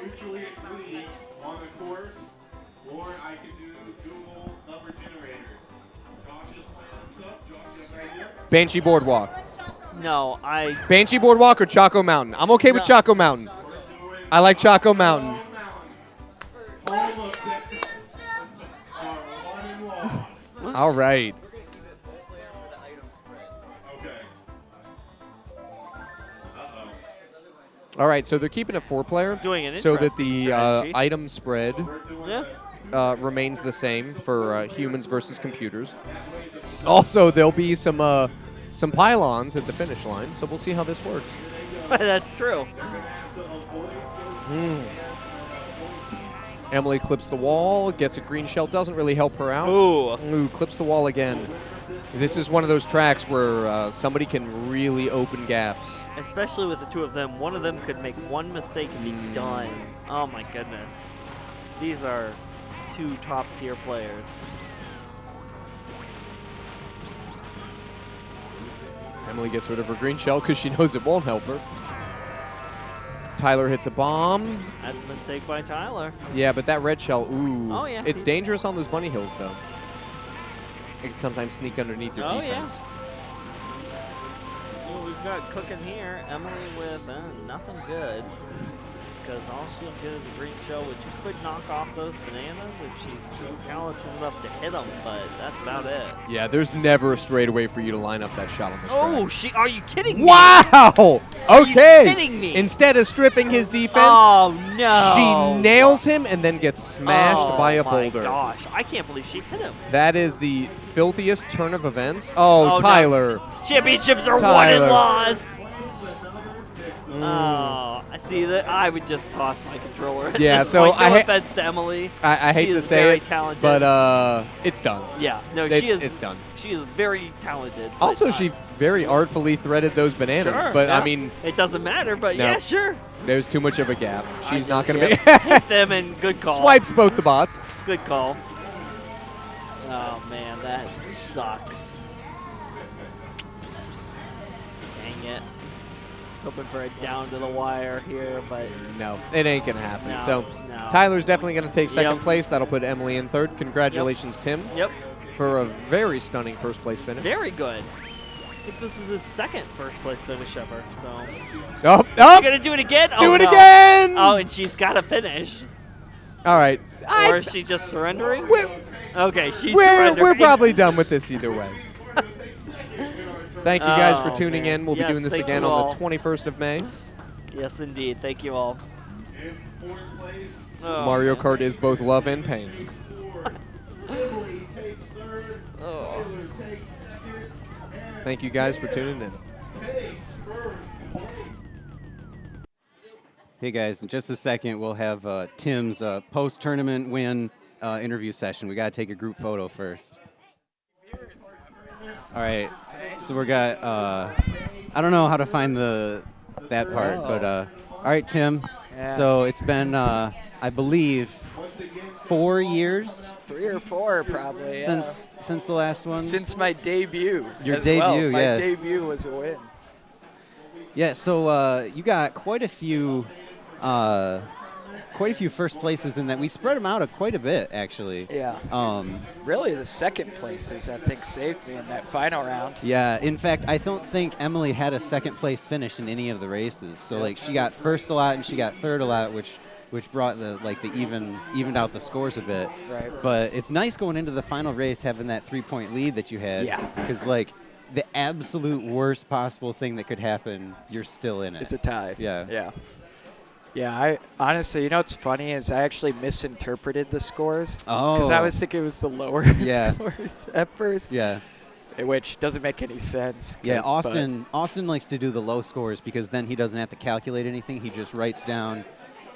mutually agree on a course, or I can do Google number generator. Josh is playing himself. Josh, you have an idea? Banshee Boardwalk. No, Banshee Boardwalk or Choco Mountain? I'm okay with No. Choco Mountain. I like Choco Mountain. All of them are one and one. All right. Okay. Uh-oh. All right, so they're keeping it 4-player. Doing an so that interesting the strategy. item spread We're doing Yeah. that. remains the same for humans versus computers. Also, there'll be some pylons at the finish line, so we'll see how this works. That's true. Emily clips the wall, gets a green shell, doesn't really help her out. Ooh. Clips the wall again. This is one of those tracks where somebody can really open gaps. Especially with the two of them. One of them could make one mistake and be done. Oh my goodness. These are two top-tier players. Emily gets rid of her green shell because she knows it won't help her. Tyler hits a bomb. That's a mistake by Tyler. Yeah, but that red shell, ooh. Oh, yeah. It's dangerous on those bunny hills, though. It can sometimes sneak underneath your Oh, defense. yeah. See what we've got cooking here. Emily with nothing good. Because all she'll get is a green shell, which could knock off those bananas if she's talented enough to hit them, but that's about it. Yeah, there's never a straightaway for you to line up that shot on this Oh, track. are you kidding me? Wow! Okay. you kidding me? Instead of stripping his defense, Oh, no. she nails him and then gets smashed by a boulder. Oh, my gosh. I can't believe she hit him. That is the filthiest turn of events. Oh, no. Tyler. Championships are won Tyler. and lost. Oh, I see that. I would just toss my controller. At Yeah, this so point. No I offense to Emily. I hate She to is say very it, talented. but it's done. Yeah, no, It's done. She is very talented. but, Also, she very artfully threaded those bananas, Sure, but yeah. I mean, it doesn't matter. But No. yeah, sure. there's too much of a gap. She's not going to Yep. make Hit them and good call. Swipes both the bots. Good call. Oh man, that sucks. Dang it. Was hoping for a down to the wire here, but No, it ain't going to happen. No, so no. Tyler's definitely going to take second Yep. place. That'll put Emily in third. Congratulations, Tim, Yep, for a very stunning first place finish. very good. I think this is his second first place finish ever. So Oh, you oh, gonna do it again? do Oh, it no. again! Oh, and she's got to finish. All right. Or is she just surrendering? We're, Okay, she's we're surrendering. probably done with this either way. Thank you guys for Oh, tuning man. in. We'll Yes, be doing this thank again you on all. the 21st of May. Yes, indeed. Thank you all. In fourth place, Oh, Mario man. Kart is both love and pain. Emily takes third, Oh. Tyler takes second, and Thank you guys for tuning in. takes first place. Hey guys, in just a second we'll have Tim's post-tournament win interview session. We gotta take a group photo first. All right, so we got. I don't know how to find that part, but all right, Tim. So it's been, I believe, 4 years 3 or 4 probably. since the last one. Since my debut. Your as well. debut, My yeah. debut was a win. Yeah, so you got quite a few first places in that. We spread them out quite a bit, actually. Yeah. Really, the second places I think saved me in that final round. Yeah, in fact, I don't think Emily had a second place finish in any of the races. So like she got first a lot and she got third a lot, which brought the evened out the scores a bit. Right. But it's nice going into the final race having that 3-point lead that you had. Yeah. Because like the absolute worst possible thing that could happen, you're still in it. It's a tie. Yeah. Yeah. Yeah, I honestly, you know what's funny is I actually misinterpreted the scores. Because I Oh. was thinking it was the lower Yeah. scores at first. Yeah. Which doesn't make any sense. Yeah, 'cause- but- Austin likes to do the low scores because then he doesn't have to calculate anything. He just writes down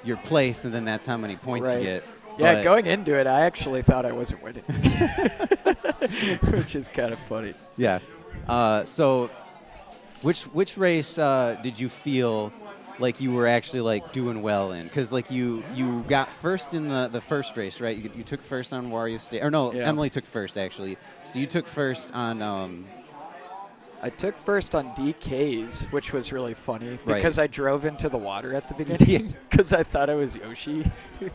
your place, and then that's how many points you Right. get. Yeah, But- going into it, I actually thought I wasn't winning, which is kind of funny. Yeah. So, which race did you feel like you were actually like doing well in? Because like you got first in the first race, right? You took first on Wario State, or no? Yeah. Emily took first actually. So you took first on. I took first on DKs, which was really funny Right. because I drove into the water at the beginning because I thought I was Yoshi.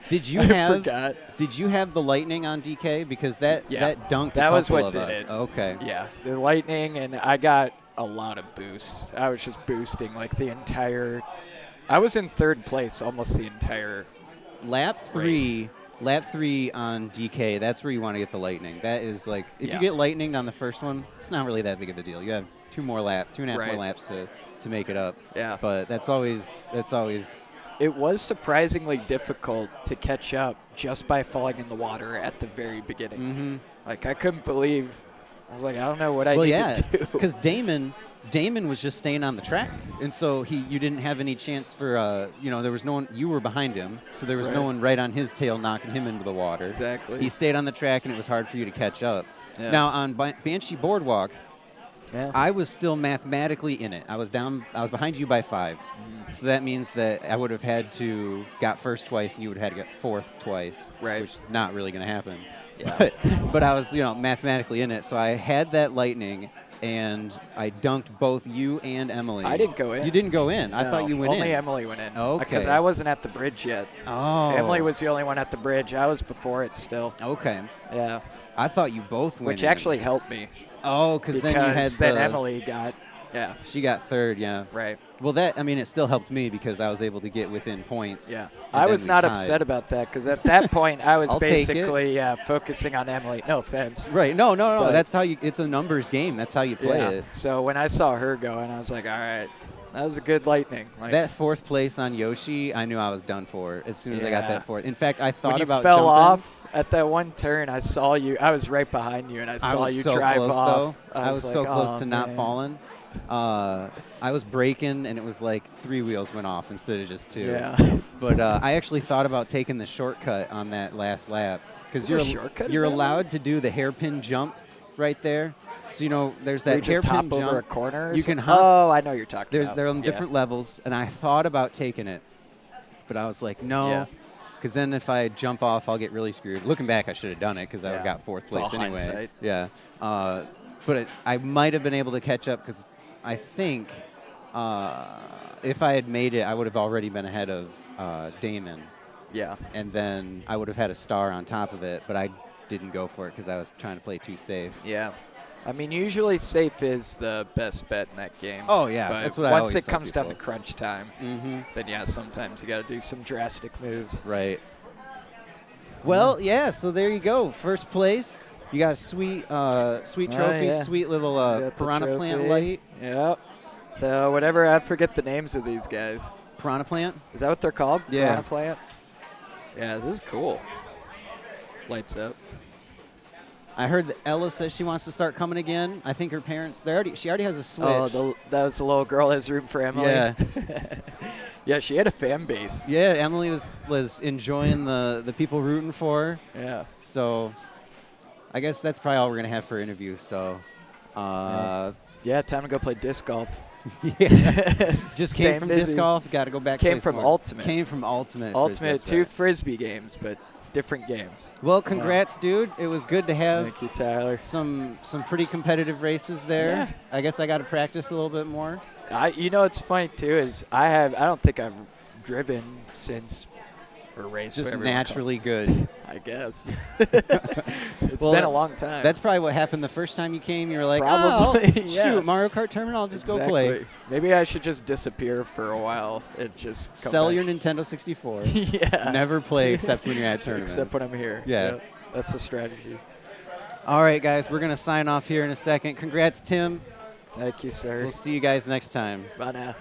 Did you I have? forgot. Did you have the lightning on DK? Because that dunked that a was couple what of did us. it. Okay. Yeah, the lightning, and I got a lot of boost. I was just boosting like the entire. I was in third place almost the entire. Lap 3 on DK, that's where you want to get the lightning. That is like, if you get lightninged on the first one, it's not really that big of a deal. You have 2 and a half more laps to make it up. Yeah. But that's always. It was surprisingly difficult to catch up just by falling in the water at the very beginning. Mm-hmm. Like I couldn't believe. I was like, I don't know what I Well, need yeah, to do. because Damon was just staying on the track, and so you didn't have any chance for there was no one. You were behind him, so there was no one right on his tail knocking him into the water. Exactly. He stayed on the track, and it was hard for you to catch up. Yeah. Now on Banshee Boardwalk, Yeah. I was still mathematically in it. I was behind you by 5, so that means that I would have had to got first twice, and you would have had to get fourth twice, Right. which is not really going to happen. Yeah. But I was mathematically in it, so I had that lightning. And I dunked both you and Emily. I didn't go in. You didn't go in. I No, thought you went only in. Emily went in. Okay. Because I wasn't at the bridge yet. Oh. Emily was the only one at the bridge. I was before it still. Okay. Yeah. I thought you both went Which in. actually helped me. Oh, because then you had then Emily got. Yeah. She got third, yeah. Right. Well, it still helped me because I was able to get within points. Yeah. and I then was we not tied. upset about that because at that point I was I'll take it. basically focusing on Emily. No offense. Right. No. But- That's how you. It's a numbers game. That's how you play it. So when I saw her going, I was like, all right, that was a good lightning. Like, That fourth place on Yoshi, I knew I was done for as soon as I got Yeah. that fourth. In fact, I thought when you about fell jumping. off at that one turn, I saw you. I was right behind you, and I saw was you so drive close, off. though. I was like, so close "Oh, to not man." falling. I was braking, and it was like 3 wheels went off instead of just 2. Yeah. But I actually thought about taking the shortcut on that last lap because There's a shortcut in you're that one? allowed to do the hairpin jump right there. So there's Where that you just hairpin hop jump. over a corner. or You can something? hop. Oh, I know what you're talking about. They're on Yeah. different levels, and I thought about taking it, but I was like, no. Yeah. Because then if I jump off, I'll get really screwed. Looking back, I should have done it because I Yeah. got fourth It's all place anyway. hindsight. Yeah. But I might have been able to catch up because I think if I had made it, I would have already been ahead of Damon. Yeah. And then I would have had a star on top of it, but I didn't go for it because I was trying to play too safe. Yeah. I mean, usually safe is the best bet in that game. Oh, yeah. But That's what I once always it tell comes down to people. crunch time, then yeah, sometimes you got to do some drastic moves. Right. Well, yeah, so there you go. First place. You got a sweet trophy, yeah. sweet little Got the piranha plant trophy. light. Yep. The whatever, I forget the names of these guys. Piranha plant? Is that what they're called? Yeah. Piranha plant? Yeah, this is cool. Lights up. I heard that Ella says she wants to start coming again. I think her parents, she already has a Switch. Oh, that was the little girl has room for Emily. Yeah. Yeah, she had a fan base. Yeah, Emily was enjoying the people rooting for her. Yeah. So I guess that's probably all we're going to have for interview. So, Yeah, time to go play disc golf. yeah. Just Staying came from busy. disc golf. Got to go back. Came play from some more. Ultimate. Came from Ultimate. Ultimate, That's 2 right. Frisbee games, but different games. Well, congrats, dude. It was good to have Thank you, Tyler. some pretty competitive races there. Yeah. I guess I got to practice a little bit more. What's funny too is I don't think I've driven since or raced. Just whatever you wanna call naturally good. it, I guess. It's Well, been a long time. That's probably what happened the first time you came. You were like, Probably, oh, yeah. shoot, Mario Kart tournament. I'll just go play. Exactly. Maybe I should just disappear for a while and just come Sell back. your Nintendo 64. Yeah. Never play except when you're at tournaments. Except when I'm here. Yeah. Yep. That's the strategy. All right, guys, we're going to sign off here in a second. Congrats, Tim. Thank you, sir. We'll see you guys next time. Bye now.